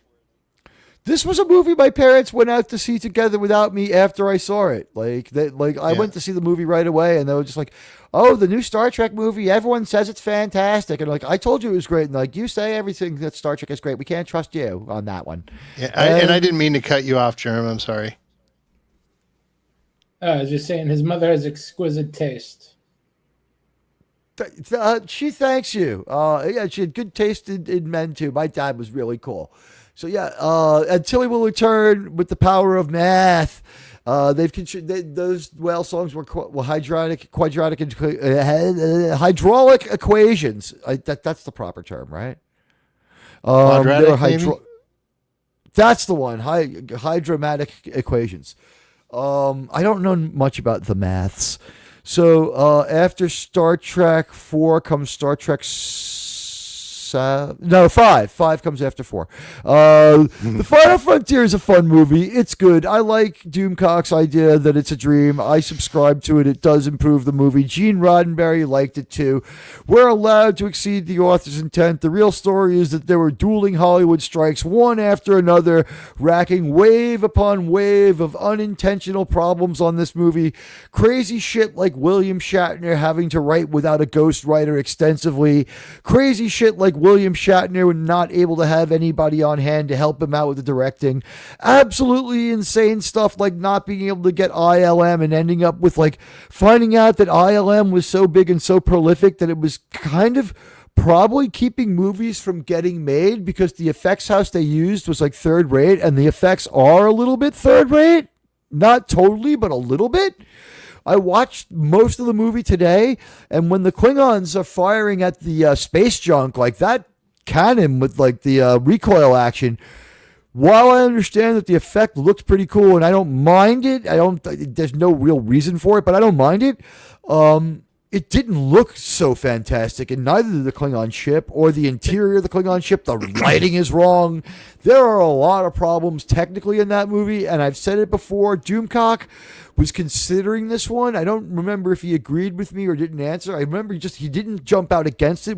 This was a movie my parents went out to see together without me after I saw it. I went to see the movie right away, and they were just like, "Oh, the new Star Trek movie! Everyone says it's fantastic." And I told you it was great. And you say everything that Star Trek is great. We can't trust you on that one. Yeah, and I didn't mean to cut you off, Jerem. I'm sorry. I was just saying, his mother has exquisite taste. She thanks you. She had good taste in men too. My dad was really cool. So and Tilly will return with the power of math. Those whale songs were hydraulic equations. That's the proper term, right? Quadratic, that's the one. Hydromatic equations. I don't know much about the maths. So after Star Trek 4 comes Star Trek 5. 5 comes after 4. The Final Frontier is a fun movie. It's good. I like Doomcock's idea that it's a dream. I subscribe to it. It does improve the movie. Gene Roddenberry liked it too. We're allowed to exceed the author's intent. The real story is that there were dueling Hollywood strikes, one after another, racking wave upon wave of unintentional problems on this movie. Crazy shit like William Shatner having to write without a ghostwriter extensively. Crazy shit like William Shatner was not able to have anybody on hand to help him out with the directing. Absolutely insane stuff, like not being able to get ILM and ending up with like finding out that ILM was so big and so prolific that it was kind of probably keeping movies from getting made because the effects house they used was like third rate, and the effects are a little bit third rate. Not totally, but a little bit. I watched most of the movie today, and when the Klingons are firing at the space junk, like that cannon with like the recoil action, while I understand that the effect looks pretty cool and I don't mind it, there's no real reason for it, but I don't mind it. It didn't look so fantastic, and neither did the Klingon ship or the interior of the Klingon ship. The lighting is wrong. There are a lot of problems technically in that movie, and I've said it before. Doomcock was considering this one. I don't remember if he agreed with me or didn't answer. I remember he didn't jump out against it.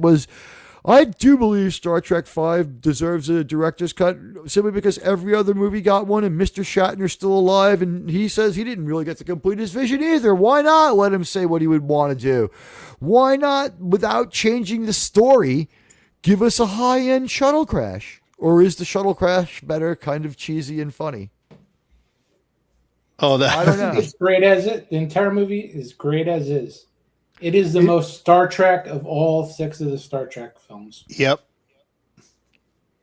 I do believe Star Trek V deserves a director's cut simply because every other movie got one and Mr. Shatner's still alive and he says he didn't really get to complete his vision either. Why not let him say what he would want to do? Why not, without changing the story, give us a high-end shuttle crash? Or is the shuttle crash better, kind of cheesy and funny? Oh, I don't know. It's great as it. The entire movie is great as is. It is the most Star Trek of all 6 of the Star Trek films. Yep.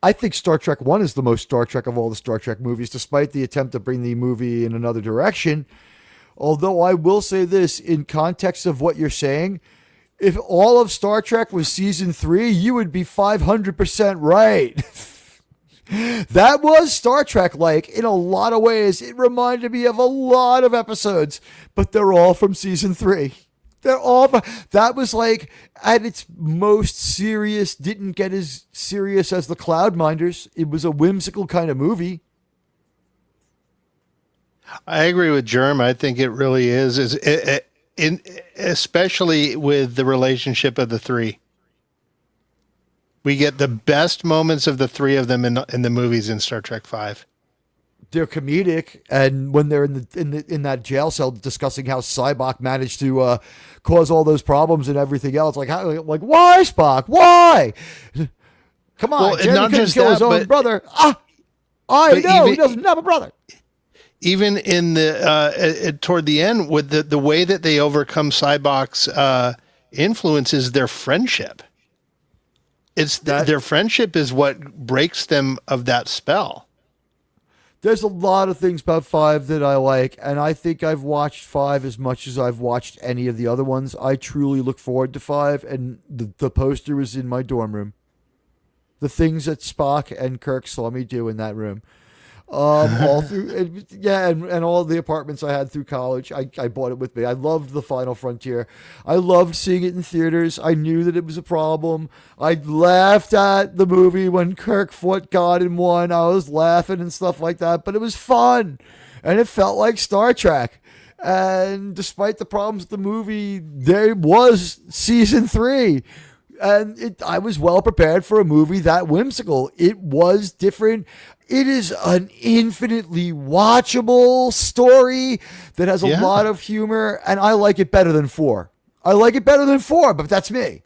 I think Star Trek 1 is the most Star Trek of all the Star Trek movies, despite the attempt to bring the movie in another direction. Although I will say this, in context of what you're saying, if all of Star Trek was season 3, you would be 500% right. That was Star Trek-like in a lot of ways. It reminded me of a lot of episodes, but they're all from season 3. That was like at its most serious, didn't get as serious as the Cloudminders. It was a whimsical kind of movie. I agree with Germ. I think it really is especially with the relationship of the 3. We get the best moments of the 3 of them in the movies in Star Trek V. They're comedic, and when they're in that jail cell discussing how Cybok managed to cause all those problems and everything else, like why Spock? Why? Come on, Jeremy not couldn't just kill his that, own brother. I know he doesn't have a brother. Even in the toward the end, with the way that they overcome Cybok's influence is their friendship. Their friendship is what breaks them of that spell. There's a lot of things about 5 that I like, and I think I've watched 5 as much as I've watched any of the other ones. I truly look forward to 5, and the poster was in my dorm room. The things that Spock and Kirk saw me do in that room. All through, and all the apartments I had through college, I bought it with me. I loved The Final Frontier. I loved seeing it in theaters. I knew that it was a problem. I laughed at the movie when Kirk fought God and won. I was laughing and stuff like that, but it was fun, and it felt like Star Trek. And despite the problems with the movie, there was season 3. And I was well prepared for a movie that whimsical. It was different. It is an infinitely watchable story that has a lot of humor, and I like it better than 4. I like it better than 4, but that's me.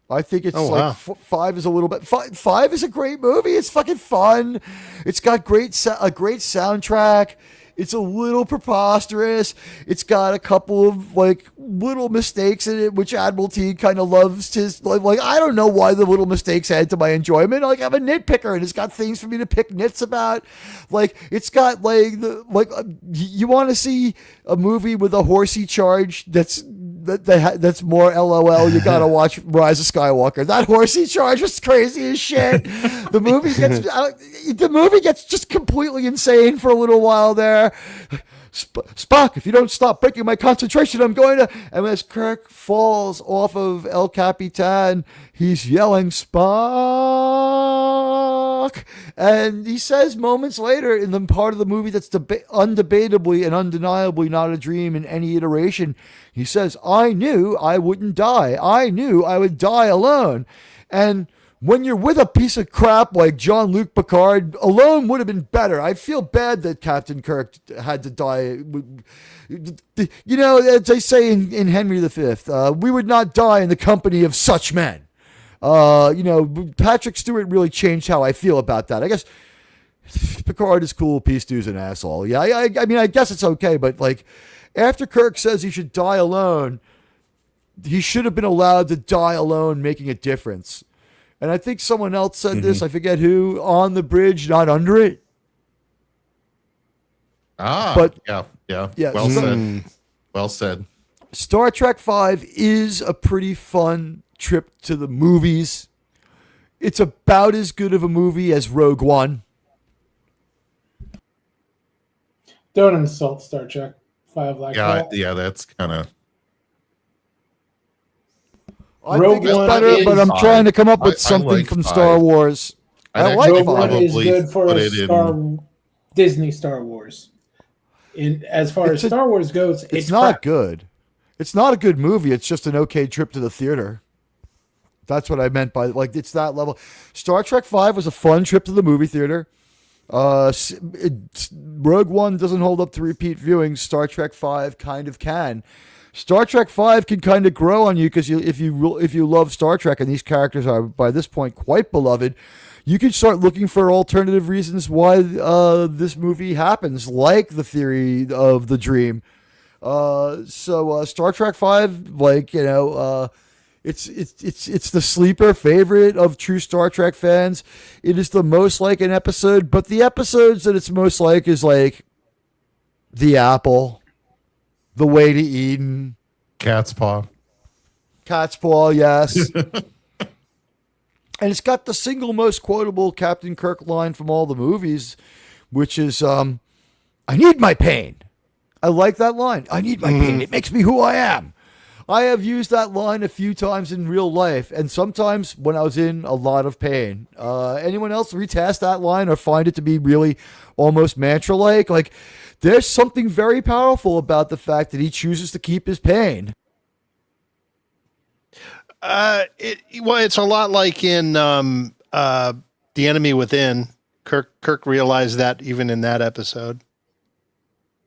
I think it's 5 is a little bit. 5 is a great movie. It's fucking fun. It's got a great soundtrack. It's a little preposterous. It's got a couple of like little mistakes in it, which Admiral T kind of loves. I don't know why the little mistakes add to my enjoyment. Like, I'm a nitpicker, and it's got things for me to pick nits about. Like, it's got you want to see a movie with a horsey charge that's more LOL. You gotta watch Rise of Skywalker. That horsey charge was crazy as shit. The movie gets just completely insane for a little while there. Spock, if you don't stop breaking my concentration, I'm going to. And as Kirk falls off of El Capitan, he's yelling Spock, and he says moments later in the part of the movie that's undebatably and undeniably not a dream in any iteration, he says, "I knew I wouldn't die. I knew I would die alone." And when you're with a piece of crap like Jean-Luc Picard, alone would have been better. I feel bad that Captain Kirk had to die. You know, as they say in Henry V, we would not die in the company of such men. Patrick Stewart really changed how I feel about that. I guess Picard is cool, Peace Dude's an asshole. Yeah, I mean, I guess it's okay, but like, after Kirk says he should die alone, he should have been allowed to die alone, making a difference. And I think someone else said this, I forget who, on the bridge, not under it. But yeah. Well so, said. Well said. Star Trek V is a pretty fun trip to the movies. It's about as good of a movie as Rogue One. Don't insult Star Trek 5 like that. Yeah, that's kind of... I think it's better, but I'm trying to come up with something like from 5. Star Wars. I like Rogue 5. One is good for a Disney Star Wars. As far as Star Wars goes, it's not good. It's not a good movie. It's just an okay trip to the theater. That's what I meant by, like, it's that level. Star Trek V was a fun trip to the movie theater. Rogue One doesn't hold up to repeat viewing. Star Trek V kind of can. Star Trek V can kind of grow on you because if you love Star Trek, and these characters are by this point quite beloved, you can start looking for alternative reasons why this movie happens, like the theory of the dream. So Star Trek V, like, it's the sleeper favorite of true Star Trek fans. It is the most like an episode, but the episodes that it's most like is like The Apple, The Way to Eden, Cat's Paw, yes. And it's got the single most quotable Captain Kirk line from all the movies, which is, I need my pain. I like that line. I need my pain. It makes me who I am. I have used that line a few times in real life, and sometimes when I was in a lot of pain. Anyone else retest that line or find it to be really almost mantra-like? Like, there's something very powerful about the fact that he chooses to keep his pain. It's a lot like in The Enemy Within. Kirk realized that even in that episode,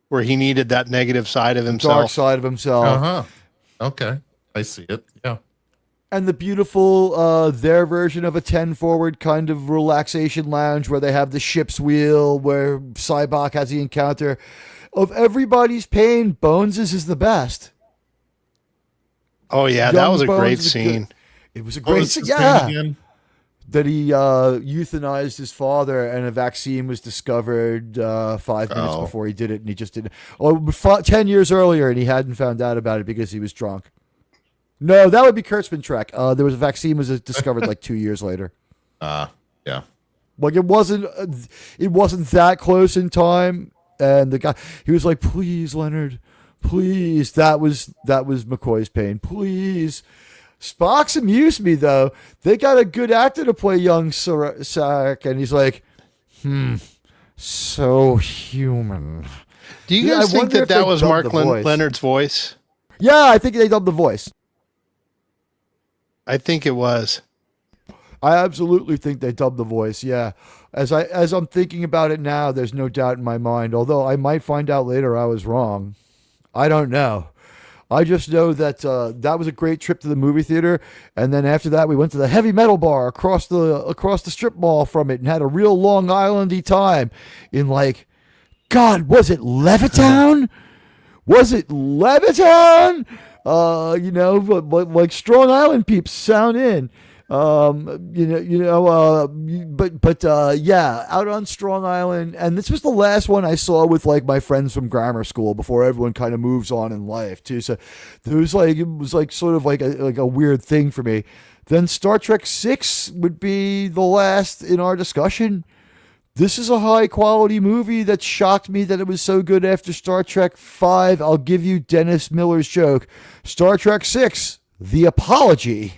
where he needed that negative side of himself, dark side of himself. Okay, I see it. Yeah. And the beautiful, their version of a 10 forward kind of relaxation lounge where they have the ship's wheel, where Cybok has the encounter. Of everybody's pain, Bones's is the best. Oh, yeah, that was a great scene. It was a great scene, yeah. That he euthanized his father, and a vaccine was discovered 5 minutes before he did it, and he just didn't. 10 years earlier, and he hadn't found out about it because he was drunk. No, that would be Kurtzman Trek. There was a vaccine was discovered like 2 years later. Yeah. Like it wasn't that close in time, and the guy, he was like, "Please, Leonard, please." That was McCoy's pain. Please. Spock's amused me though. They got a good actor to play young Sarek, and he's like, so human. Do you guys think that was Mark Leonard's voice? Yeah, I think they dubbed the voice. I think it was. I absolutely think they dubbed the voice. Yeah, as I'm thinking about it now, there's no doubt in my mind. Although I might find out later I was wrong. I don't know. I just know that that was a great trip to the movie theater, and then after that we went to the heavy metal bar across the strip mall from it and had a real Long Island-y time in, like, God, was it Levittown? Like Strong Island peeps sound in. Yeah, out on Strong Island, and this was the last one I saw with like my friends from grammar school before everyone kind of moves on in life too. So it was like sort of like a weird thing for me. Then Star Trek 6 would be the last in our discussion. This is a high quality movie that shocked me that it was so good after Star Trek 5. I'll give you Dennis Miller's joke. Star Trek 6, The Apology.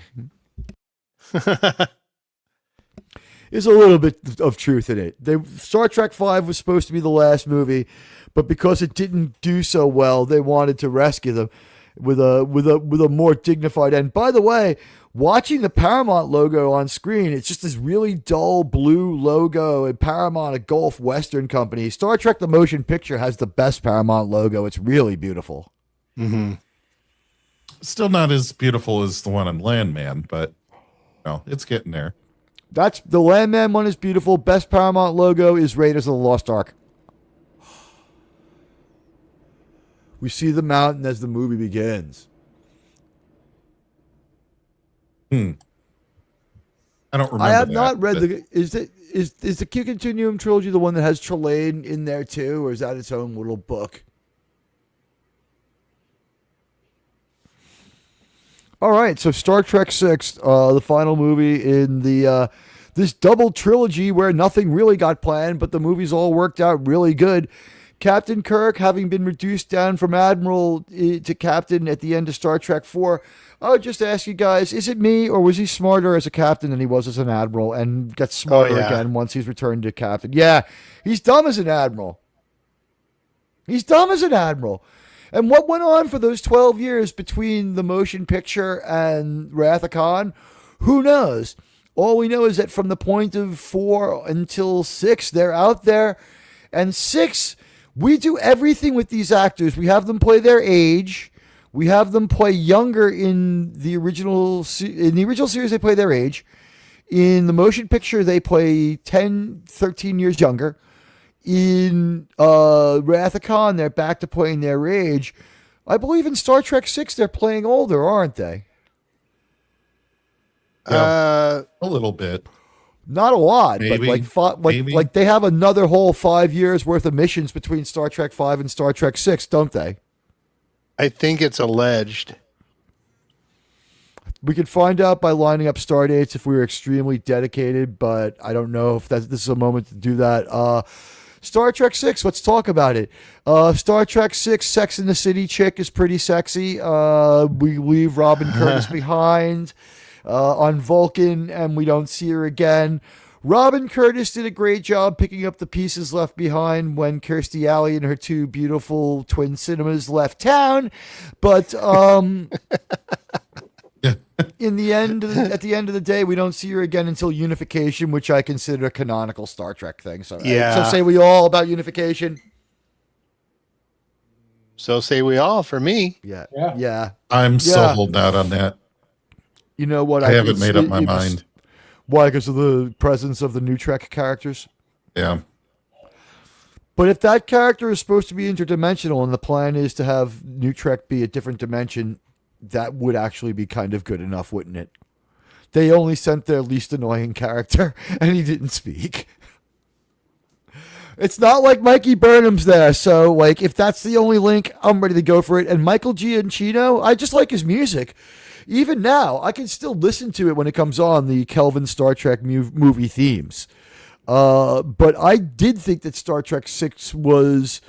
There's a little bit of truth in it. Star Trek V was supposed to be the last movie, but because it didn't do so well, they wanted to rescue them with a more dignified end. By the way, watching the Paramount logo on screen, it's just this really dull blue logo, and Paramount, a Gulf Western company. Star Trek the Motion Picture has the best Paramount logo. It's really beautiful. Still not as beautiful as the one on Landman, but No, it's getting there. That's the Landman one is beautiful. Best Paramount logo is Raiders of the Lost Ark. We see the mountain as the movie begins. I don't remember. I have that, not read but- is the Q Continuum trilogy the one that has Trelane in there too, or is that its own little book? All right, so Star Trek VI, the final movie in the this double trilogy where nothing really got planned, but the movies all worked out really good. Captain Kirk, having been reduced down from Admiral to Captain at the end of Star Trek IV, I would just ask you guys, is it me, or was he smarter as a captain than he was as an admiral, and gets smarter again once he's returned to captain? Yeah, he's dumb as an admiral. He's dumb as an admiral. And what went on for those 12 years between the motion picture and Wrath of Khan? Who knows? All we know is that from the point of 4 until 6, they're out there. And 6, we do everything with these actors. We have them play their age. We have them play younger in the original series. They play their age. In the motion picture, they play 10, 13 years younger. In Wrath of Khan, they're back to playing their age. I believe in Star Trek VI, they're playing older, aren't they? A little bit. Not a lot, Maybe. but like they have another whole 5 years worth of missions between Star Trek V and Star Trek VI, don't they? I think it's alleged. We could find out by lining up star dates if we were extremely dedicated, but I don't know if this is a moment to do that. Star Trek VI, let's talk about it. Star Trek VI, Sex in the City chick is pretty sexy. We leave Robin Curtis behind on Vulcan, and we don't see her again. Robin Curtis did a great job picking up the pieces left behind when Kirstie Alley and her two beautiful twin cinemas left town. But in the end, at the end of the day, we don't see her again until Unification, which I consider a canonical Star Trek thing. So, Yeah. so say we all about Unification. So say we all for me. Yeah. I'm so holding out on that. You know what? I haven't made up my mind. Why? Because of the presence of the new Trek characters? Yeah. But if that character is supposed to be interdimensional and the plan is to have New Trek be a different dimension, that would actually be kind of good enough, wouldn't it? They only sent their least annoying character and he didn't speak. It's not like Mikey Burnham's there, so like if that's the only link, I'm ready to go for it. And Michael Giacchino, I just like his music. Even now, I can still listen to it when it comes on, the Kelvin Star Trek movie themes. But I did think that Star Trek VI was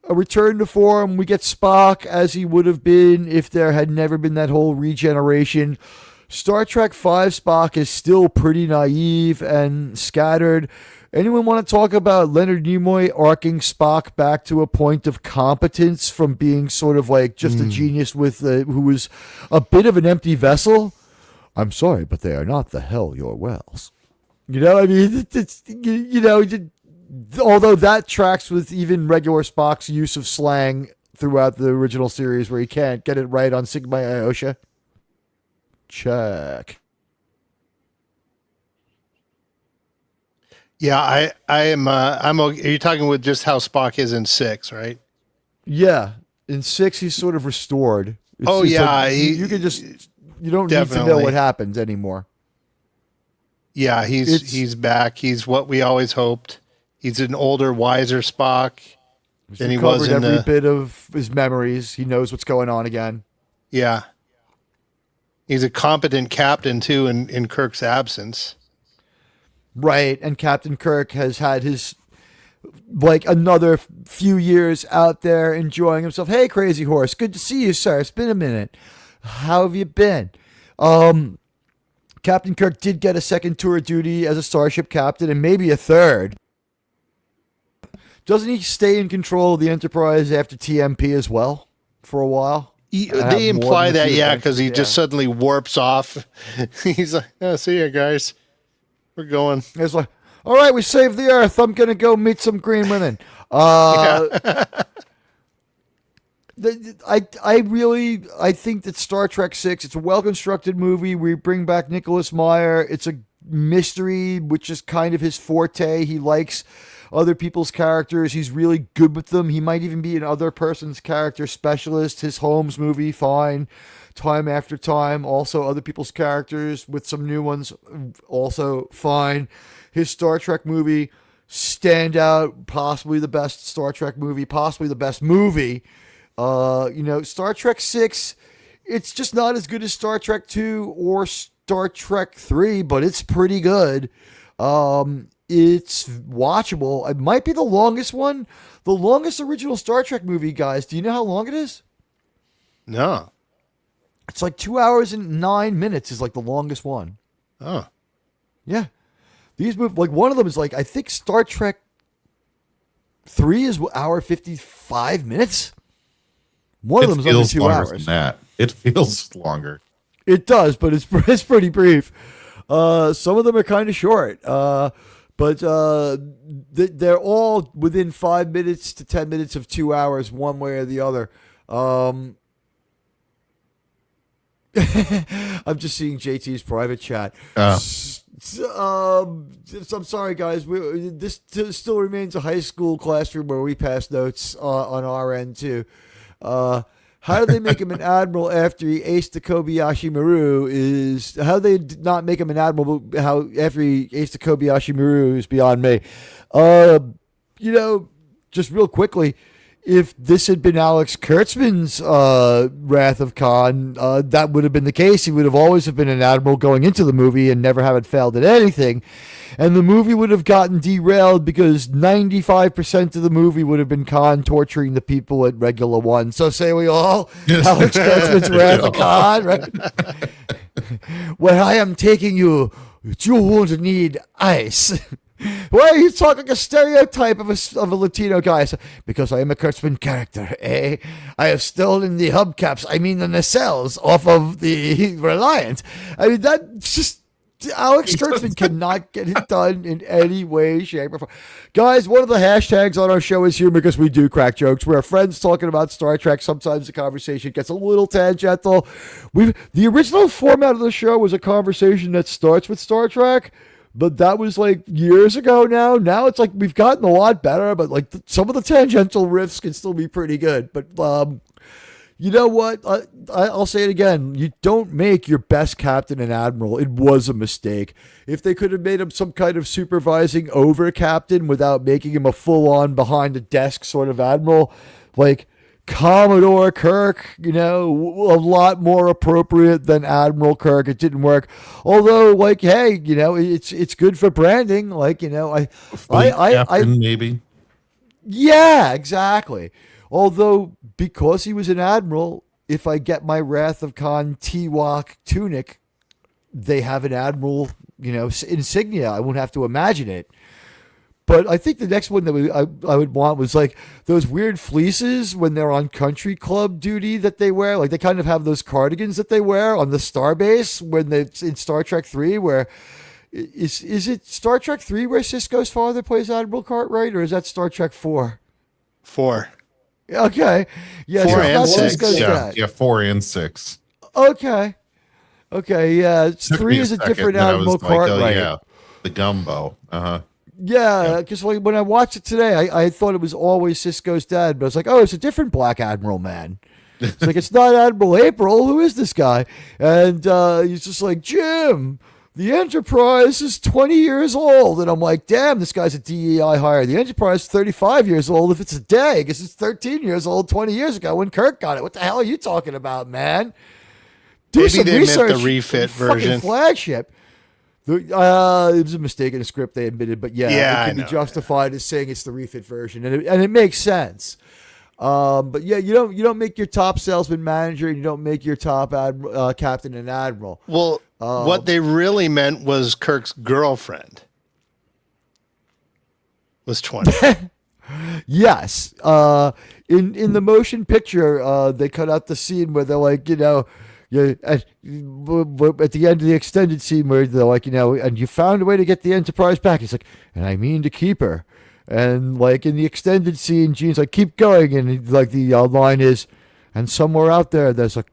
a return to form. We get Spock as he would have been if there had never been that whole regeneration. Star Trek V Spock is still pretty naive and scattered. Anyone want to talk about Leonard Nimoy arcing Spock back to a point of competence from being sort of like just a genius with who was a bit of an empty vessel? I'm sorry, but they are not the hell your wells. You know, I mean, although that tracks with even regular Spock's use of slang throughout the original series where he can't get it right on Sigma Iosha. Check. Yeah, I am. I'm. Are you talking with just how Spock is in 6, right? Yeah, in 6 he's sort of restored. It's yeah, like you can just you don't need to know what happens anymore. Yeah, he's back. He's what we always hoped. He's an older, wiser Spock than he was in every bit of his memories. He knows what's going on again. Yeah, he's a competent captain too in Kirk's absence. Right, and Captain Kirk has had his like another few years out there enjoying himself. Hey, Crazy Horse, good to see you, sir. It's been a minute. How have you been? Captain Kirk did get a second tour of duty as a starship captain and maybe a third. Doesn't he stay in control of the Enterprise after TMP as well for a while? They imply that, yeah, because he just suddenly warps off. He's like, oh, see ya, guys. We're going. It's like, all right, we saved the Earth. I'm going to go meet some green women. I think that Star Trek 6, it's a well-constructed movie. We bring back Nicholas Meyer. It's a mystery, which is kind of his forte. He likes other people's characters. He's really good with them. He might even be an other person's character specialist. His Holmes movie, fine. Time After Time, also other people's characters with some new ones, also fine. His Star Trek movie, standout, possibly the best Star Trek movie, possibly the best movie. Star Trek 6, it's just not as good as Star Trek 2 or Star Trek 3, but it's pretty good. It's watchable. It might be the longest one. The longest original Star Trek movie, guys. Do you know how long it is? No. It's like 2 hours and 9 minutes is like the longest one. Oh. Yeah. These movies, like one of them is like, I think Star Trek 3 is hour 55 minutes. One of them is only 2 hours. Than that. It feels longer. It does, but it's pretty brief. Some of them are kind of short. But they're all within 5 minutes to 10 minutes of 2 hours, one way or the other. I'm just seeing JT's private chat. I'm sorry, guys. This still remains a high school classroom where we pass notes on our end, too. How did they make him an admiral after he aced the Kobayashi Maru how they did not make him an admiral, how after he aced the Kobayashi Maru is beyond me. Just real quickly, if this had been Alex Kurtzman's Wrath of Khan, that would have been the case. He would have always have been an admiral going into the movie and never have it failed at anything. And the movie would have gotten derailed because 95% of the movie would have been Khan torturing the people at Regular One. So say we all, Alex Kurtzman's Wrath of Khan, right? Where I am taking you, you won't need ice. Why are you talking a stereotype of a Latino guy? Because I am a Kurtzman character, eh? I have stolen the hubcaps, the nacelles off of the Reliant. I mean, that's just... Alex Kurtzman cannot get it done in any way, shape, or form. Guys, one of the hashtags on our show is humor because we do crack jokes. We're friends talking about Star Trek. Sometimes the conversation gets a little tangential. The original format of the show was a conversation that starts with Star Trek, but that was like years ago now. Now it's like we've gotten a lot better, but like some of the tangential riffs can still be pretty good. But you know what? I'll say it again. You don't make your best captain an admiral. It was a mistake. If they could have made him some kind of supervising over captain without making him a full-on behind-the-desk sort of admiral, like Commodore Kirk, a lot more appropriate than Admiral Kirk. It didn't work. Although, hey, it's good for branding. Captain, maybe. Yeah, exactly. Although, because he was an admiral, if I get my Wrath of Khan T-Walk tunic, they have an admiral, insignia. I won't have to imagine it. But I think the next one that I would want was like those weird fleeces when they're on country club duty that they wear. Like they kind of have those cardigans that they wear on the Starbase when it's in Star Trek 3 where... Is it Star Trek 3 where Sisko's father plays Admiral Cartwright, or is that Star Trek 4? 4. Okay. Yeah, 4 and 6. Yeah, 4 and 6. Okay. Yeah, 3 is a different Admiral Cartwright. Yeah, the gumbo. Yeah, because when I watched it today, I thought it was always Sisko's dad, but I was like, oh, it's a different Black Admiral man. It's like, it's not Admiral April. Who is this guy? And he's just like, Jim, the Enterprise is 20 years old. And I'm like, damn, this guy's a DEI hire. The Enterprise is 35 years old if it's a day, because it's 13 years old 20 years ago when Kirk got it. What the hell are you talking about, man? Maybe some they research. Meant the refit version. Flagship. It was a mistake in the script, they admitted, but it can be justified as saying it's the refit version, and it makes sense. But yeah, you don't make your top salesman manager, and you don't make your top captain and admiral. Well, what they really meant was Kirk's girlfriend was 20. Yes. In the motion picture, they cut out the scene where they're like, at the end of the extended scene where they're like, and you found a way to get the Enterprise back. He's like, and I mean to keep her. And like in the extended scene, Gene's like, keep going. And like the line is, And somewhere out there, there's a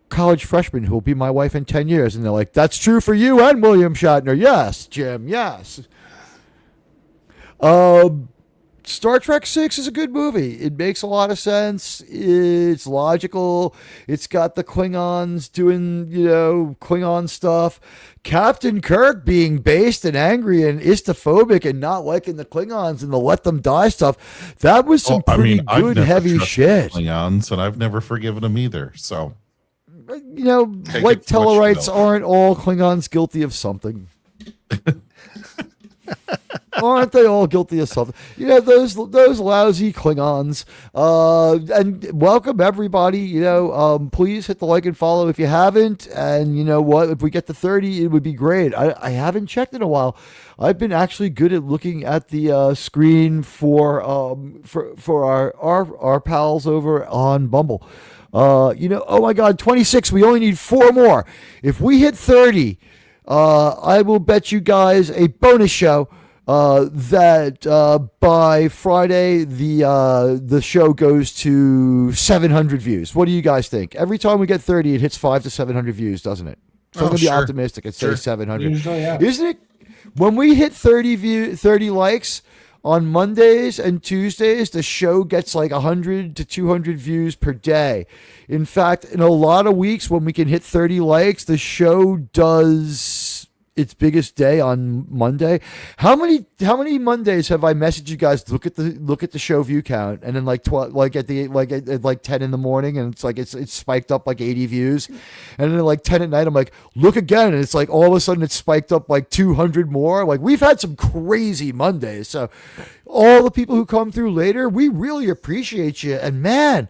college freshman who will be my wife in 10 years. And they're like, that's true for you and William Shatner. Yes, Jim, yes. Star Trek 6 is a good movie. It makes a lot of sense. It's logical. It's got the Klingons doing, Klingon stuff. Captain Kirk being based and angry and istophobic and not liking the Klingons and the let them die stuff. That was some pretty good, heavy shit. Klingons, and I've never forgiven them either. So, like Tellarites aren't all Klingons guilty of something. Aren't they all guilty of something? Those lousy Klingons. And welcome everybody. Please hit the like and follow if you haven't. And you know what? If we get to 30, it would be great. I haven't checked in a while. I've been actually good at looking at the screen for our pals over on Bumble. Oh my God, 26. We only need 4 more. If we hit 30, I will bet you guys a bonus show that by Friday the show goes to 700 views. What do you guys think? Every time we get 30, it hits 500 to 700 views, doesn't it? So I'm gonna be optimistic and say 700. Usually, yeah. Isn't it? When we hit 30 likes on Mondays and Tuesdays, the show gets like 100 to 200 views per day. In fact, in a lot of weeks when we can hit 30 likes, the show does its biggest day on Monday. How many Mondays have I messaged you guys to look at the show view count, and then at 10 in the morning, and it's spiked up like 80 views, and then like 10 at night I'm like, look again, and it's like all of a sudden it's spiked up like 200 more. Like, we've had some crazy Mondays. So all the people who come through later, we really appreciate you. And man,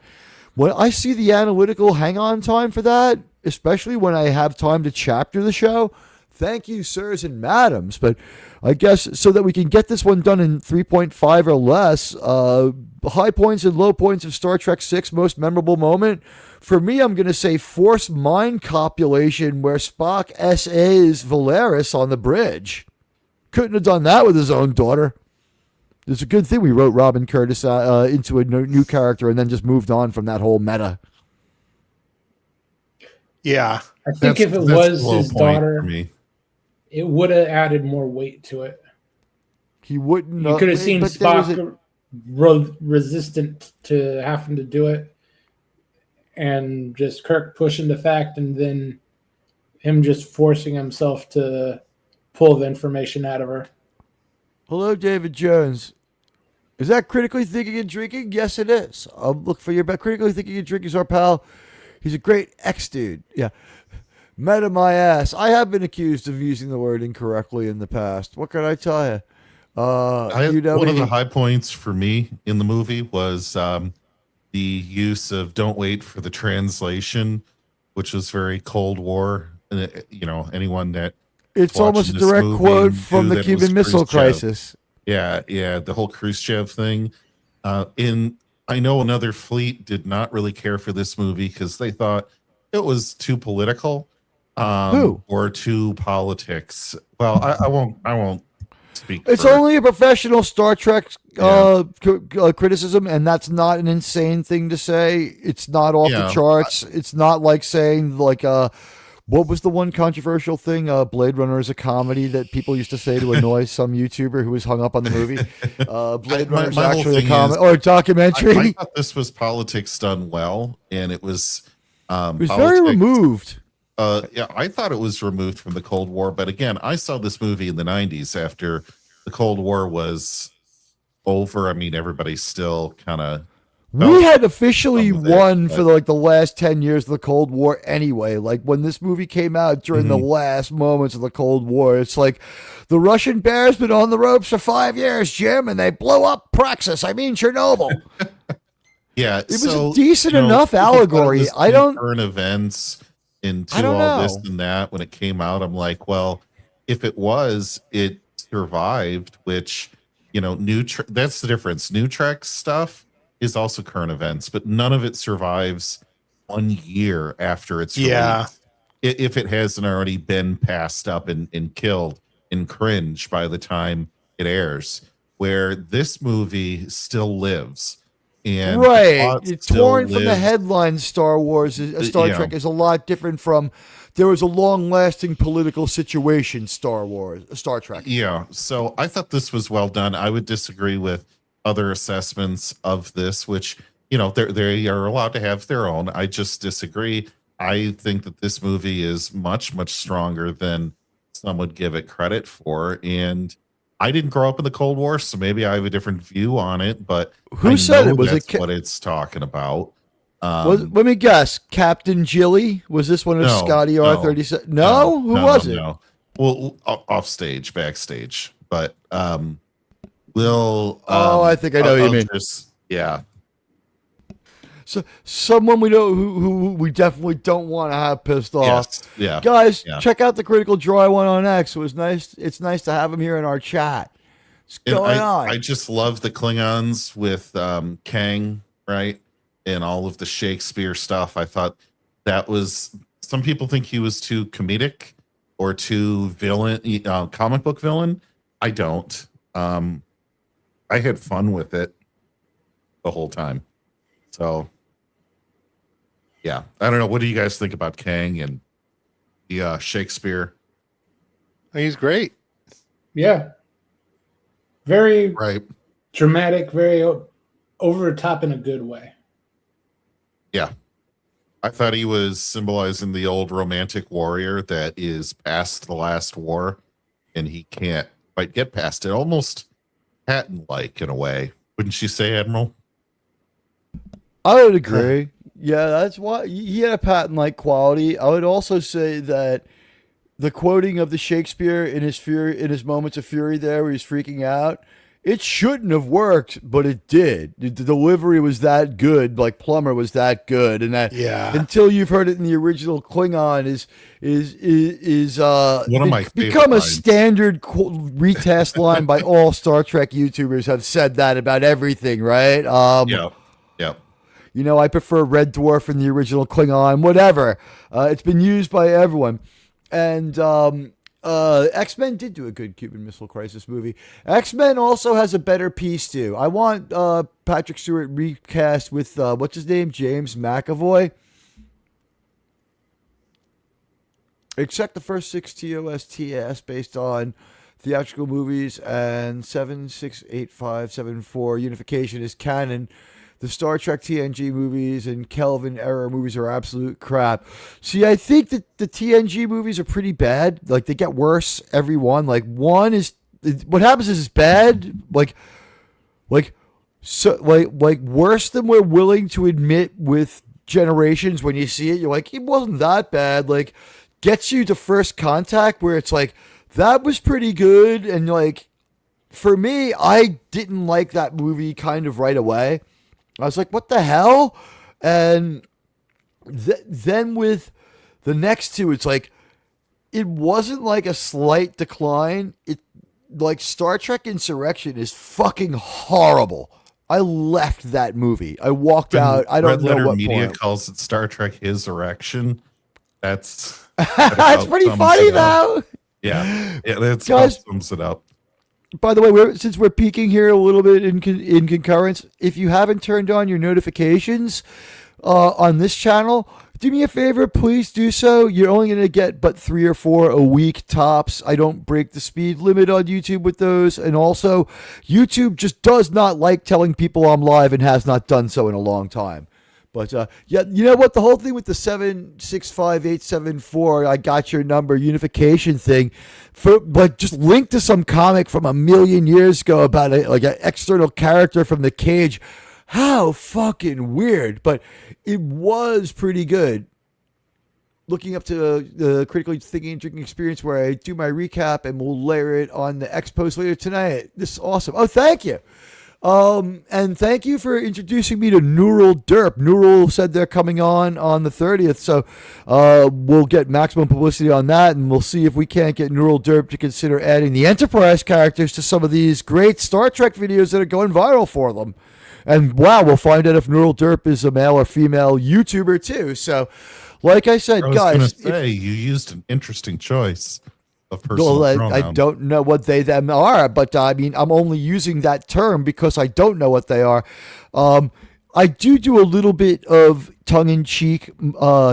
when I see the analytical hang on time for that, especially when I have time to chapter the show, thank you, sirs and madams. But I guess so that we can get this one done in 3.5 or less, high points and low points of Star Trek 6, most memorable moment. For me, I'm going to say forced mind copulation where Spock SAs Valeris on the bridge. Couldn't have done that with his own daughter. It's a good thing we wrote Robin Curtis into a new character and then just moved on from that whole meta. Yeah. I think if it was his daughter, it would have added more weight to it. He wouldn't. You could have seen Spock resistant to having to do it, and just Kirk pushing the fact, and then him just forcing himself to pull the information out of her. Hello, David Jones. Is that critically thinking and drinking? Yes, it is. I'll look for your critically thinking and drinking is our pal. He's a great ex-dude. Yeah. Meta my ass. I have been accused of using the word incorrectly in the past. What can I tell you? One of the high points for me in the movie was the use of "Don't wait for the translation," which was very Cold War. Anyone that it's almost a direct quote from the Cuban Missile Crisis. Yeah, the whole Khrushchev thing. I know another fleet did not really care for this movie because they thought it was too political, or too politics. Well, I won't speak. It's only a professional Star Trek criticism, and that's not an insane thing to say. It's not off the charts. It's not like saying what was the one controversial thing? Blade Runner is a comedy that people used to say to annoy some YouTuber who was hung up on the movie. Blade Runner is actually a comedy or a documentary. I thought this was politics done well, and it was. It was very removed. I thought it was removed from the Cold War, but again, I saw this movie in the 90s after the Cold War was over. I mean, everybody's still kind of. We had officially won for the last 10 years of the Cold War anyway. Like, when this movie came out during the last moments of the Cold War, it's like the Russian bear's been on the ropes for 5 years, Jim, and they blow up Praxis. I mean, Chernobyl. Yeah, it was a decent enough allegory. I don't current events into all this and that when it came out. I'm like, well, if it survived. Which that's the difference. New Trek stuff is also current events, but none of it survives 1 year after it's released. If it hasn't already been passed up and killed in cringe by the time it airs, where this movie still lives. And right, it's still torn from the lives. headline. Star Wars, Star Yeah. Trek is a lot different from. There was a long-lasting political situation. Star Trek. Yeah, so I thought this was well done. I would disagree with other assessments of this, which they are allowed to have their own. I just disagree. I think that this movie is much stronger than some would give it credit for. And I didn't grow up in the Cold War, so maybe I have a different view on it. But Who said it? Was that's it what it's talking about? Let me guess. Captain Jilly? Was this one of No, Scotty no, R37? No? Who was it? No. Well, off stage, backstage, but we'll. I think I know who you mean. Yeah. So someone we know who we definitely don't want to have pissed off. Yes. Yeah. Guys, Yeah. check out the Critical Dry one on X. It was nice. It's nice to have him here in our chat. What's And going on? I just love the Klingons with Kang, right? And all of the Shakespeare stuff. I thought that was. Some people think he was too comedic or too villain, comic book villain. I don't. I had fun with it the whole time. So, yeah, I don't know. What do you guys think about Kang and the Shakespeare? He's great. Yeah. Very Right. dramatic, very over the top in a good way. Yeah. I thought he was symbolizing the old romantic warrior that is past the last war and he can't quite get past it. Almost Patton-like in a way. Wouldn't you say, Admiral? I would agree. Yeah, that's why he had a Patton-like quality. I would also say that the quoting of the Shakespeare in his moments of fury there where he's freaking out, it shouldn't have worked, but it did. The delivery was that good, like Plummer was that good, and that until you've heard it in the original Klingon is one of my become a lines. standard retest line by all Star Trek YouTubers have said that about everything, right? Yeah. I prefer Red Dwarf in the original Klingon, whatever. It's been used by everyone. And X-Men did do a good Cuban Missile Crisis movie. X-Men also has a better piece, too. I want Patrick Stewart recast with, what's his name? James McAvoy. Except the first 6 TOS based on theatrical movies and 768574 Unification is canon. The Star Trek TNG movies and Kelvin era movies are absolute crap. See, I think that the TNG movies are pretty bad. Like, they get worse every one. Like, one is what happens is it's bad. Like worse than we're willing to admit with Generations. When you see it, you're like, it wasn't that bad. Like, gets you to First Contact where it's like, that was pretty good. And like, for me, I didn't like that movie kind of right away. I was like, what the hell? And then with the next two, it's like, it wasn't like a slight decline. It like Star Trek Insurrection is fucking horrible. I left that movie. I walked out. I don't know what Media point. calls it Star Trek His Erection. That's That's pretty funny though. Yeah, that's Guys, sums it up. By the way, since we're peeking here a little bit in concurrence, if you haven't turned on your notifications on this channel, do me a favor, please do so. You're only going to get but 3 or 4 a week tops. I don't break the speed limit on YouTube with those. And also, YouTube just does not like telling people I'm live and has not done so in a long time. But yeah, you know what? The whole thing with the 765874, I got your number unification thing, but just linked to some comic from 1,000,000 years ago about like an external character from the Cage. How fucking weird! But it was pretty good. Looking up to the Critically Thinking and Drinking Experience, where I do my recap and we'll layer it on the X post later tonight. This is awesome. Oh, thank you. And thank you for introducing me to Neural Derp. Neural said they're coming on the 30th, so we'll get maximum publicity on that, and we'll see if we can't get Neural Derp to consider adding the Enterprise characters to some of these great Star Trek videos that are going viral for them. And wow, we'll find out if Neural Derp is a male or female YouTuber too. So, like I said, I was guys, gonna say, you used an interesting choice of personal pronoun. I don't know what they them are, but I mean, I'm only using that term because I don't know what they are. I do a little bit of tongue-in-cheek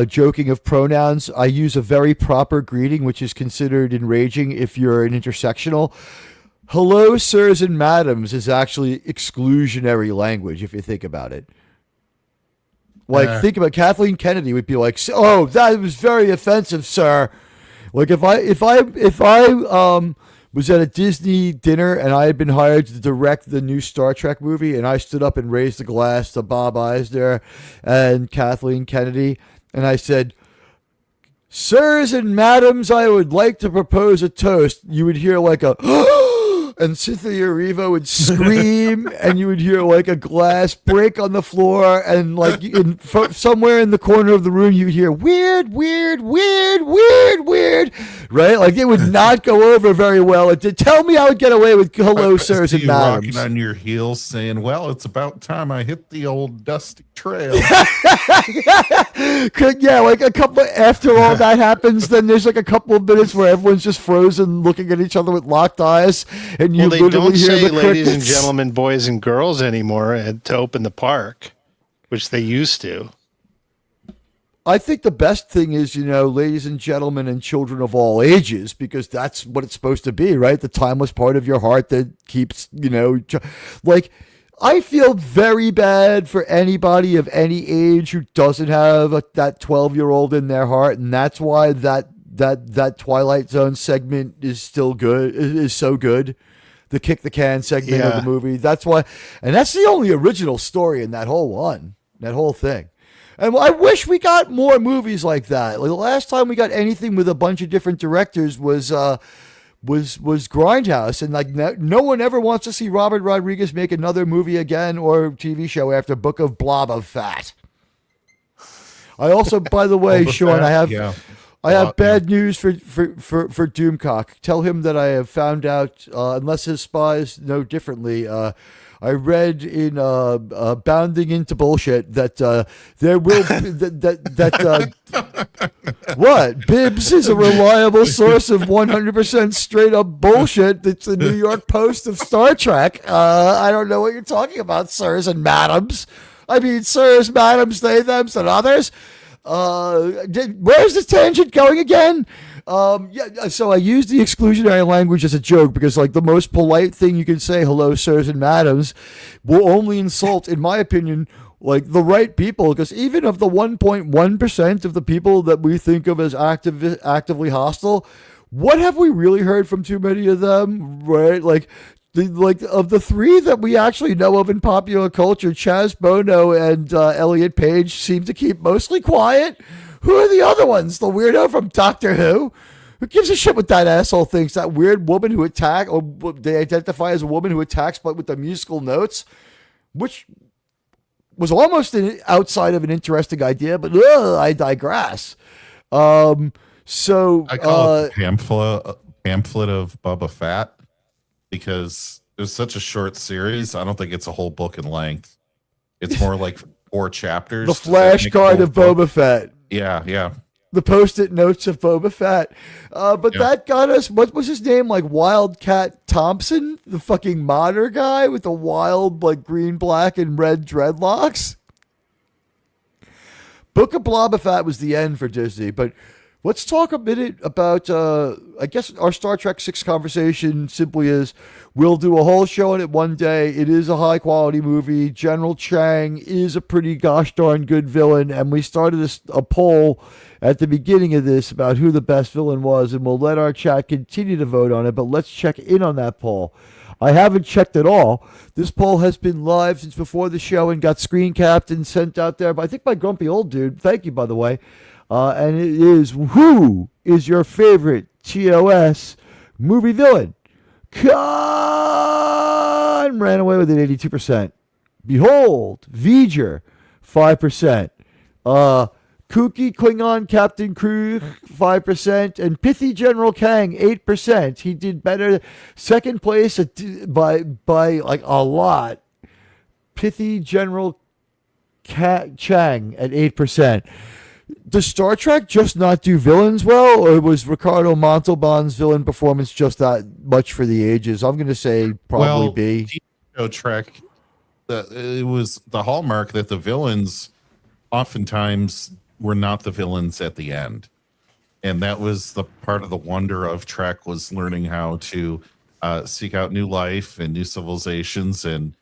joking of pronouns. I use a very proper greeting, which is considered enraging if you're an intersectional. Hello, sirs and madams is actually exclusionary language if you think about it. Like, think about Kathleen Kennedy would be like, "Oh, that was very offensive, sir." Like if I was at a Disney dinner and I had been hired to direct the new Star Trek movie, and I stood up and raised a glass to Bob Eisner and Kathleen Kennedy, and I said, "Sirs and madams, I would like to propose a toast," you would hear like a and Cynthia Erivo would scream, and you would hear like a glass break on the floor, and like somewhere in the corner of the room you would hear weird, weird, weird, weird, weird, right? Like it would not go over very well. It did. Tell me I would get away with hello, sirs and madams. Rocking on your heels, saying, "Well, it's about time I hit the old dusty trail." Yeah, like a couple after all that happens, then there's like a couple of minutes where everyone's just frozen, looking at each other with locked eyes, and you they don't hear say the ladies and crickets. gentlemen, boys and girls anymore to open the park, which they used to. I think the best thing is, ladies and gentlemen and children of all ages, because that's what it's supposed to be, right? The timeless part of your heart that keeps, like, I feel very bad for anybody of any age who doesn't have that 12-year-old in their heart, and that's why that Twilight Zone segment is still good, is so good. The kick the can segment of the movie. That's why, and that's the only original story in that whole thing. And I wish we got more movies like that. Like the last time we got anything with a bunch of different directors was Grindhouse, and like no one ever wants to see Robert Rodriguez make another movie again or TV show after Book of Blob of Fat. I also, by the way, Sean, I have bad news for Doomcock. Tell him that I have found out, unless his spies know differently. I read in Bounding into Bullshit that there will what? Bibbs is a reliable source of 100% straight up bullshit. It's the New York Post of Star Trek. I don't know what you're talking about, sirs and madams. I mean, sirs, madams, they, thems, and others. Where's this tangent going again? So I use the exclusionary language as a joke because, like, the most polite thing you can say, hello, sirs and madams, will only insult, in my opinion, like the right people. Because even of the 1.1% of the people that we think of as actively hostile, what have we really heard from too many of them? Right? Like of the three that we actually know of in popular culture, Chaz Bono and Elliot Page seem to keep mostly quiet. Who are the other ones? The weirdo from Doctor Who? Who gives a shit what that asshole thinks? That weird woman who attacked, or they identify as a woman who attacks, but with the musical notes, which was almost outside of an interesting idea, but I digress. So I call it the pamphlet of Bubba Fat, because it was such a short series. I don't think it's a whole book in length. It's more like 4 chapters. The flashcard of Boba Fett. Yeah. The post-it notes of Boba Fett. But that got us, what was his name? Like Wildcat Thompson? The fucking modder guy with the wild, like, green, black, and red dreadlocks? Book of Boba Fett was the end for Disney, but let's talk a minute about, I guess our Star Trek 6 conversation simply is, we'll do a whole show on it one day. It is a high-quality movie. General Chang is a pretty gosh darn good villain, and we started a poll at the beginning of this about who the best villain was, and we'll let our chat continue to vote on it, but let's check in on that poll. I haven't checked at all. This poll has been live since before the show and got screen capped and sent out there, I think by Grumpy Old Dude. Thank you, by the way. And it is, who is your favorite TOS movie villain? Khan ran away with it, 82%. Behold, V'ger, 5%. Kooky Klingon Captain Krug, 5%. And Pithy General Kang, 8%. He did better. Second place by like a lot. Pithy General Chang at 8%. Does Star Trek just not do villains well, or was Ricardo Montalban's villain performance just that much for the ages? I'm going to say probably B. Show Trek, it was the hallmark that the villains oftentimes were not the villains at the end. And that was the part of the wonder of Trek, was learning how to seek out new life and new civilizations, and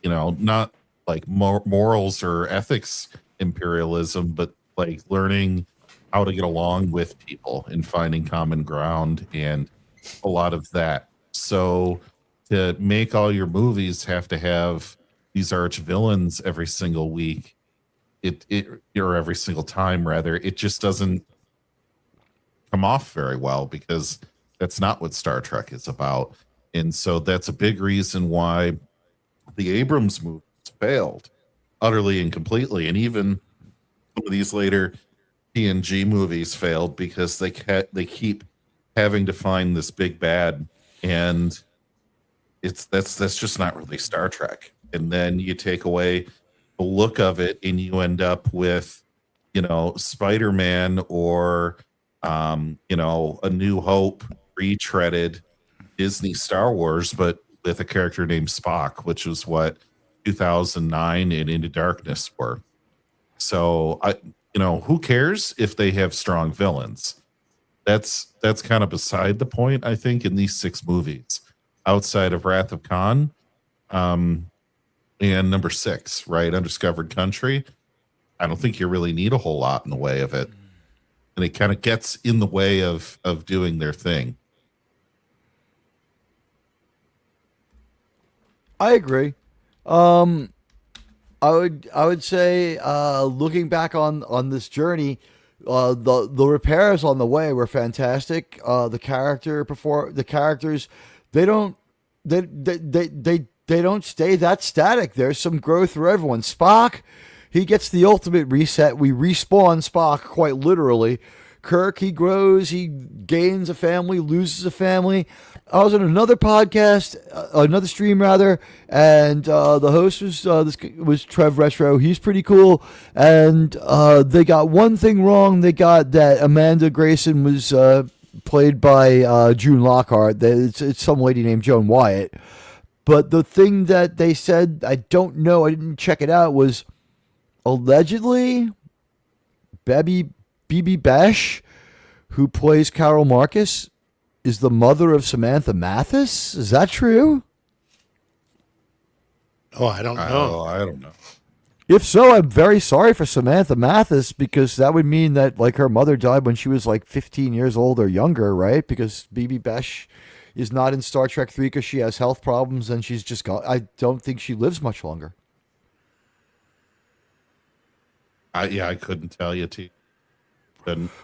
not like morals or ethics imperialism, but like learning how to get along with people and finding common ground and a lot of that. So to make all your movies have to have these arch villains every single week, or every single time rather, it just doesn't come off very well, because that's not what Star Trek is about. And so that's a big reason why the Abrams movies failed utterly and completely. And even some of these later TNG movies failed because they keep having to find this big bad, and that's just not really Star Trek. And then you take away the look of it, and you end up with, Spider-Man or A New Hope retreaded Disney Star Wars, but with a character named Spock, which was what 2009 and Into Darkness were. So who cares if they have strong villains? That's kind of beside the point, I think, in these 6 movies, outside of Wrath of Khan, and number 6, right, Undiscovered Country. I don't think you really need a whole lot in the way of it, and it kind of gets in the way of doing their thing. I agree. I would say, looking back on this journey, the repairs on the way were fantastic. The characters, they don't stay that static. There's some growth for everyone. Spock, he gets the ultimate reset. We respawn Spock quite literally. Kirk, he grows, he gains a family, loses a family. I was on another podcast, another stream rather, and the host was Trev Retro. He's pretty cool, and they got one thing wrong. They got that Amanda Grayson was played by June Lockhart. It's some lady named Joan Wyatt. But the thing that they said, I don't know, I didn't check it out, was allegedly Bibi Bash, who plays Carol Marcus, is the mother of Samantha Mathis. Is that true? Oh, I don't know. I don't know. If so, I'm very sorry for Samantha Mathis, because that would mean that like her mother died when she was like 15 years old or younger, right? Because Bibi Bash is not in Star Trek 3 because she has health problems and she's just gone. I don't think she lives much longer. I couldn't tell you.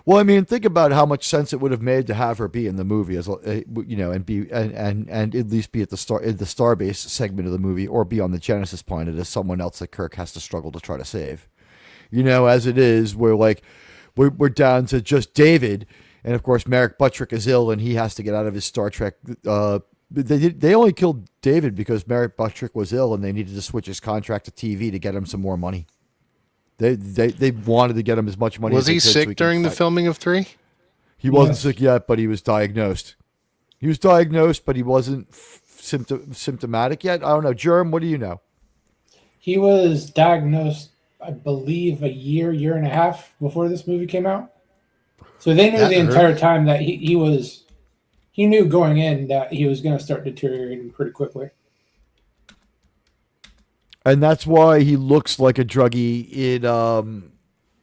Well, I mean, think about how much sense it would have made to have her be in the movie, as and be and at least be at the Starbase segment of the movie, or be on the Genesis planet as someone else that Kirk has to struggle to try to save. As it is, we're down to just David, and of course Merrick Buttrick is ill, and he has to get out of his Star Trek. They only killed David because Merrick Buttrick was ill, and they needed to switch his contract to TV to get him some more money. They wanted to get him as much money. Was he sick during the filming of 3? He wasn't sick yet, but he was diagnosed. But he wasn't symptomatic yet. I don't know. Jerm, what do you know? He was diagnosed, I believe, a year and a half before this movie came out. So they knew the entire time that he knew going in that he was going to start deteriorating pretty quickly. And that's why he looks like a druggie in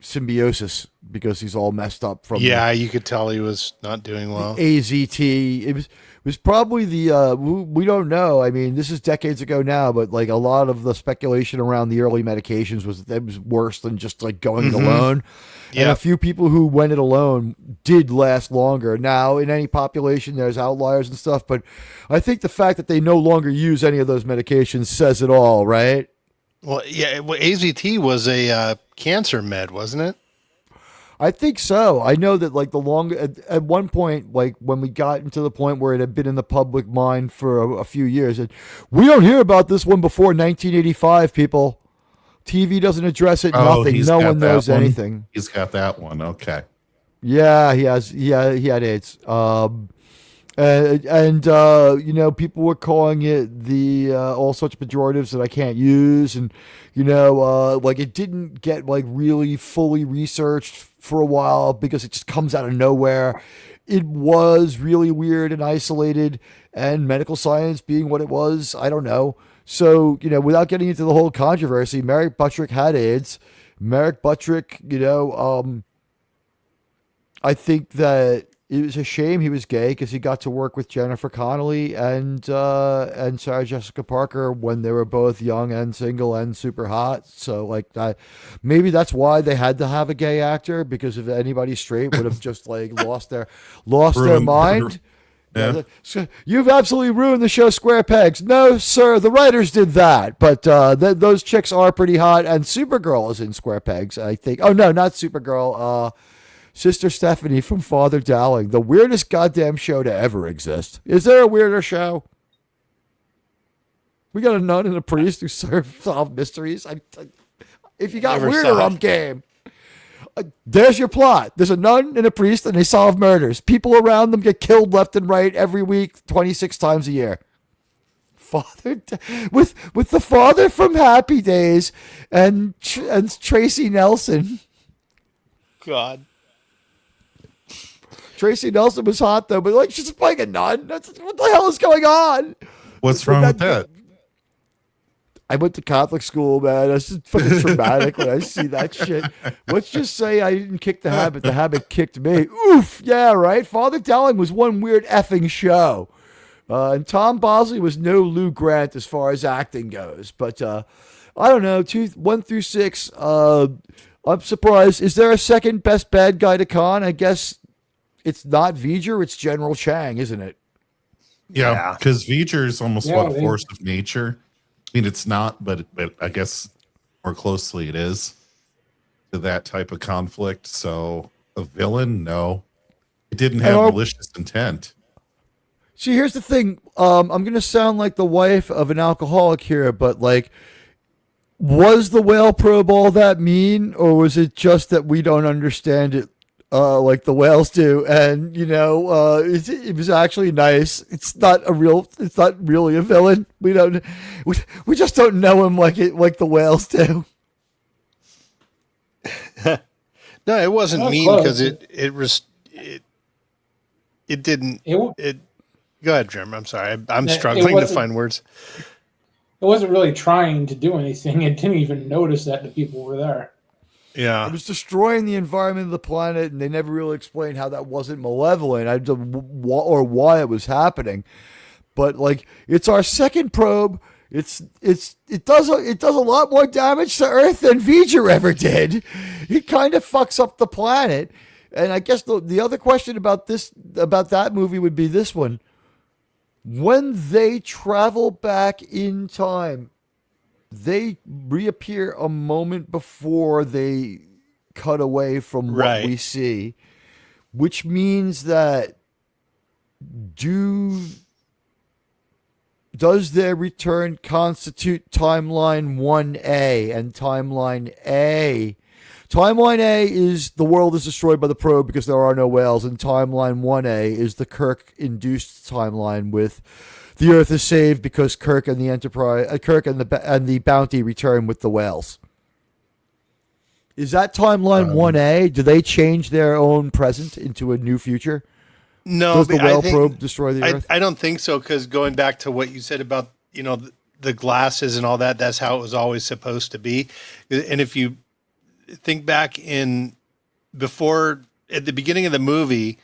Symbiosis, because he's all messed up from. Yeah, you could tell he was not doing well. AZT. It was probably the we don't know. I mean, this is decades ago now, but like a lot of the speculation around the early medications was that it was worse than just like going it alone. Yeah. And a few people who went it alone did last longer. Now, in any population, there's outliers and stuff, but I think the fact that they no longer use any of those medications says it all, right? Well, yeah, AZT was a cancer med, wasn't it? I think so. I know that like at one point, like when we got into the point where it had been in the public mind for a few years, and we don't hear about this one before 1985, people. TV doesn't address it. Nothing. No one knows anything. He's got that one. Okay. Yeah, he has. Yeah, he had AIDS. And people were calling it the all sorts of pejoratives that I can't use, and like it didn't get like really fully researched for a while because it just comes out of nowhere. It was really weird and isolated, and medical science being what it was, I don't know. So without getting into the whole controversy, Merrick Buttrick had AIDS. Merrick Buttrick, I think that it was a shame he was gay because he got to work with Jennifer Connelly and Sarah Jessica Parker when they were both young and single and super hot. So like that, maybe that's why they had to have a gay actor, because if anybody straight would have just like lost their mind. Yeah. So you've absolutely ruined the show Square Pegs. No, sir, the writers did that. But those chicks are pretty hot, and Supergirl is in Square Pegs, I think. Oh no, not Supergirl. Sister Stephanie from Father Dowling, the weirdest goddamn show to ever exist. Is there a weirder show? We got a nun and a priest who solve mysteries. If you got weirder, I'm game. There's your plot. There's a nun and a priest, and they solve murders. People around them get killed left and right every week, 26 times a year. With the father from Happy Days and Tracy Nelson. God. Tracy Nelson was hot though, but like she's playing a nun. What the hell is going on? What's wrong with that? I went to Catholic school, man. That's just fucking traumatic when I see that shit. Let's just say I didn't kick the habit. The habit kicked me. Oof. Yeah, right. Father Dowling was one weird effing show. And Tom Bosley was no Lou Grant as far as acting goes. But I don't know. 1 through 6. I'm surprised. Is there a second best bad guy to Khan? I guess it's not V'ger, it's General Chang, isn't it? Yeah, because V'ger is almost a force of nature. I mean, it's not, but I guess more closely it is to that type of conflict. So a villain, no, it didn't have malicious intent. See, here's the thing. I'm going to sound like the wife of an alcoholic here, but like, was the whale probe all that mean, or was it just that we don't understand it like the whales do? And it was actually nice. It's not really a villain. We just don't know him like the whales do. No, it wasn't mean because it didn't. Go ahead, Jim. I'm sorry. I'm struggling to find words. It wasn't really trying to do anything. It didn't even notice that the people were there. Yeah, it was destroying the environment of the planet, and they never really explained how that wasn't malevolent or why it was happening. But like, it's our second probe. It does a lot more damage to Earth than V'ger ever did. It kind of fucks up the planet. And I guess the other question about that movie would be this one: when they travel back in time, they reappear a moment before they cut away from what we see, which means that does their return constitute timeline 1A? And timeline A is the world is destroyed by the probe because there are no whales, and timeline 1A is the Kirk-induced timeline with the Earth is saved because Kirk and the Enterprise, and the Bounty return with the whales. Is that timeline 1A? Do they change their own present into a new future? No, does the whale probe destroy the Earth? I don't think so, because going back to what you said about the glasses and all that, that's how it was always supposed to be. And if you think back at the beginning of the movie,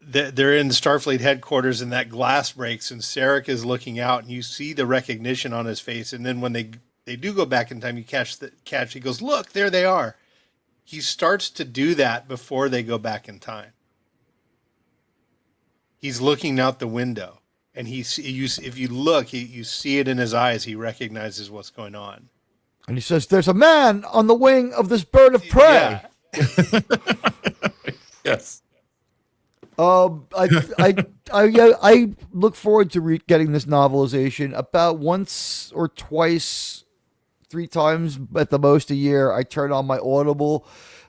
they're in Starfleet headquarters and that glass breaks and Sarek is looking out and you see the recognition on his face. And then when they do go back in time, you catch, he goes, look, there they are. He starts to do that before they go back in time. He's looking out the window and if you look, you see it in his eyes. He recognizes what's going on. And he says, there's a man on the wing of this bird of prey. Yeah. Yes. I look forward to getting this novelization about once or twice, 3 times at the most a year. I turn on my Audible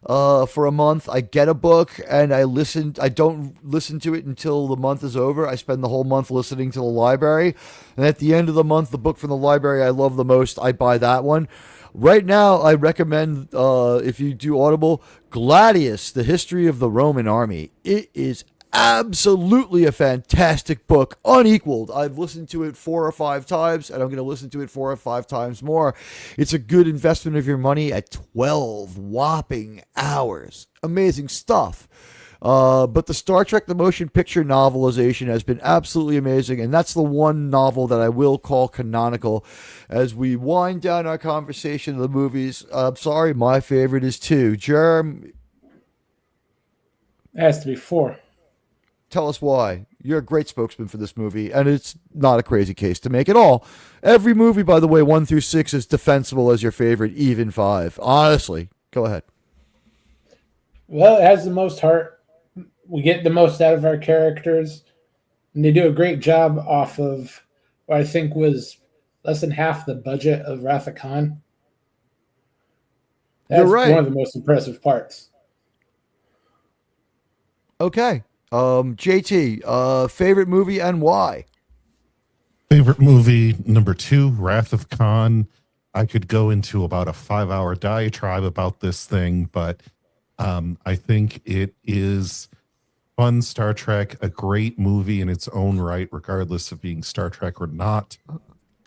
for a month. I get a book and I listen. I don't listen to it until the month is over. I spend the whole month listening to the library. And at the end of the month, the book from the library I love the most, I buy that one. Right now, I recommend, if you do Audible, Gladius, The History of the Roman Army. It is absolutely a fantastic book, unequaled. I've listened to it 4 or 5 times, and I'm going to listen to it 4 or 5 times more. It's a good investment of your money at 12 whopping hours. Amazing stuff. But the Star Trek The Motion Picture novelization has been absolutely amazing, and that's the one novel that I will call canonical. As we wind down our conversation of the movies, I'm sorry, my favorite is 2. Jerm, It has to be 4. tell us why. You're a great spokesman for this movie, and it's not a crazy case to make at all. Every movie, by the way, 1 through 6 is defensible as your favorite, even 5. Honestly, go ahead. Well, it has the most heart. We get the most out of our characters, and they do a great job off of what I think was less than half the budget of Wrath of Khan. That's You're right. one of the most impressive parts. Okay. JT, favorite movie and why? Favorite movie number 2, Wrath of Khan. I could go into about a 5-hour diatribe about this thing, but I think it is fun Star Trek, a great movie in its own right, regardless of being Star Trek or not.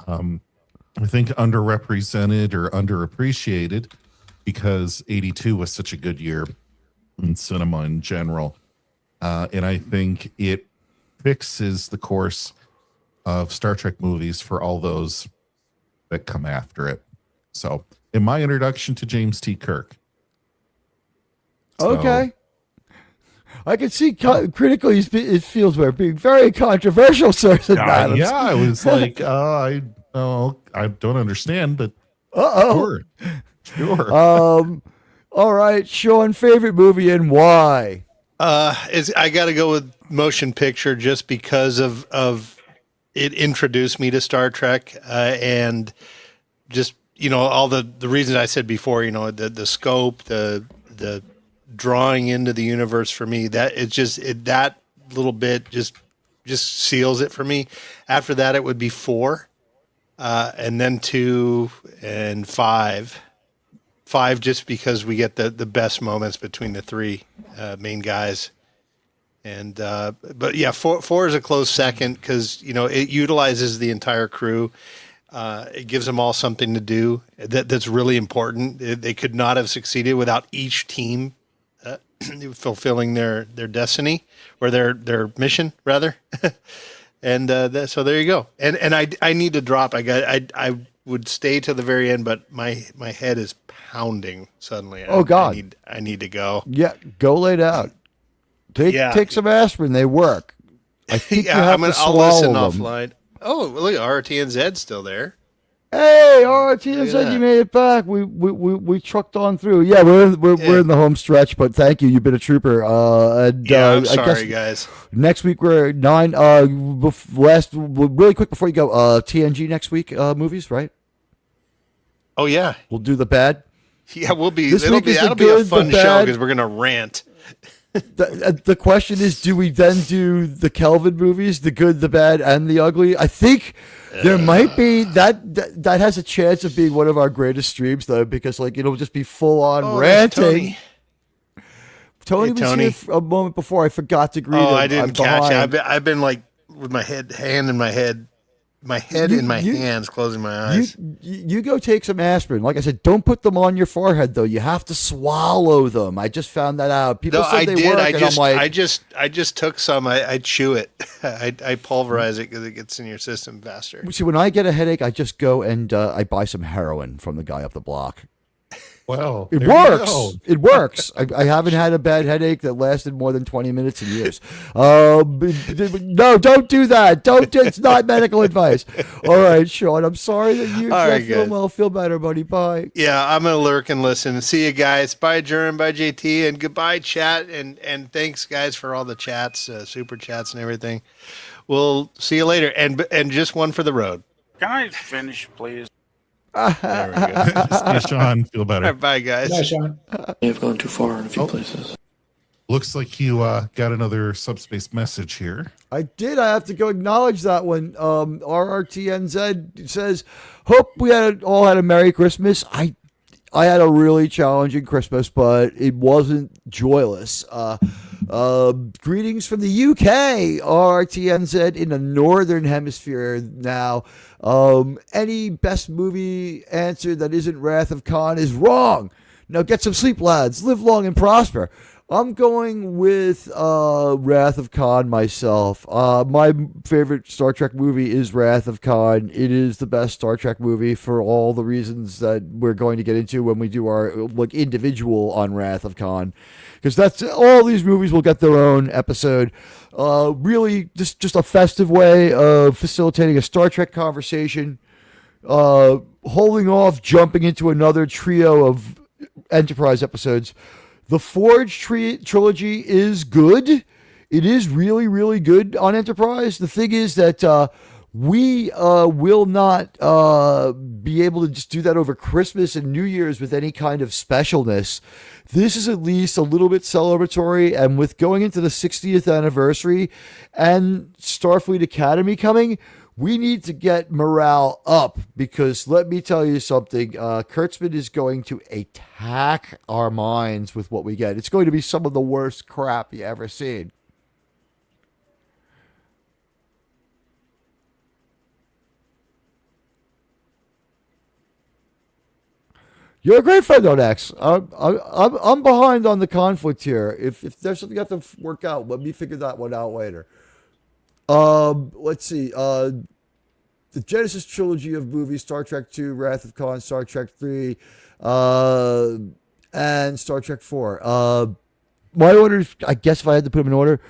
I think underrepresented or underappreciated because 82 was such a good year in cinema in general. And I think it fixes the course of Star Trek movies for all those that come after it. So, in my introduction to James T. Kirk. Okay. I can see critically it feels we're being very controversial, sirs and madams. Yeah, I was like, I don't understand, but sure. All right, Sean, favorite movie and why? I got to go with motion picture just because of it introduced me to Star Trek, and just all the reasons I said before. The scope, the drawing into the universe for me. That that little bit just seals it for me. After that, it would be 4, and then 2 and 5. 5 just because we get the best moments between the 3 main guys, and but yeah, 4 is a close second because it utilizes the entire crew. It gives them all something to do that's really important. They could not have succeeded without each team fulfilling their destiny or their mission rather. And so there you go. And I need to drop. I would stay to the very end, but my head is pounding suddenly. Oh God! I need to go. Yeah, go lay down. Take some aspirin. They work. I think you have to swallow I'll listen them. offline. Oh, look, RTNZ's still there. Hey, RTNZ, you made it back. We trucked on through. Yeah, we're in the home stretch, but thank you. You've been a trooper. I'm sorry, guys. Next week we're at 9. Really quick before you go, TNG next week movies, right? Oh yeah, we'll do the bad. Yeah, we'll be. That'll be a fun show because we're gonna rant. The question is, do we then do the Kelvin movies, the good, the bad, and the ugly? I think there might be that has a chance of being one of our greatest streams, though, because it'll just be full on ranting. Tony was here a moment before. I forgot to greet him. Oh, I didn't catch it. I've been with my hand in my head. My head in my hands, closing my eyes. You go take some aspirin. Like I said, don't put them on your forehead though. You have to swallow them. I just found that out. People said they work, and I'm like, I just took some. I chew it. I pulverize it because it gets in your system faster. See, when I get a headache, I just go and I buy some heroin from the guy up the block. Well, it works. It works. I haven't had a bad headache that lasted more than 20 minutes in years. No, don't do that. It's not medical advice. All right, Sean, I'm sorry that you're not feeling well. Feel better, buddy. Bye. Yeah, I'm going to lurk and listen. See you guys. Bye, Jerem. Bye, JT. And goodbye, chat. And thanks, guys, for all the chats, super chats and everything. We'll see you later. And just one for the road. Can I finish, please? There we go. See you, Sean. Feel better. All right, bye, guys. Bye, Sean. May have gone too far in a few places. Looks like you got another subspace message here. I did. I have to go acknowledge that one. RRTNZ says, "Hope we all had a Merry Christmas." I had a really challenging Christmas, but it wasn't joyless. Greetings from the UK, RRTNZ in the Northern Hemisphere now. Any best movie answer that isn't Wrath of Khan is wrong. Now get some sleep, lads. Live long and prosper. I'm going with Wrath of Khan myself. My favorite Star Trek movie is Wrath of Khan. It is the best Star Trek movie for all the reasons that we're going to get into when we do our individual on Wrath of Khan. Because that's all these movies will get their own episode. Really, just a festive way of facilitating a Star Trek conversation. Holding off jumping into another trio of Enterprise episodes. The Forge trilogy is good. It is really, really good on Enterprise. The thing is that we will not be able to just do that over Christmas and New Year's with any kind of specialness. This is at least a little bit celebratory, and with going into the 60th anniversary and Starfleet Academy coming, we need to get morale up, because let me tell you something, Kurtzman is going to attack our minds with what we get. It's going to be some of the worst crap you ever seen. You're a great friend on X. I'm behind on the conflict here. If there's something you have to work out, let me figure that one out later. Let's see. The Genesis trilogy of movies: Star Trek II, Wrath of Khan, Star Trek III, and Star Trek IV. My order, I guess, if I had to put them in order: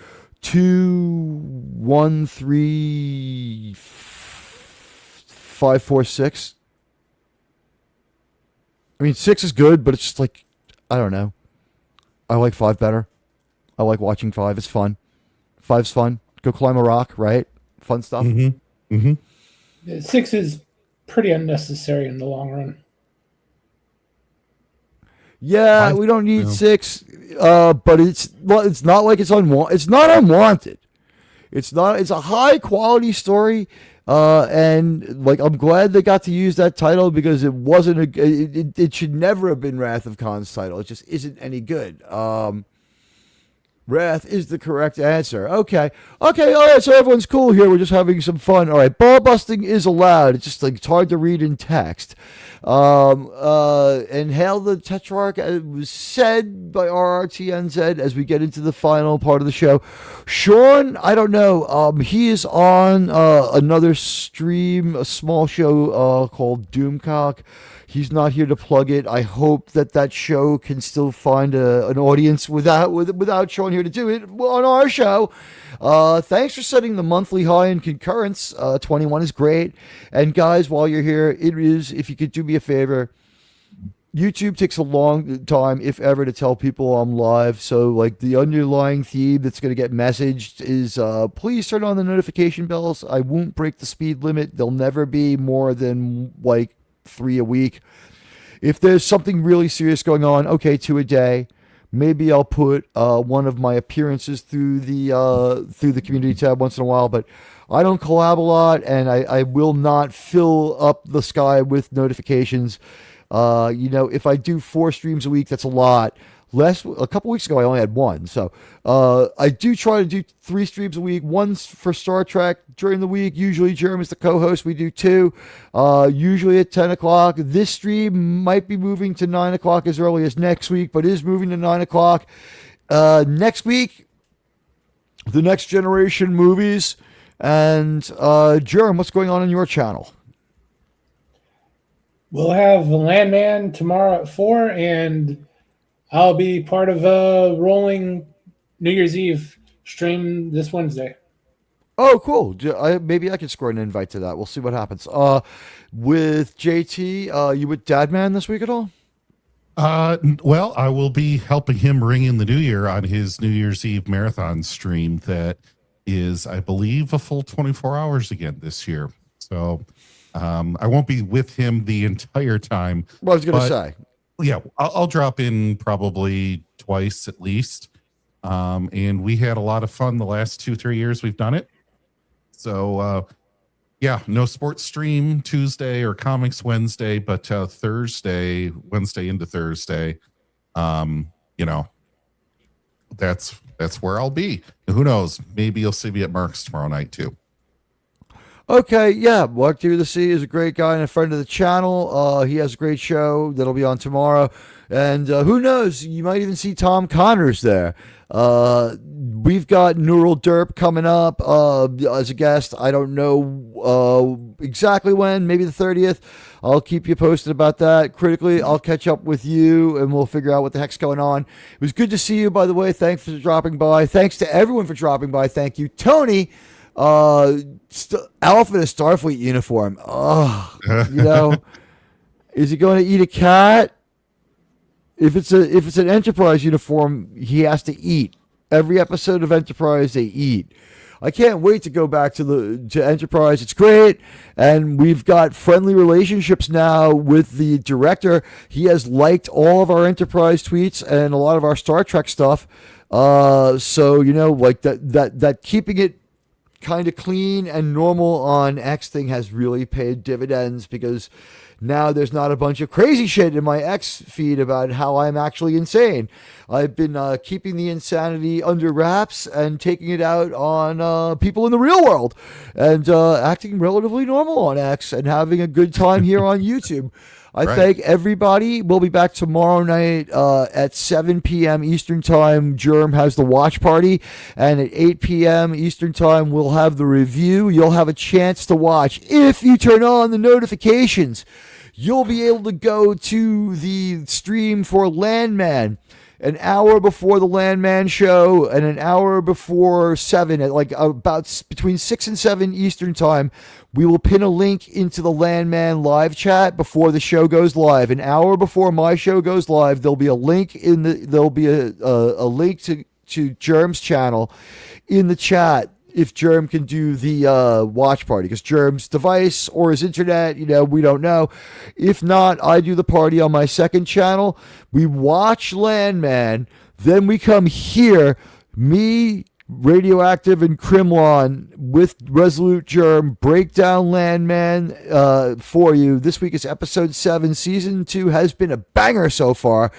2, 1, 3, 5, 4, 6. I mean, 6 is good, but it's just like, I don't know. I like 5 better. I like watching 5. It's fun. 5's fun. Go climb a rock, right? Fun stuff. Mm-hmm. Mm-hmm. 6 is pretty unnecessary in the long run. Yeah, we don't need 6, but it's not like it's unwanted. It's not unwanted. It's a high quality story. And like, I'm glad they got to use that title, because it wasn't it should never have been Wrath of Khan's title. It just isn't any good. Wrath is the correct answer. Okay, all right, so everyone's cool here. We're just having some fun. All right, ball busting is allowed. It's just like it's hard to read in text. And Hail the Tetrarch was said by RRTNZ as we get into the final part of the show. Sean, I don't know. He is on another stream, a small show called Doomcock. He's not here to plug it. I hope that show can still find an audience without Sean here to do it on our show. Thanks for setting the monthly high in concurrence. 21 is great. And guys, while you're here, if you could do me a favor, YouTube takes a long time, if ever, to tell people I'm live. So like the underlying theme that's going to get messaged is please turn on the notification bells. I won't break the speed limit. There'll never be more than like 3 a week. If there's something really serious going on, okay, 2 a day. Maybe I'll put one of my appearances through the community tab once in a while, but I don't collab a lot, and I will not fill up the sky with notifications. If I do 4 streams a week, that's a lot. A couple weeks ago, I only had 1. So I do try to do 3 streams a week. One's for Star Trek during the week. Usually Jeremy's the co-host. We do 2, usually at 10 o'clock. This stream might be moving to 9 o'clock as early as next week, but is moving to 9 o'clock. Next week, the Next Generation movies. And Jeremy, what's going on your channel? We'll have the Landman tomorrow at 4, and I'll be part of a rolling New Year's Eve stream this Wednesday. Oh, cool. Maybe I could score an invite to that. We'll see what happens. With JT, you with Dadman this week at all? Well, I will be helping him ring in the new year on his New Year's Eve marathon stream that is, I believe, a full 24 hours again this year. So I won't be with him the entire time. What I was going to say. Yeah, I'll drop in probably twice at least. And we had a lot of fun the last 2-3 years we've done it. So, yeah, no sports stream Tuesday or comics Wednesday, but Wednesday into Thursday, that's where I'll be. And who knows? Maybe you'll see me at Mark's tomorrow night too. Okay, yeah, Mark Through the Sea is a great guy and a friend of the channel. He has a great show that'll be on tomorrow. And who knows, you might even see Tom Connors there. We've got Neural Derp coming up as a guest. I don't know exactly when, maybe the 30th. I'll keep you posted about that. Critically, I'll catch up with you and we'll figure out what the heck's going on. It was good to see you, by the way. Thanks for dropping by. Thanks to everyone for dropping by. Thank you, Tony. Alpha in a Starfleet uniform. Oh, is he going to eat a cat? If it's an Enterprise uniform, he has to eat. Every episode of Enterprise, they eat. I can't wait to go back to Enterprise. It's great, and we've got friendly relationships now with the director. He has liked all of our Enterprise tweets and a lot of our Star Trek stuff. So like that keeping it kind of clean and normal on X thing has really paid dividends, because now there's not a bunch of crazy shit in my X feed about how I'm actually insane. I've been keeping the insanity under wraps and taking it out on people in the real world, and acting relatively normal on X and having a good time here on YouTube. I thank everybody. We'll be back tomorrow night at 7 p.m. Eastern Time. Germ has the watch party. And at 8 p.m. Eastern Time, we'll have the review. You'll have a chance to watch. If you turn on the notifications, you'll be able to go to the stream for Landman an hour before the Landman show and an hour before 7, at like about between 6 and 7 Eastern Time. We will pin a link into the Landman live chat before the show goes live. An hour before my show goes live, there'll be a link a link to Germ's channel in the chat. If Germ can do the watch party, because Germ's device or his internet, we don't know. If not, I do the party on my second channel. We watch Landman, then we come here, me, Radioactive, and Crimlon with Resolute Germ, break down Landman for you. This week is episode 7. Season 2 has been a banger so far,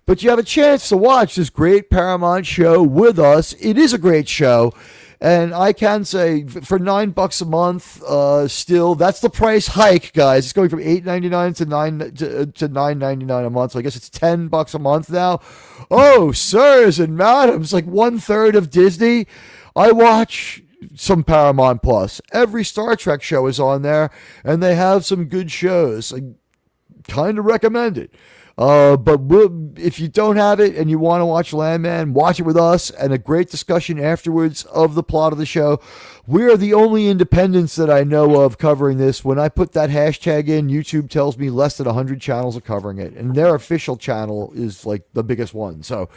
but you have a chance to watch this great Paramount show with us. It is a great show. And I can say for $9 a month, still, that's the price hike, guys. It's going from $8.99 to $9.99 a month. So I guess it's $10 a month now. Oh, sirs and madams, like 1/3 of Disney. I watch some Paramount Plus. Every Star Trek show is on there, and they have some good shows. I kind of recommend it. But if you don't have it and you want to watch Landman, watch it with us and a great discussion afterwards of the plot of the show. We are the only independents that I know of covering this. When I put that hashtag in, YouTube tells me less than 100 channels are covering it, and their official channel is like the biggest one. So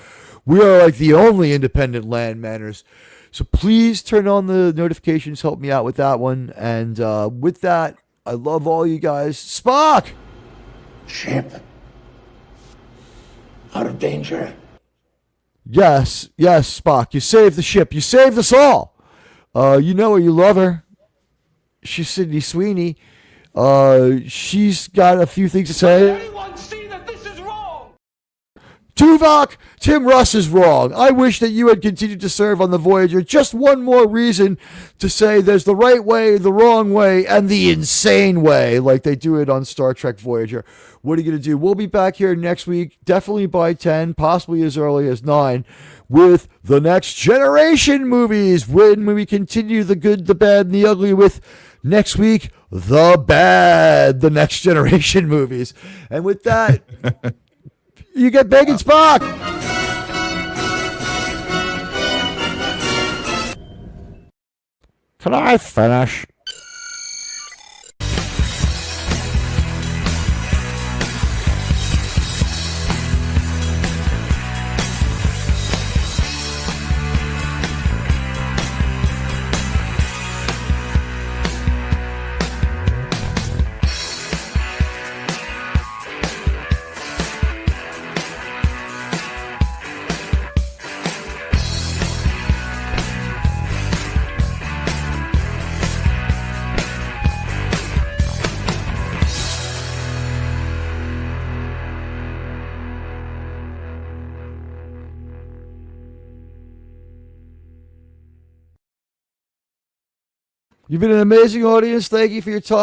we are like the only independent Landmanners. So please turn on the notifications, help me out with that one. And with that, I love all you guys. Spock! Ship. Out of danger. Yes, Spock. You saved the ship. You saved us all. You know her. You love her. She's Sydney Sweeney. She's got a few things to say. Anyone see that this is wrong? Tuvok, Tim Russ is wrong. I wish that you had continued to serve on the Voyager. Just one more reason to say there's the right way, the wrong way, and the insane way, like they do it on Star Trek Voyager. What are you going to do? We'll be back here next week, definitely by 10, possibly as early as 9, with the Next Generation movies, when we continue the good, the bad, and the ugly with next week, the bad, the Next Generation movies. And with that, you get Bacon Spock! Can I finish? You've been an amazing audience. Thank you for your time.